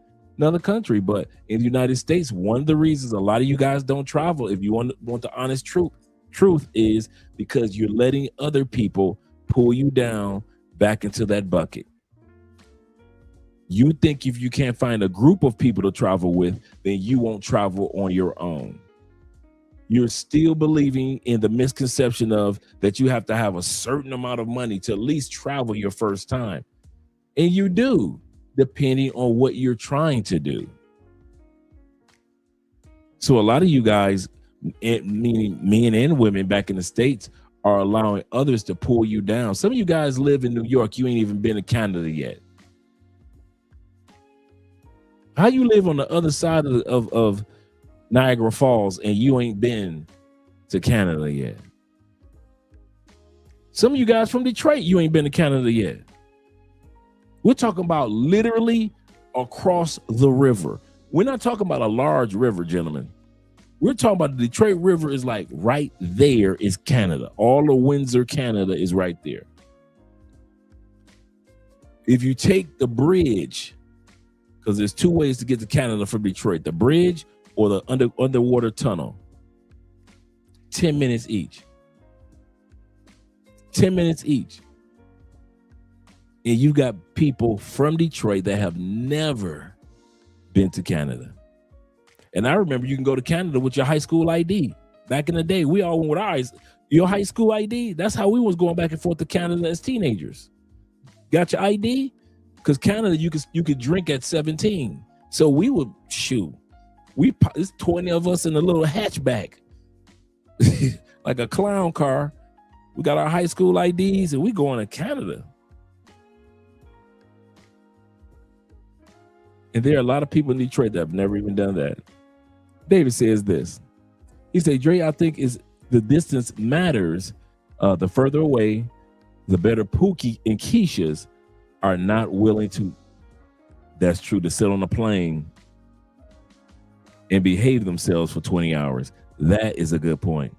country. But in the United States, one of the reasons a lot of you guys don't travel, if you want the honest truth is because you're letting other people pull you down back into that bucket. You think if you can't find a group of people to travel with, then you won't travel on your own. You're still believing in the misconception of that you have to have a certain amount of money to at least travel your first time. And you do, depending on what you're trying to do. So a lot of you guys, meaning men and women back in the States, are allowing others to pull you down. Some of you guys live in New York. You ain't even been to Canada yet. How you live on the other side of Niagara Falls and you ain't been to Canada yet? Some of you guys from Detroit, you ain't been to Canada yet. We're talking about literally across the river. We're not talking about a large river, gentlemen. We're talking about the Detroit River is like right there is Canada. All of Windsor, Canada is right there. If you take the bridge, because there's two ways to get to Canada from Detroit, the bridge or the underwater tunnel, 10 minutes each. 10 minutes each. And you got people from Detroit that have never been to Canada. And I remember you can go to Canada with your high school ID. Back in the day, we all went with ours. Your high school ID, that's how we was going back and forth to Canada as teenagers. Got your ID? Because Canada, you could drink at 17. So we would shoot. It's 20 of us in a little hatchback. Like a clown car. We got our high school IDs and we going to Canada. And there are a lot of people in Detroit that have never even done that. David says this. He said, Dre, I think is the distance matters. The further away, the better Pookie and Keisha's are not willing to, that's true, to sit on a plane and behave themselves for 20 hours. That is a good point.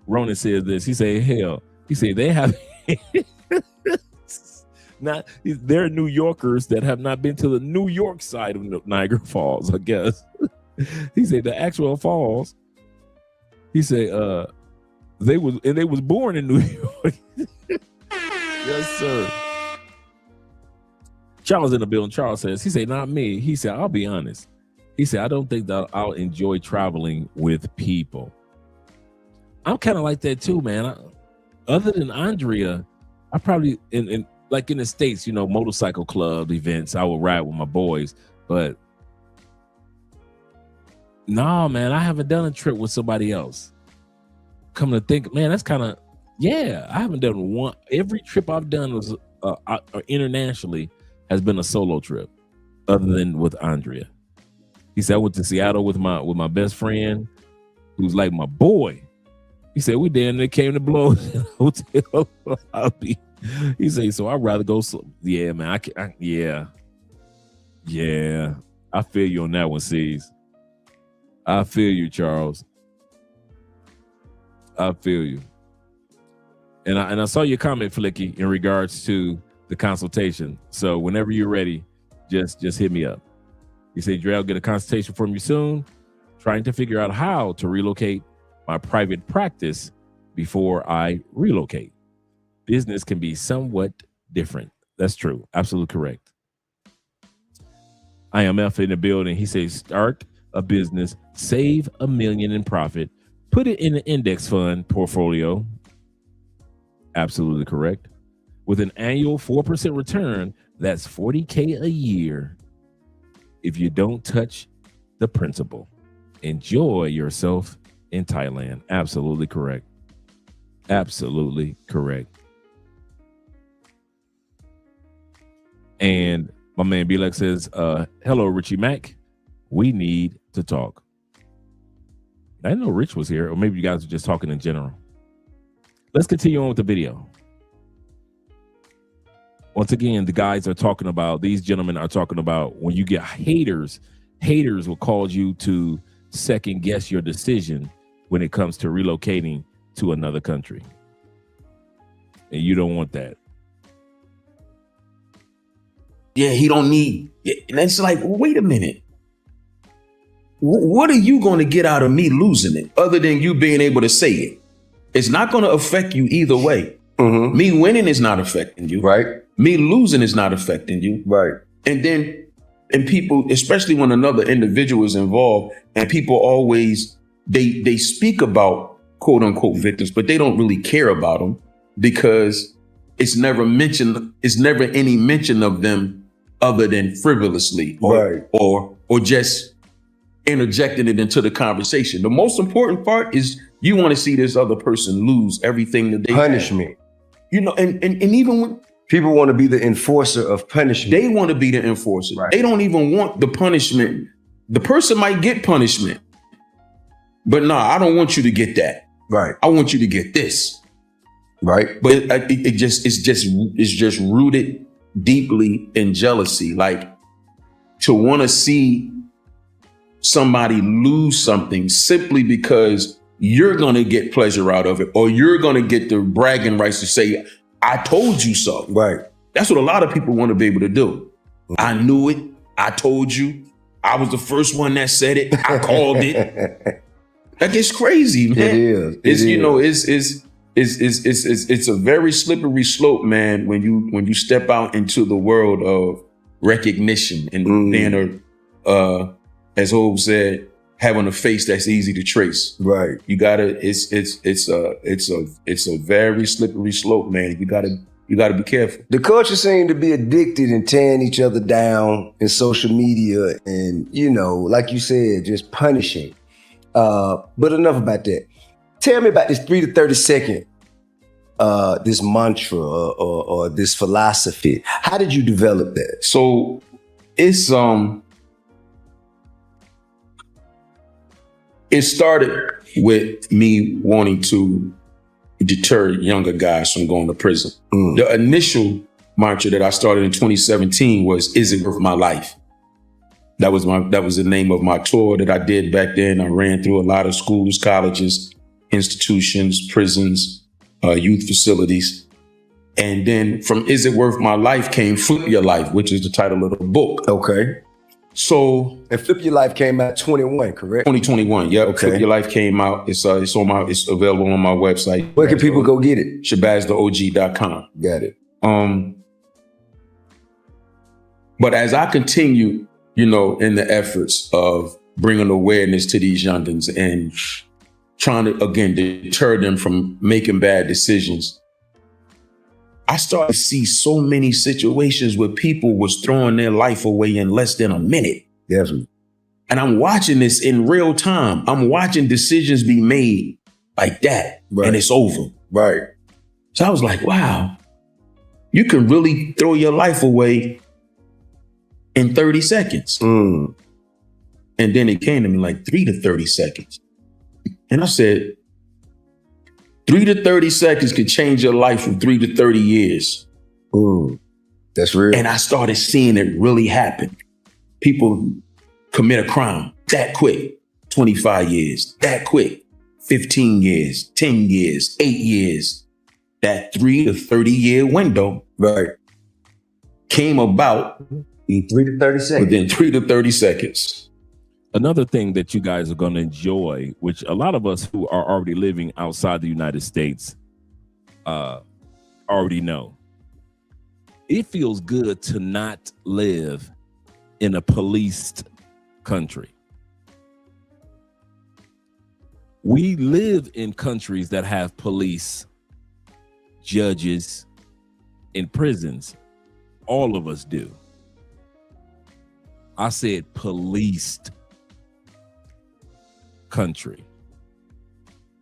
Ronan says this. He said, hell, he said they have they're New Yorkers that have not been to the New York side of Niagara Falls, I guess. He said the actual falls. He said they was born in New York. Yes, sir. Charles in the building. Charles says, he said, not me. He said, I'll be honest. He said, I don't think that I'll enjoy traveling with people. I'm kind of like that too, man. Other than Andrea, I probably like in the States, you know, motorcycle club events, I would ride with my boys. But no, man, I haven't done a trip with somebody else. Come to think, man, that's kind of, yeah, I haven't done one. Every trip I've done was internationally has been a solo trip other than with Andrea. He said, I went to Seattle with my best friend, who's like my boy. He said, we damn near came to blows in the hotel lobby. He said, so I'd rather go. Yeah, man. Yeah. I feel you on that one, C's. I feel you, Charles. I feel you. And I saw your comment, Flicky, in regards to the consultation. So whenever you're ready, just hit me up. You say, Dre, I'll get a consultation from you soon. Trying to figure out how to relocate my private practice before I relocate. Business can be somewhat different. That's true. Absolutely correct. IMF in the building. He says, start a business, save $1 million in profit, put it in an index fund portfolio. Absolutely correct. With an annual 4% return, that's $40K a year. If you don't touch the principal, enjoy yourself in Thailand. Absolutely correct. Absolutely correct. And my man B-Lex says, hello, Richie Mack. We need to talk. I didn't know Rich was here, or maybe you guys are just talking in general. Let's continue on with the video. Once again, the guys are talking about, these gentlemen are talking about when you get haters will cause you to second guess your decision when it comes to relocating to another country. And you don't want that. Yeah, he don't need. And it's like, wait a minute. What are you going to get out of me losing it other than you being able to say it? It's not going to affect you either way. Mm-hmm. Me winning is not affecting you. Right. Me losing is not affecting you. Right. And then, and people, especially when another individual is involved, and people always, they speak about quote unquote victims, but they don't really care about them because it's never mentioned. It's never any mention of them other than frivolously or just interjecting it into the conversation. The most important part is you want to see this other person lose everything that they punishment. You know, and even when people want to be the enforcer of punishment, they want to be the enforcer. Right. They don't even want the punishment. The person might get punishment, but no, I don't want you to get that. Right. I want you to get this. Right. But it's just rooted deeply in jealousy. Like to want to see somebody lose something simply because you're going to get pleasure out of it, or you're going to get the bragging rights to say, I told you so. Right. That's what a lot of people want to be able to do. I knew it. I told you. I was the first one that said it. I called it. That gets crazy, man. It is. You know, it's a very slippery slope, man, when you step out into the world of recognition and being as Hope said, having a face that's easy to trace. Right. You gotta. It's a very slippery slope, man. You gotta be careful. The culture seems to be addicted and tearing each other down in social media, and like you said, just punishing. But enough about that. Tell me about this 3 to 30 second, this mantra or this philosophy. How did you develop that? So it's it started with me wanting to deter younger guys from going to prison. The initial mantra that I started in 2017 was, is it worth my life? That was the name of my tour that I did back then. I ran through a lot of schools, colleges, institutions, prisons, youth facilities. And then from Is It Worth My Life came Flip Your Life, which is the title of the book. Okay. So, and Flip Your Life came out 21, correct? 2021, yeah. Okay. Flip Your Life came out. It's available on my website. Where can people go get it? ShabazTheOG.com. Got it. But as I continue, in the efforts of bringing awareness to these youngins and trying to, again, deter them from making bad decisions, I started to see so many situations where people was throwing their life away in less than a minute. Definitely. And I'm watching this in real time. I'm watching decisions be made like that, and it's over. Right. So I was like, wow, you can really throw your life away in 30 seconds. And And then it came to me like 3 to 30 seconds. And I said, 3 to 30 seconds could change your life from 3 to 30 years. That's real. And I started seeing it really happen. People commit a crime that quick, 25 years, that quick, 15 years, 10 years, 8 years. That 3 to 30 year window came about in 3 to 30 seconds. Within 3 to 30 seconds. Another thing that you guys are going to enjoy, which a lot of us who are already living outside the United States already know. It feels good to not live in a policed country. We live in countries that have police, judges, and prisons. All of us do. I said policed country.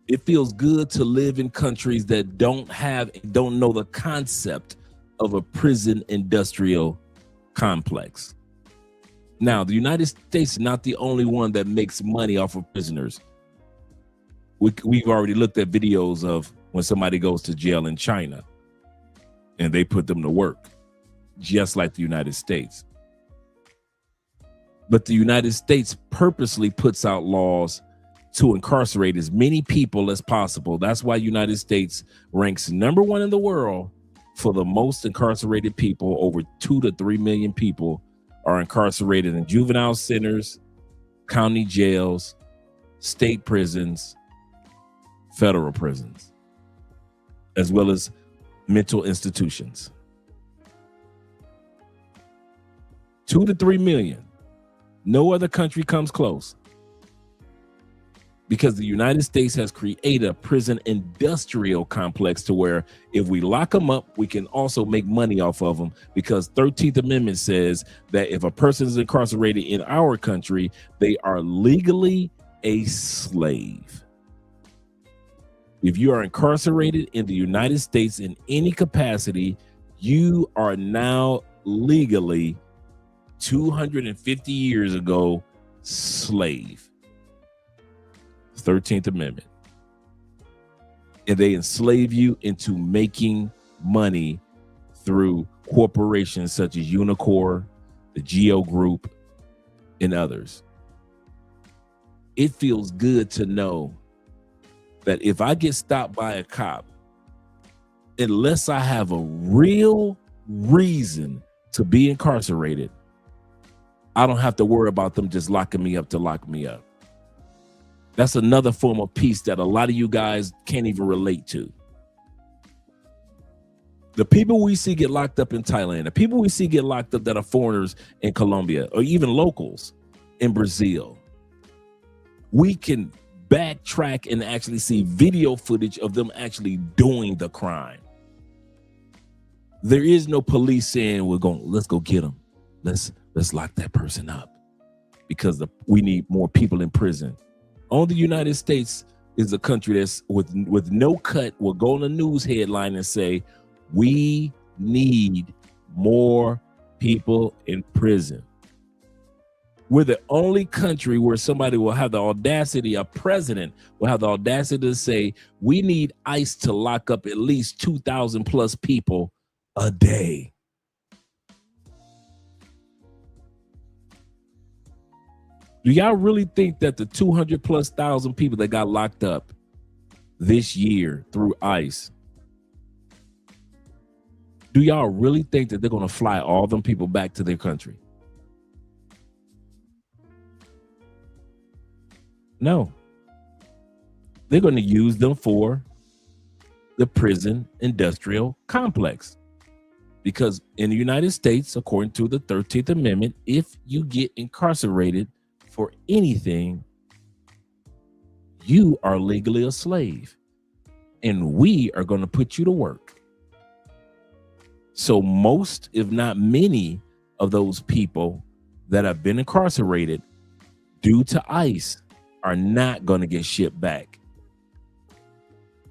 It feels good to live in countries that don't know the concept of a prison industrial complex. Now, the United States is not the only one that makes money off of prisoners. We've already looked at videos of when somebody goes to jail in China and they put them to work, just like the United States. But the United States purposely puts out laws to incarcerate as many people as possible. That's why United States ranks #1 in the world for the most incarcerated people. Over 2 to 3 million people are incarcerated in juvenile centers, county jails, state prisons, federal prisons, as well as mental institutions. 2 to 3 million. No other country comes close, because the United States has created a prison industrial complex to where if we lock them up, we can also make money off of them, because 13th Amendment says that if a person is incarcerated in our country, they are legally a slave. If you are incarcerated in the United States in any capacity, you are now legally 250 years ago slave. 13th Amendment. And they enslave you into making money through corporations such as Unicor, the Geo Group, and others. It feels good to know that if I get stopped by a cop, unless I have a real reason to be incarcerated, I don't have to worry about them just locking me up to lock me up. That's another form of peace that a lot of you guys can't even relate to. The people we see get locked up in Thailand, the people we see get locked up that are foreigners in Colombia, or even locals in Brazil, we can backtrack and actually see video footage of them actually doing the crime. There is no police saying let's go get them. Let's lock that person up because we need more people in prison. Only the United States is a country that's with no cut will go on a news headline and say, we need more people in prison. We're the only country where somebody will have the audacity, a president will have the audacity to say, we need ICE to lock up at least 2,000 plus people a day. Do y'all really think that the 200 plus thousand people that got locked up this year through ICE, do y'all really think that they're going to fly all them people back to their country? No. They're going to use them for the prison industrial complex. Because in the United States, according to the 13th Amendment, if you get incarcerated for anything, you are legally a slave. And we are going to put you to work. So most, if not many, of those people that have been incarcerated due to ICE are not going to get shipped back.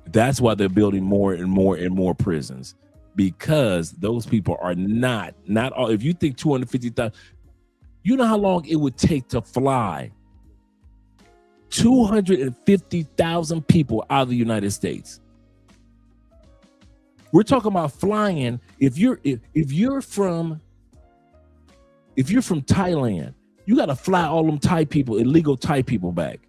That's why they're building more and more and more prisons, because those people are not all. If you think 250,000, you know how long it would take to fly 250,000 people out of the United States. We're talking about flying. If you're from Thailand, you got to fly all them Thai people, illegal Thai people back.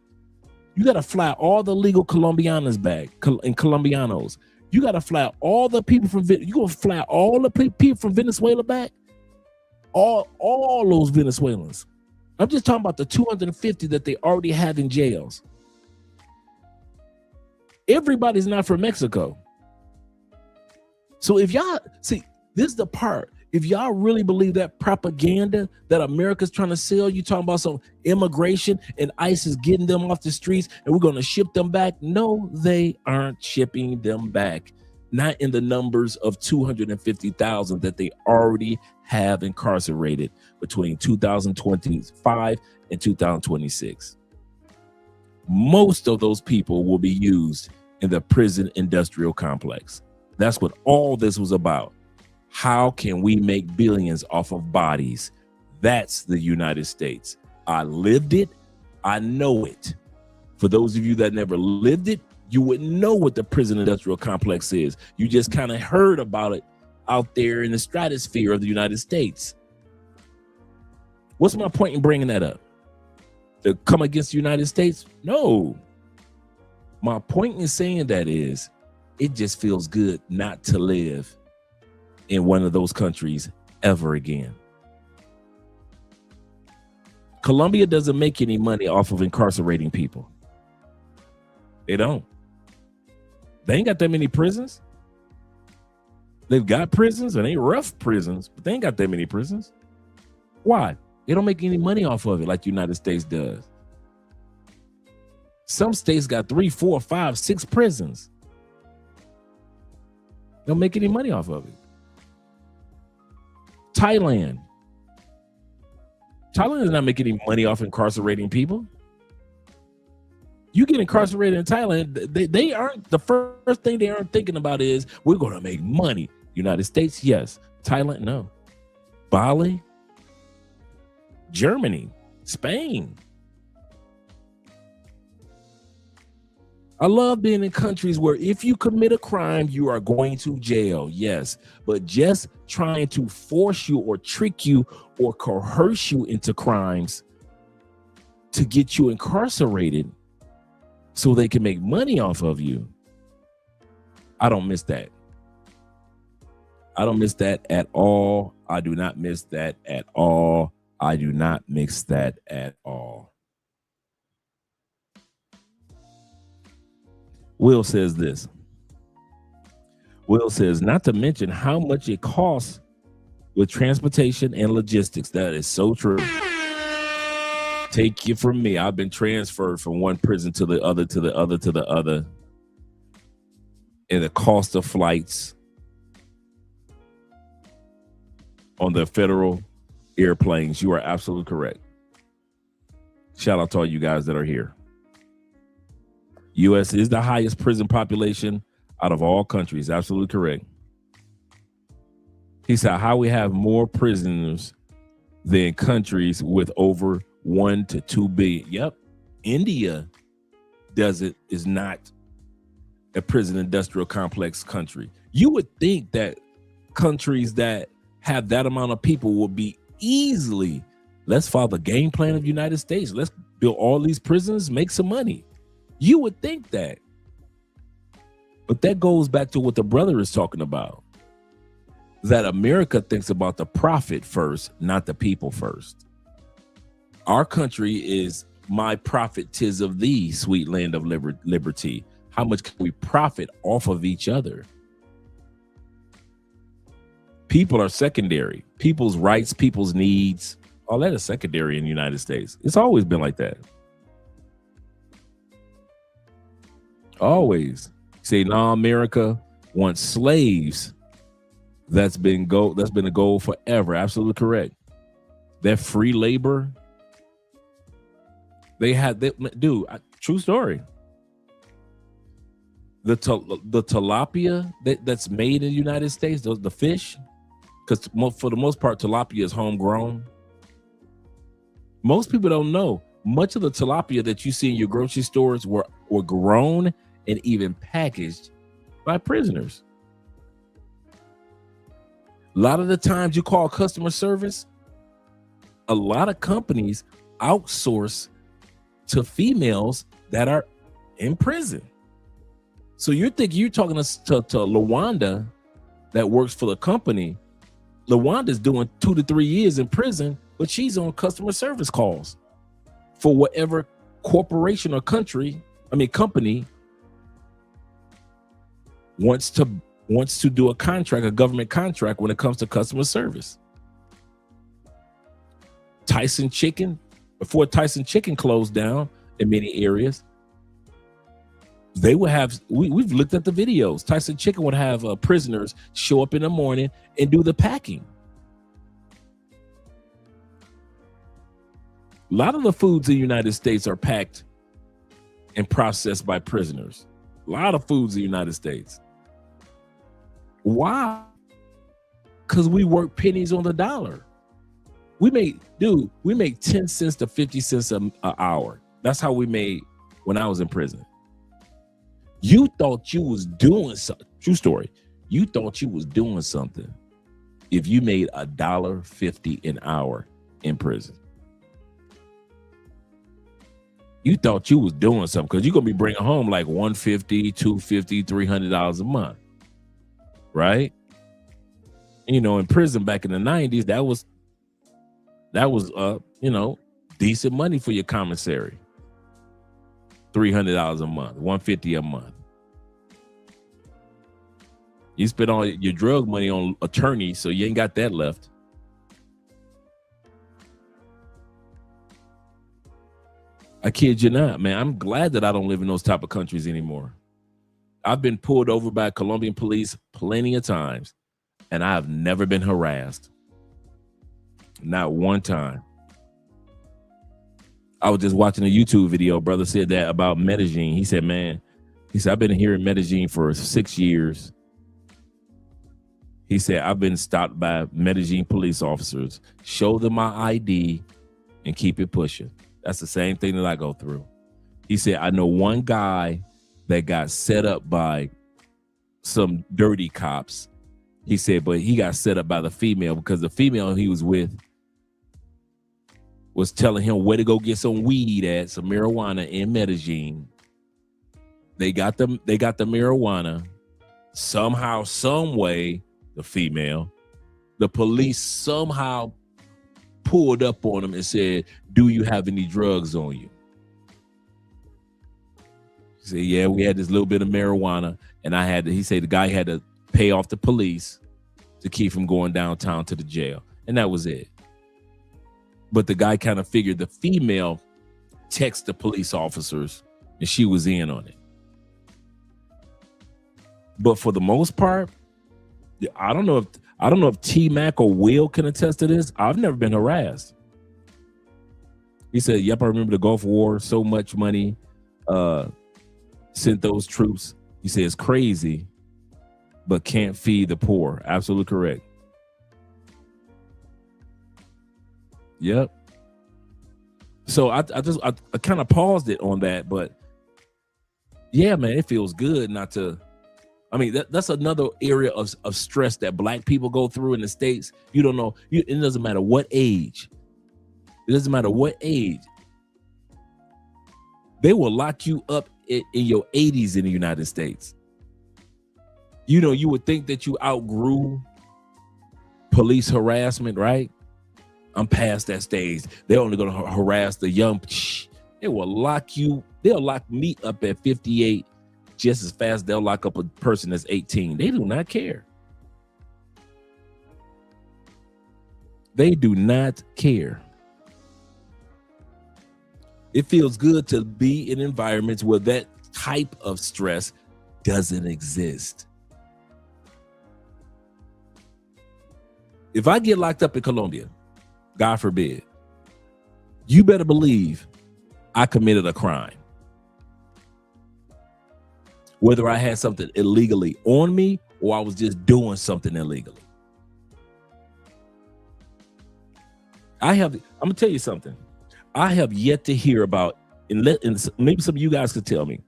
You got to fly all the legal Colombianos back and Colombianos. You got to fly all the people from you gonna fly all the people from Venezuela back. All those Venezuelans. I'm just talking about the 250 that they already have in jails. Everybody's not from Mexico. So if y'all see, this is the part. If y'all really believe that propaganda that America's trying to sell, you talking about some immigration and ICE is getting them off the streets and we're going to ship them back. No, they aren't shipping them back. Not in the numbers of 250,000 that they already have incarcerated between 2025 and 2026. Most of those people will be used in the prison industrial complex. That's what all this was about. How can we make billions off of bodies? That's the United States. I lived it. I know it. For those of you that never lived it, you wouldn't know what the prison industrial complex is. You just kind of heard about it out there in the stratosphere of the United States. What's my point in bringing that up? To come against the United States? No. My point in saying that is, it just feels good not to live in one of those countries ever again. Colombia doesn't make any money off of incarcerating people. They don't. They ain't got that many prisons. They've got prisons and they rough prisons, but they ain't got that many prisons. Why? They don't make any money off of it like the United States does. Some states got 3, 4, 5, 6 prisons. They don't make any money off of it. Thailand is not making any money off incarcerating people. You get incarcerated in Thailand, they aren't, the first thing they aren't thinking about is we're going to make money. United States, yes. Thailand, no. Bali, Germany, Spain. I love being in countries where if you commit a crime, you are going to jail, yes. But just trying to force you or trick you or coerce you into crimes to get you incarcerated so they can make money off of you, I don't miss that. I don't miss that at all. I do not miss that at all. I do not mix that at all. Will says this. Will says, not to mention how much it costs with transportation and logistics. That is so true. Take it from me. I've been transferred from one prison to the other, to the other, to the other. And the cost of flights on the federal airplanes. You are absolutely correct. Shout out to all you guys that are here. U.S. is the highest prison population out of all countries. Absolutely correct. He said, how we have more prisoners than countries with over 1 to 2 billion. Yep. India is not a prison industrial complex country. You would think that countries that have that amount of people would be easily, let's follow the game plan of the United States. Let's build all these prisons, make some money. You would think that. But that goes back to what the brother is talking about. That America thinks about the profit first, not the people first. Our country is my profit 'tis of thee, sweet land of liberty. How much can we profit off of each other? People are secondary. People's rights, people's needs, all that is secondary in the United States. It's always been like that. Always. Say, no, America wants slaves. That's been a goal forever. Absolutely correct. That free labor. True story. The tilapia that's made in the United States, the fish, because for the most part, tilapia is homegrown. Most people don't know. much of the tilapia that you see in your grocery stores were grown and even packaged by prisoners. A lot of the times you call customer service, a lot of companies outsource to females that are in prison. So you're talking to LaWanda that works for the company. LaWanda's doing 2 to 3 years in prison, but she's on customer service calls for whatever corporation or company wants to do a contract, a government contract when it comes to customer service. Tyson Chicken, before Tyson Chicken closed down in many areas, they would have, we've looked at the videos. Tyson Chicken would have prisoners show up in the morning and do the packing. A lot of the foods in the United States are packed and processed by prisoners. A lot of foods in the United States. Why? Because we work pennies on the dollar. We make 10 cents to 50 cents an hour. That's how we made when I was in prison. You thought you was doing something. True story. You thought you was doing something if you made $1.50 an hour in prison. You thought you was doing something because you're gonna be bringing home like $150, $250, $300 a month, right? And, in prison back in the 90s, that was decent money for your commissary. $300 a month, $150 a month. You spend all your drug money on attorneys, so you ain't got that left. I kid you not, man. I'm glad that I don't live in those type of countries anymore. I've been pulled over by Colombian police plenty of times, and I have never been harassed. Not one time. I was just watching a YouTube video. Brother said that about Medellin. He said, I've been here in Medellin for 6 years. He said, I've been stopped by Medellin police officers, show them my ID and keep it pushing. That's the same thing that I go through. He said, I know one guy that got set up by some dirty cops. He said, but he got set up by the female because the female he was with was telling him where to go get some weed at, some marijuana in Medellin. They got the marijuana. Somehow, some way, the female, the police somehow pulled up on him and said, do you have any drugs on you? He said, yeah, we had this little bit of marijuana. And he said the guy had to pay off the police to keep from going downtown to the jail. And that was it. But the guy kind of figured the female texted the police officers and she was in on it. But for the most part, I don't know if T-Mac or Will can attest to this. I've never been harassed. He said, yep, I remember the Gulf War, so much money sent those troops. He said, it's crazy, but can't feed the poor. Absolutely correct. Yep. So I kind of paused it on that, but yeah, man, it feels good not to. I mean, that's another area of stress that Black people go through in the States. You don't know. It doesn't matter what age. It doesn't matter what age. They will lock you up in your 80s in the United States. You would think that you outgrew police harassment, right? I'm past that stage. They're only going to harass the young. They will lock you. They'll lock me up at 58 just as fast as they'll lock up a person that's 18. They do not care. They do not care. It feels good to be in environments where that type of stress doesn't exist. If I get locked up in Colombia, God forbid, you better believe I committed a crime. Whether I had something illegally on me or I was just doing something illegally. I'm gonna tell you something. I have yet to hear about, and maybe some of you guys could tell me,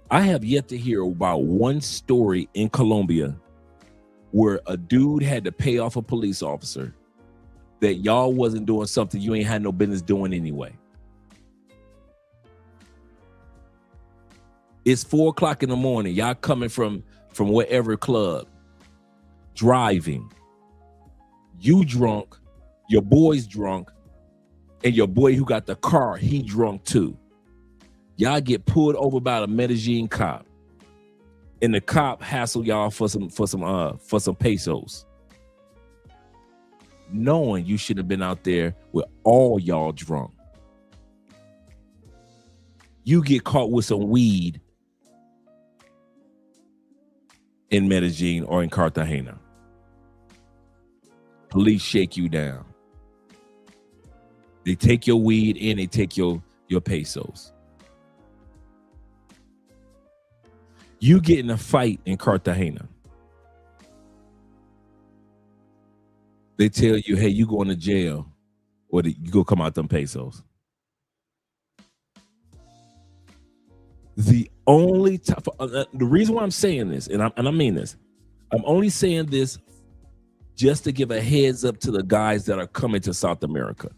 I have yet to hear about one story in Colombia where a dude had to pay off a police officer that y'all wasn't doing something you ain't had no business doing anyway. It's 4:00 in the morning. Y'all coming from wherever club, driving. You drunk, your boy's drunk, and your boy who got the car, he drunk too. Y'all get pulled over by a Medellin cop, and the cop hassle y'all for some pesos, knowing you should have been out there with all y'all drunk. You get caught with some weed in Medellin or in Cartagena. Police shake you down. They take your weed and they take your pesos. You get in a fight in Cartagena. They tell you, hey, you going to jail or you go come out them pesos. The only time, the reason why I'm saying this, and I mean this, I'm only saying this just to give a heads up to the guys that are coming to South America.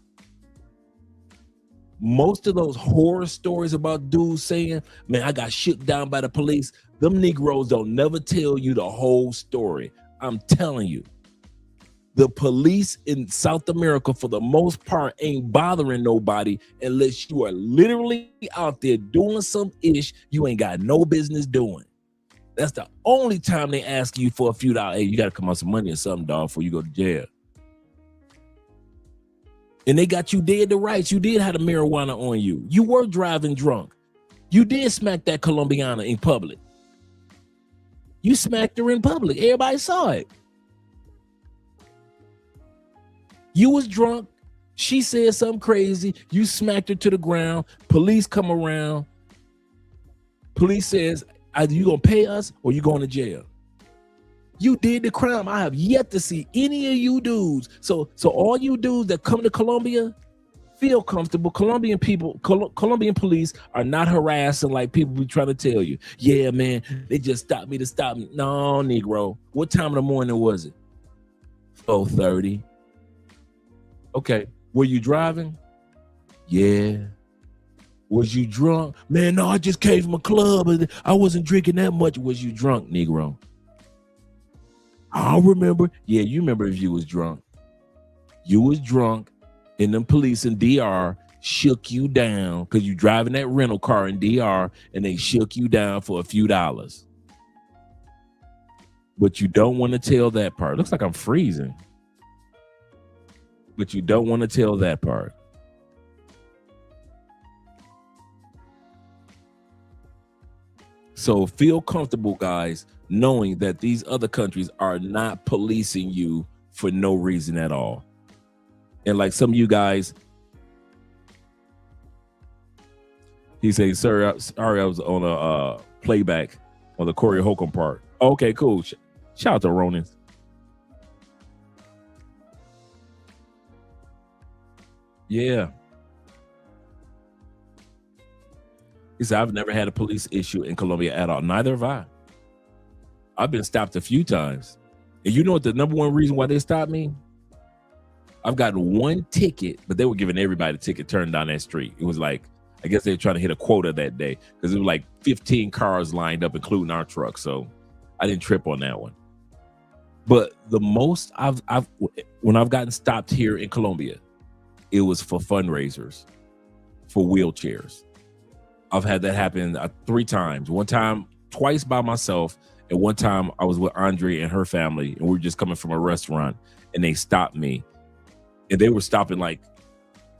Most of those horror stories about dudes saying, man, I got shook down by the police, them Negroes don't never tell you the whole story. I'm telling you, the police in South America, for the most part, ain't bothering nobody unless you are literally out there doing some ish you ain't got no business doing. That's the only time they ask you for a few dollars. Hey, you got to come out some money or something, dog, before you go to jail. And they got you dead to rights. You did have the marijuana on you. You were driving drunk. You did smack that Colombiana in public. You smacked her in public. Everybody saw it. You was drunk. She said something crazy. You smacked her to the ground. Police come around. Police says, either you gonna pay us or you going to jail. You did the crime. I have yet to see any of you dudes. So all you dudes that come to Colombia, feel comfortable. Colombian police are not harassing like people be trying to tell you. Yeah, man, they just stopped me to stop me. No, Negro. What time of the morning was it? 4:30. Okay. Were you driving? Yeah. Was you drunk? Man, no, I just came from a club and I wasn't drinking that much. Was you drunk, Negro? I don't remember. Yeah, you remember if you was drunk. You was drunk and them police in DR shook you down because you driving that rental car in DR and they shook you down for a few dollars. But you don't want to tell that part. Looks like I'm freezing. But you don't want to tell that part. So feel comfortable, guys, knowing that these other countries are not policing you for no reason at all. And like some of you guys, he says, sir, sorry, I was on a playback on the Corey Holcomb part. Okay, cool. Shout out to Ronan. Yeah. He said, I've never had a police issue in Colombia at all. Neither have I. I've been stopped a few times. And you know what the number one reason why they stopped me? I've gotten one ticket, but they were giving everybody a ticket turned down that street. It was like, I guess they were trying to hit a quota that day because it was like 15 cars lined up, including our truck. So I didn't trip on that one. But the most when I've gotten stopped here in Colombia, it was for fundraisers, for wheelchairs. I've had that happen 3 times. One time, twice by myself, and one time I was with Andre and her family, and we were just coming from a restaurant, and they stopped me. And they were stopping like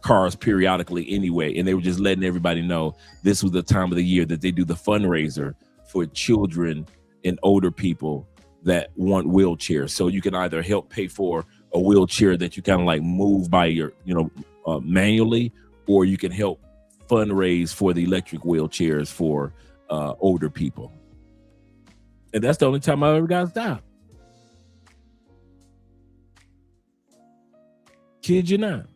cars periodically anyway, and they were just letting everybody know this was the time of the year that they do the fundraiser for children and older people that want wheelchairs. So you can either help pay for a wheelchair that you kind of like move by your, manually, or you can help fundraise for the electric wheelchairs for older people. And that's the only time I ever got stopped. Kid you not.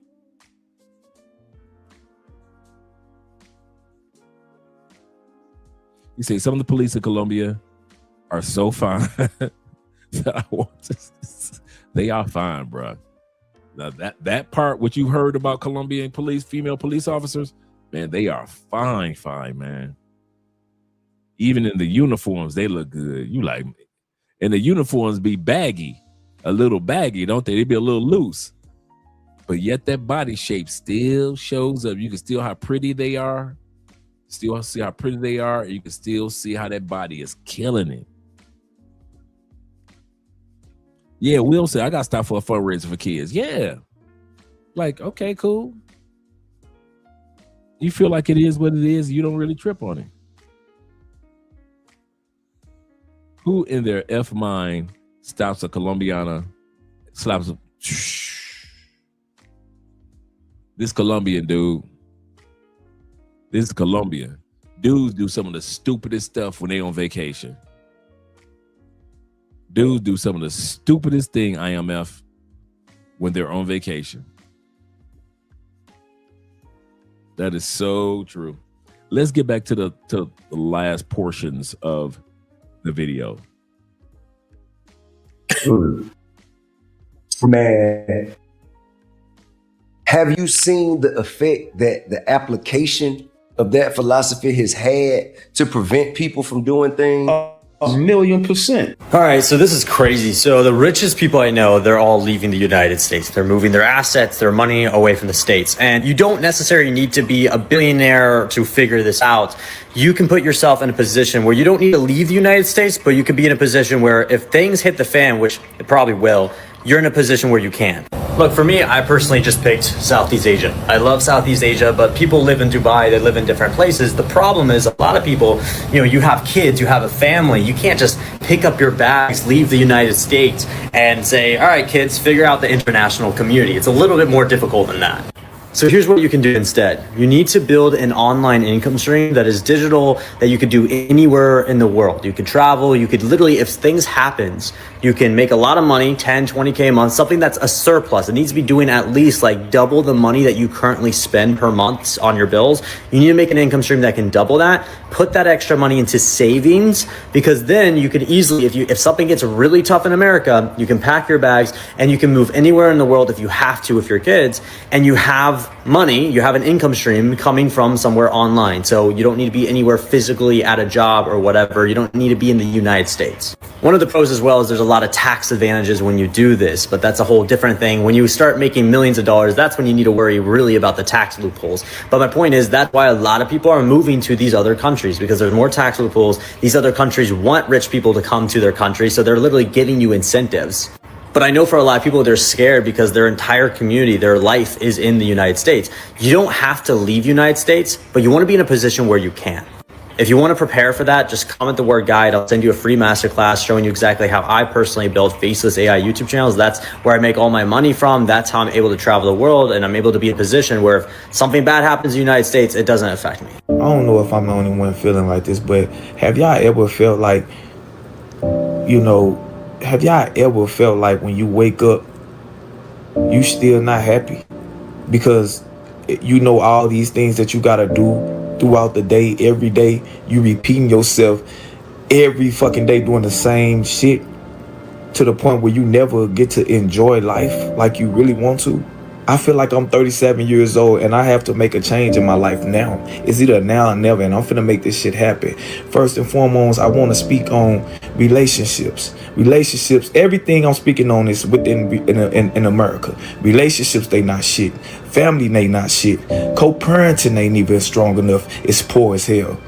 You say some of the police in Colombia are so fine. They are fine, bro. Now that part, what you heard about Colombian police, female police officers, man, they are fine, man. Even in the uniforms, they look good. You like, and the uniforms be baggy, a little baggy, don't they? They be a little loose, but yet that body shape still shows up. You can still how pretty they are. Still see how pretty they are. You can still see how that body is killing it. Yeah, Will said, I got to stop for a fundraiser for kids. Yeah. Like, okay, cool. You feel like it is what it is. You don't really trip on it. Who in their F mind stops a Colombiana, slaps a... This Colombian dude. This is Colombia. Dudes do some of the stupidest stuff when they on vacation. Dudes do some of the stupidest thing, IMF, when they're on vacation. That is so true. Let's get back to the last portions of the video. Man, have you seen the effect that the application of that philosophy has had to prevent people from doing things? 1,000,000%. All right, so this is crazy. So the richest people I know, they're all leaving the United States. They're moving their assets, their money away from the States. And you don't necessarily need to be a billionaire to figure this out. You can put yourself in a position where you don't need to leave the United States, but you can be in a position where if things hit the fan, which it probably will, you're in a position where you can. Look, for me, I personally just picked Southeast Asia. I love Southeast Asia, but people live in Dubai, they live in different places. The problem is a lot of people, you have kids, you have a family. You can't just pick up your bags, leave the United States and say, all right, kids, figure out the international community. It's a little bit more difficult than that. So here's what you can do instead. You need to build an online income stream that is digital, that you could do anywhere in the world. You could travel, you could literally, if things happens, you can make a lot of money, 10, 20K a month, something that's a surplus. It needs to be doing at least like double the money that you currently spend per month on your bills. You need to make an income stream that can double that, put that extra money into savings, because then you can easily, if something gets really tough in America, you can pack your bags and you can move anywhere in the world if you have to with your kids, and you have money, you have an income stream coming from somewhere online. So you don't need to be anywhere physically at a job or whatever. You don't need to be in the United States. One of the pros as well is there's a lot of tax advantages when you do this, but that's a whole different thing. When you start making millions of dollars, that's when you need to worry really about the tax loopholes. But my point is that's why a lot of people are moving to these other countries, because there's more tax loopholes. These other countries want rich people to come to their country, so they're literally giving you incentives. But I know for a lot of people, they're scared because their entire community, their life is in the United States. You don't have to leave United States, but you want to be in a position where you can. If you want to prepare for that, just comment the word guide. I'll send you a free masterclass showing you exactly how I personally build faceless AI YouTube channels. That's where I make all my money from. That's how I'm able to travel the world, and I'm able to be in a position where if something bad happens in the United States, it doesn't affect me. I don't know if I'm the only one feeling like this, but have y'all ever felt like, have y'all ever felt like when you wake up, you still not happy? Because all these things that you gotta do throughout the day, every day, you repeating yourself every fucking day doing the same shit to the point where you never get to enjoy life like you really want to. I feel like I'm 37 years old and I have to make a change in my life now. It's either now or never, and I'm finna make this shit happen. First and foremost, I want to speak on relationships. Everything I'm speaking on is in America. Relationships, they not shit. Family, they not shit. Co-parenting ain't even strong enough. It's poor as hell.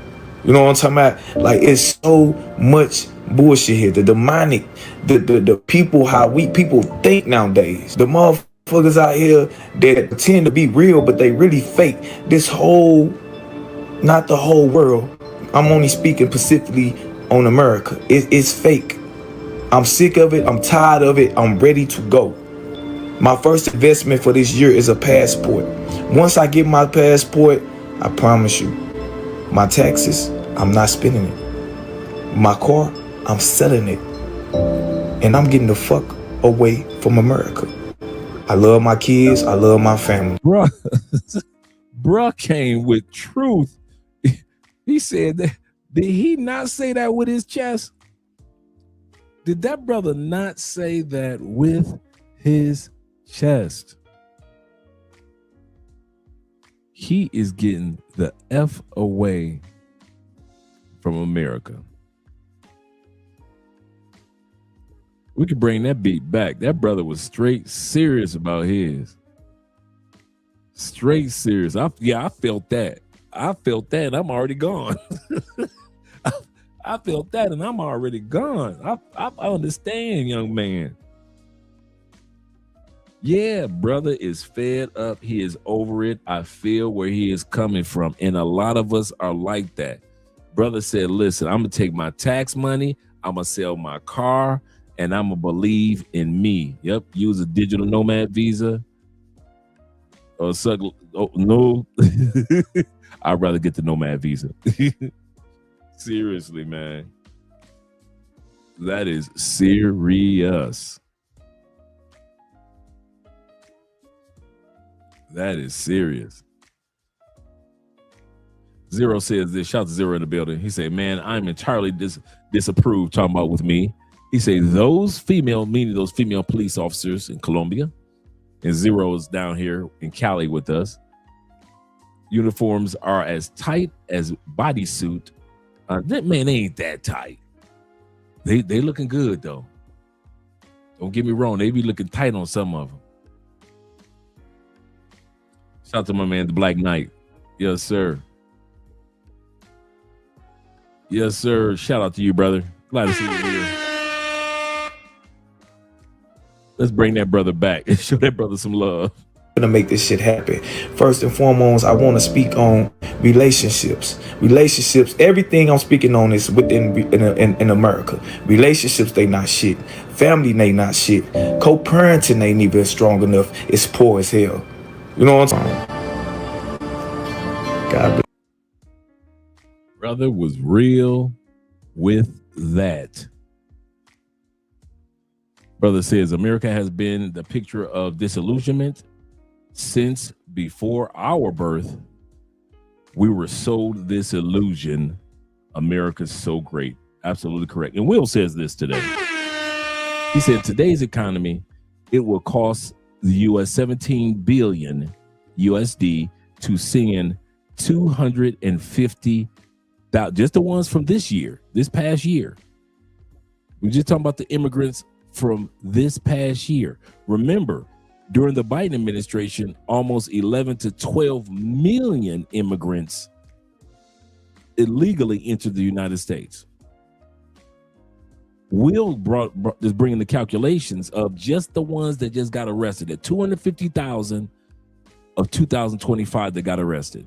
You know what I'm talking about? Like, it's so much bullshit here. The demonic, the people, how we people think nowadays. The motherfuckers out here that pretend to be real, but they really fake. Not the whole world. I'm only speaking specifically on America. It's fake. I'm sick of it. I'm tired of it. I'm ready to go. My first investment for this year is a passport. Once I get my passport, I promise you, my taxes, I'm not spending it. My car, I'm selling it. And I'm getting the fuck away from America. I love my kids. I love my family. Bruh came with truth. He said that Did he not say that with his chest? Did that brother not say that with his chest? He is getting the F away from America. We could bring that beat back. That brother was straight serious about his. Straight serious. I felt that. I felt that and I'm already gone. I felt that and I'm already gone. I understand, young man. Yeah, brother is fed up. He is over it. I feel where he is coming from. And a lot of us are like that. Brother said, listen, I'm going to take my tax money. I'm going to sell my car and I'm going to believe in me. Yep. Use a digital nomad visa. Or no. I'd rather get the nomad visa. Seriously, man. That is serious. That is serious. Zero says this. Shout out to Zero in the building. He said, man, I'm entirely disapproved talking about with me. He said, those female, meaning those female police officers in Colombia, and Zero is down here in Cali with us. Uniforms are as tight as bodysuit. That man ain't that tight. They looking good though. Don't get me wrong. They be looking tight on some of them. Shout out to my man, the Black Knight. Yes, sir. Yes, sir. Shout out to you, brother. Glad to see you here. Let's bring that brother back and show that brother some love. Gonna make this shit happen. First and foremost, I want to speak on relationships. Everything I'm speaking on is within in America. Relationships, they not shit. Family, they not shit. Co-parenting ain't even strong enough. It's poor as hell. You know what I'm saying? God bless. Brother was real with that. Brother says America has been the picture of disillusionment since before our birth. We were sold this illusion. America's so great. Absolutely correct. And Will says this today. He said today's economy, it will cost the U.S. 17 billion USD to send 250,000, just the ones from this past year. We're just talking about the immigrants from this past year. Remember, during the Biden administration, almost 11 to 12 million immigrants illegally entered the United States. Will is bringing the calculations of just the ones that just got arrested at 250,000 of 2025 that got arrested.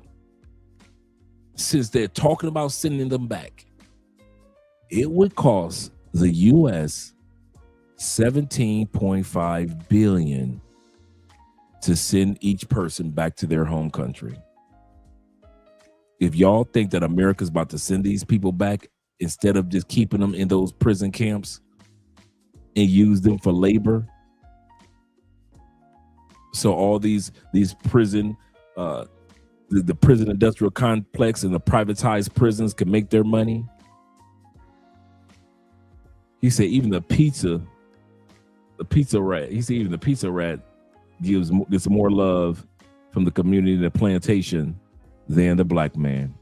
Since they're talking about sending them back, it would cost the U.S. $17.5 billion to send each person back to their home country. If y'all think that America's about to send these people back instead of just keeping them in those prison camps and use them for labor, so all these prison, the prison industrial complex and the privatized prisons can make their money. He said even the pizza rat. He said even the pizza rat gets more love from the community and the plantation than the black man.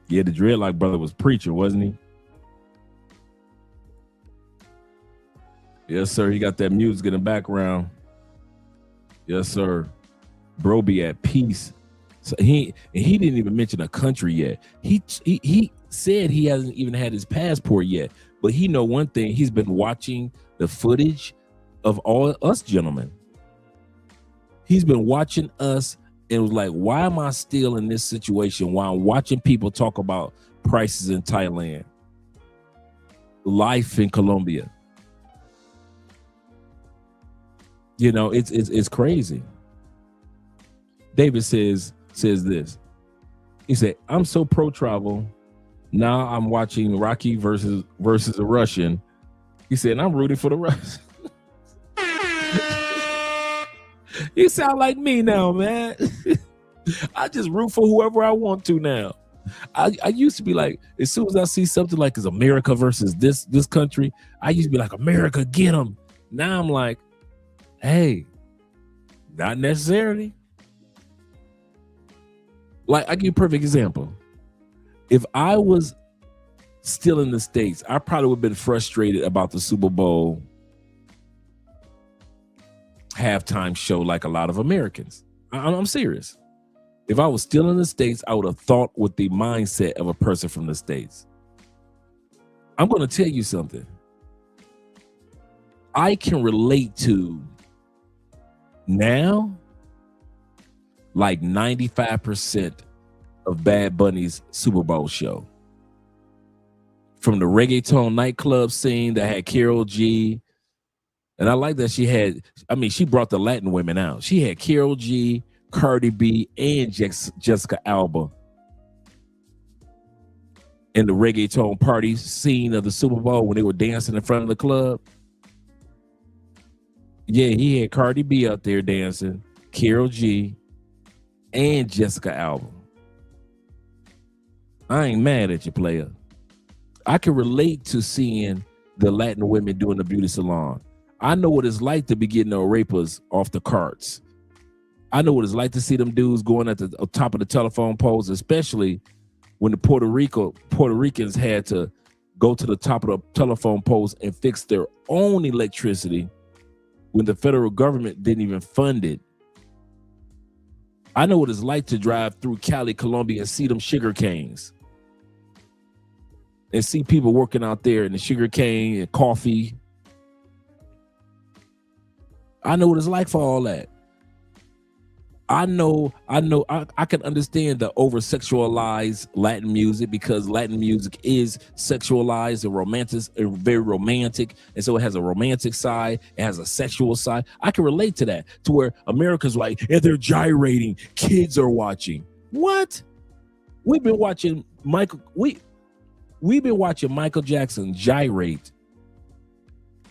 Yeah, the dreadlock brother was preacher, wasn't he? Yes, sir. He got that music in the background. Yes, sir. Bro be at peace. So he didn't even mention a country yet. He said he hasn't even had his passport yet. But he know one thing. He's been watching the footage of all us gentlemen. He's been watching us and was like, why am I still in this situation while I'm watching people talk about prices in Thailand, life in Colombia? You know, it's crazy. David says this. He said, I'm so pro travel. Now I'm watching Rocky versus a Russian. He said, I'm rooting for the Russians. You sound like me now, man. I just root for whoever I want to now. I used to be like, as soon as I see something like it's America versus this country, I used to be like, America, get them. Now I'm like, hey, not necessarily. Like, I give you a perfect example. If I was still in the States, I probably would have been frustrated about the Super Bowl halftime show like a lot of Americans. I'm serious. If I was still in the States, I would have thought with the mindset of a person from the States. I'm going to tell you something. I can relate to now like 95% of Bad Bunny's Super Bowl show. From the reggaeton nightclub scene that had Karol G. And I like that she brought the Latin women out. She had Karol G, Cardi B, and Jessica Alba in the reggaeton party scene of the Super Bowl when they were dancing in front of the club. Yeah, he had Cardi B out there dancing, Karol G, and Jessica Alba. I ain't mad at you, player. I can relate to seeing the Latin women doing the beauty salon. I know what it's like to be getting the rapers off the carts. I know what it's like to see them dudes going at the top of the telephone poles, especially when the Puerto Ricans had to go to the top of the telephone poles and fix their own electricity when the federal government didn't even fund it. I know what it's like to drive through Cali, Colombia and see them sugar canes. And see people working out there in the sugar cane and coffee. I know what it's like for all that. I can understand the over-sexualized Latin music because Latin music is sexualized and romantic, and very romantic. And so it has a romantic side, it has a sexual side. I can relate to that, to where America's like, and they're gyrating, kids are watching. What? We've been watching Michael Jackson gyrate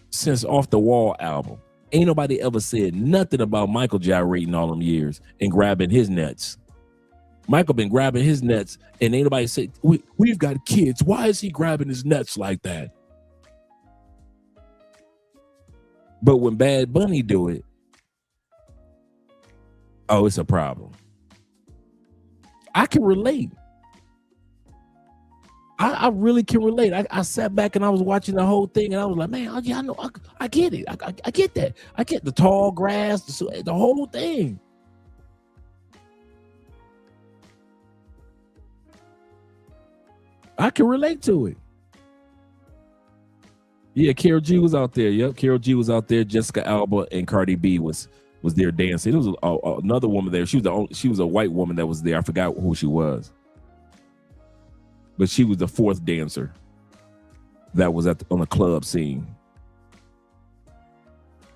since Off the Wall album. Ain't nobody ever said nothing about Michael gyrating all them years and grabbing his nuts. Michael been grabbing his nuts and ain't nobody say, we've got kids. Why is he grabbing his nuts like that? But when Bad Bunny do it, oh, it's a problem. I can relate. I really can relate. I sat back and I was watching the whole thing and I was like, man, I know, I get it. I get that. I get the tall grass, the whole thing. I can relate to it. Yeah, Karol G was out there. Yep, Karol G was out there. Jessica Alba and Cardi B was there dancing. It was another woman there. She was a white woman that was there. I forgot who she was. But she was the fourth dancer that was on the club scene.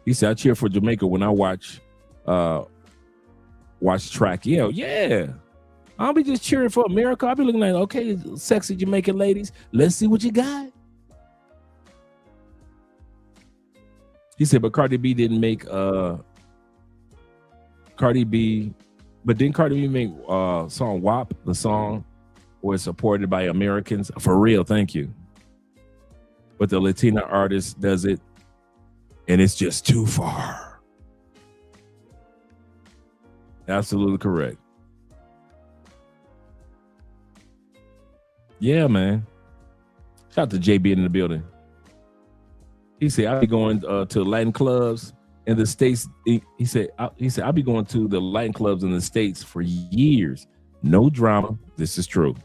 He said, I cheer for Jamaica when I watch track. Yeah. I'll be just cheering for America. I'll be looking like, okay, sexy Jamaican ladies, let's see what you got. He said, but Cardi B didn't make but didn't Cardi B make song WAP, the song was supported by Americans? For real, thank you. But the Latina artist does it, and it's just too far. Absolutely correct. Yeah, man. Shout out to JB in the building. He said, I'll be going to Latin clubs in the States. He said, I'll be going to the Latin clubs in the States for years. No drama. This is true.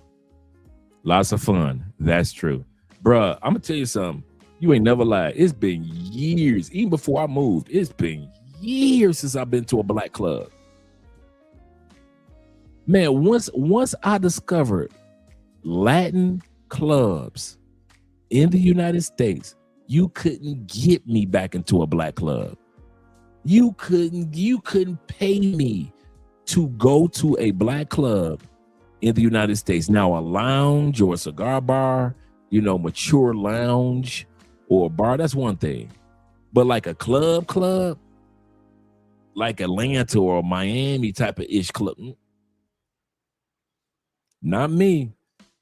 Lots of fun. That's true. Bruh, I'm going to tell you something. You ain't never lied. It's been years. Even before I moved, it's been years since I've been to a black club. Man, once I discovered Latin clubs in the United States, you couldn't get me back into a black club. You couldn't pay me to go to a black club in the United States. Now a lounge or a cigar bar, mature lounge or a bar, that's one thing. But like a club, like Atlanta or Miami type of ish club, not me.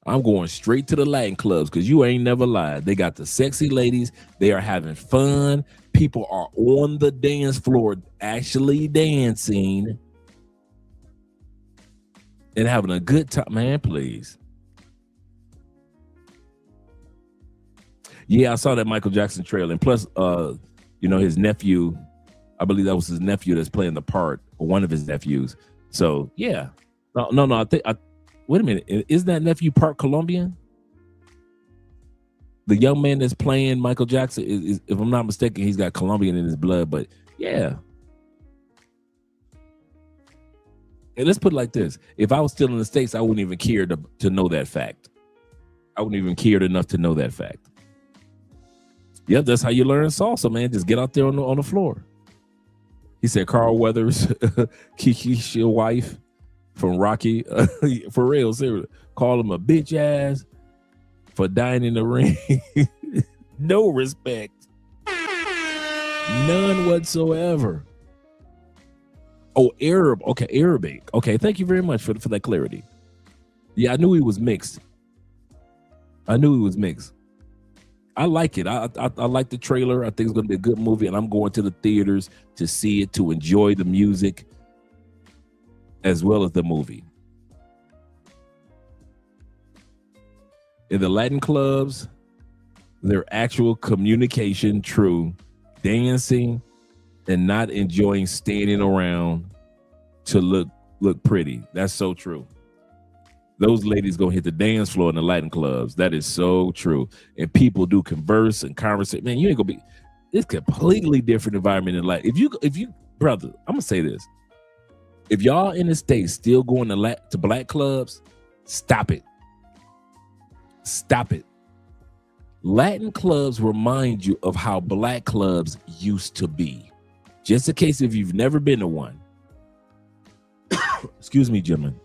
I'm going straight to the Latin clubs because you ain't never lied. They got the sexy ladies. They are having fun. People are on the dance floor actually dancing and having a good time. Man, please. Yeah, I saw that Michael Jackson trailer. And plus, his nephew, I believe that was his nephew that's playing the part, or one of his nephews. So, yeah. No, wait a minute. Isn't that nephew part Colombian? The young man that's playing Michael Jackson, is, if I'm not mistaken, he's got Colombian in his blood. But, yeah. And let's put it like this. If I was still in the States, I wouldn't even care to know that fact. I wouldn't even care enough to know that fact. Yeah, that's how you learn salsa, man. Just get out there on the floor. He said Carl Weathers, Kiki's your wife from Rocky. For real, seriously. Call him a bitch ass for dying in the ring. No respect. None whatsoever. Oh, Arab. Okay, Arabic. Okay, thank you very much for that clarity. Yeah, I knew he was mixed. I like it. I like the trailer. I think it's going to be a good movie, and I'm going to the theaters to see it, to enjoy the music as well as the movie. In the Latin clubs, their actual communication true, dancing and not enjoying standing around to look pretty. That's so true. Those ladies gonna hit the dance floor in the Latin clubs. That is so true. And people do converse and conversate. Man, you ain't gonna be. It's completely different environment in Latin. If you, brother, I'm gonna say this. If y'all in the States still going to black clubs, stop it. Stop it. Latin clubs remind you of how black clubs used to be. Just in case if you've never been to one. Excuse me, gentlemen.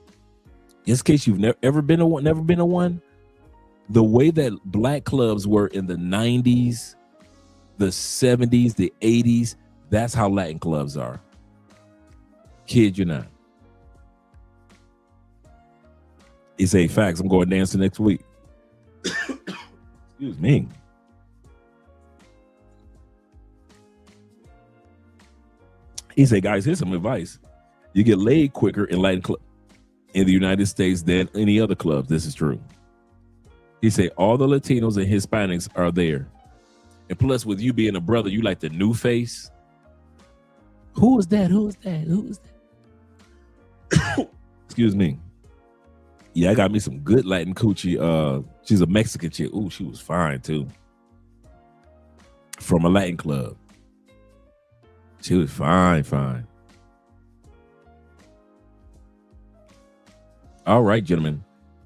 Just in case you've never been to one, the way that black clubs were in the 90s, the 70s, the 80s, that's how Latin clubs are. Kid you not. He say facts. I'm going dancing next week. Excuse me. He said, guys, here's some advice. You get laid quicker in Latin club in the United States than any other clubs. This is true. He said all the Latinos and Hispanics are there. And plus, with you being a brother, you like the new face. Who is that? Excuse me. Yeah, I got me some good Latin coochie. She's a Mexican chick. Ooh, she was fine too. From a Latin club. She was fine. All right, gentlemen.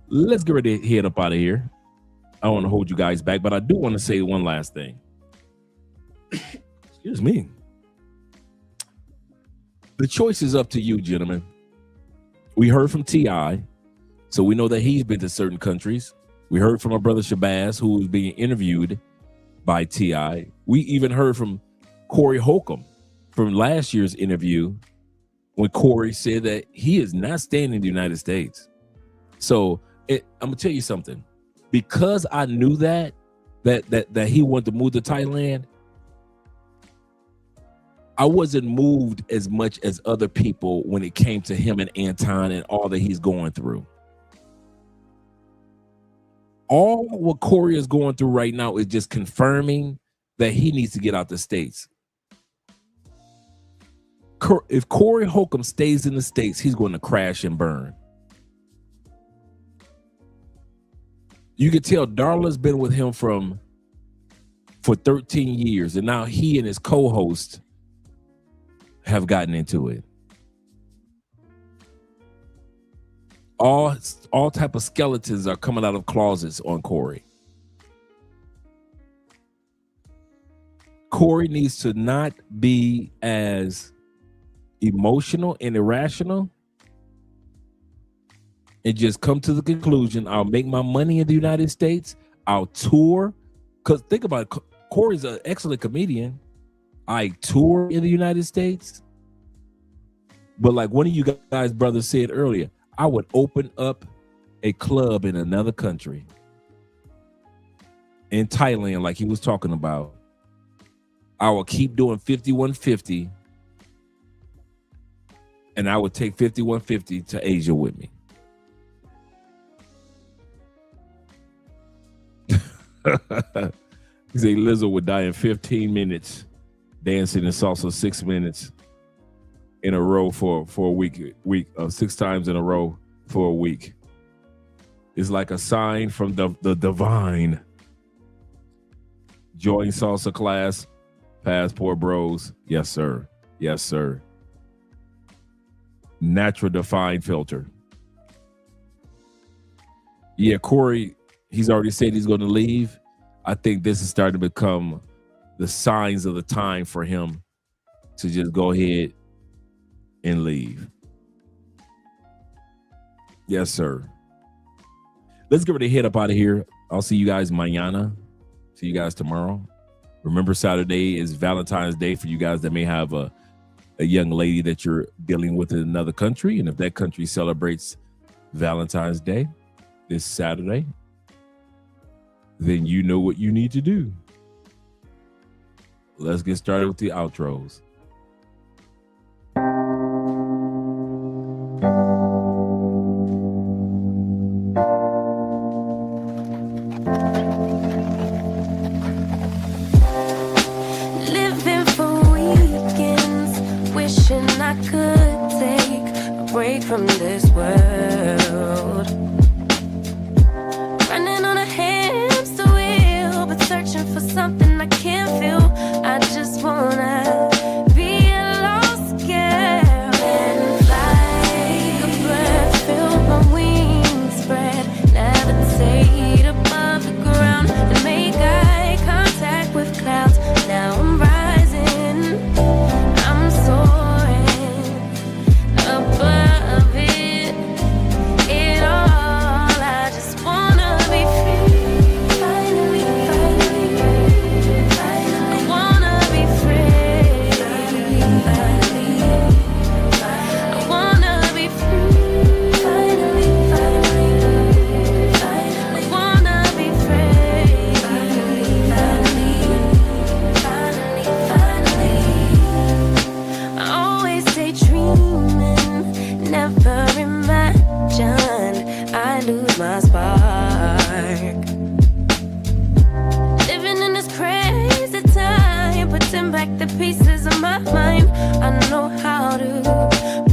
Let's get ready to head up out of here. I don't want to hold you guys back, but I do want to say one last thing. Excuse me. The choice is up to you, gentlemen. We heard from T.I., so we know that he's been to certain countries. We heard from our brother Shabazz, who was being interviewed by T.I. We even heard from Corey Holcomb from last year's interview when Corey said that he is not staying in the United States. So I'm gonna tell you something. Because I knew that he wanted to move to Thailand, I wasn't moved as much as other people when it came to him and Anton and all that he's going through. All what Corey is going through right now is just confirming that he needs to get out the States. If Corey Holcomb stays in the States, he's going to crash and burn. You can tell Darla's been with him for 13 years, and now he and his co-host have gotten into it. All type of skeletons are coming out of closets on Corey. Corey needs to not be as emotional and irrational and just come to the conclusion, I'll make my money in the United States, I'll tour. Because think about it, Corey's an excellent comedian. I tour in the United States. But like one of you guys' brothers said earlier, I would open up a club in another country, in Thailand, like he was talking about, I will keep doing 5150, and I would take 5150 to Asia with me. He said Lizzo would die in 15 minutes, dancing in salsa 6 minutes in a row for a week, 6 times in a row for a week. It's like a sign from the divine. Join salsa class, passport bros. Yes, sir. Yes, sir. Natural defined filter. Yeah, Corey, he's already said he's going to leave. I think this is starting to become the signs of the time for him to just go ahead and leave. Yes, sir. Let's get ready to head up out of here. I'll see you guys mañana. See you guys tomorrow. Remember, Saturday is Valentine's Day for you guys that may have a young lady that you're dealing with in another country. And if that country celebrates Valentine's Day this Saturday, then you know what you need to do. Let's get started with the outros. Living for weekends, wishing I could take a break from this world. Running on a hamster wheel, but searching for something I can't feel. I just wanna be a lost girl and fly. A bird, feel my wings spread, levitate above the ground and make eye contact with clouds. Now I'm rising, I'm soaring above it all. I just wanna be free, finally, I wanna be free, I wanna be free, finally, I wanna be free, finally. I always daydreaming, never imagined I lose my spark. Living in this crazy time, putting back the pieces of my mind. I know how to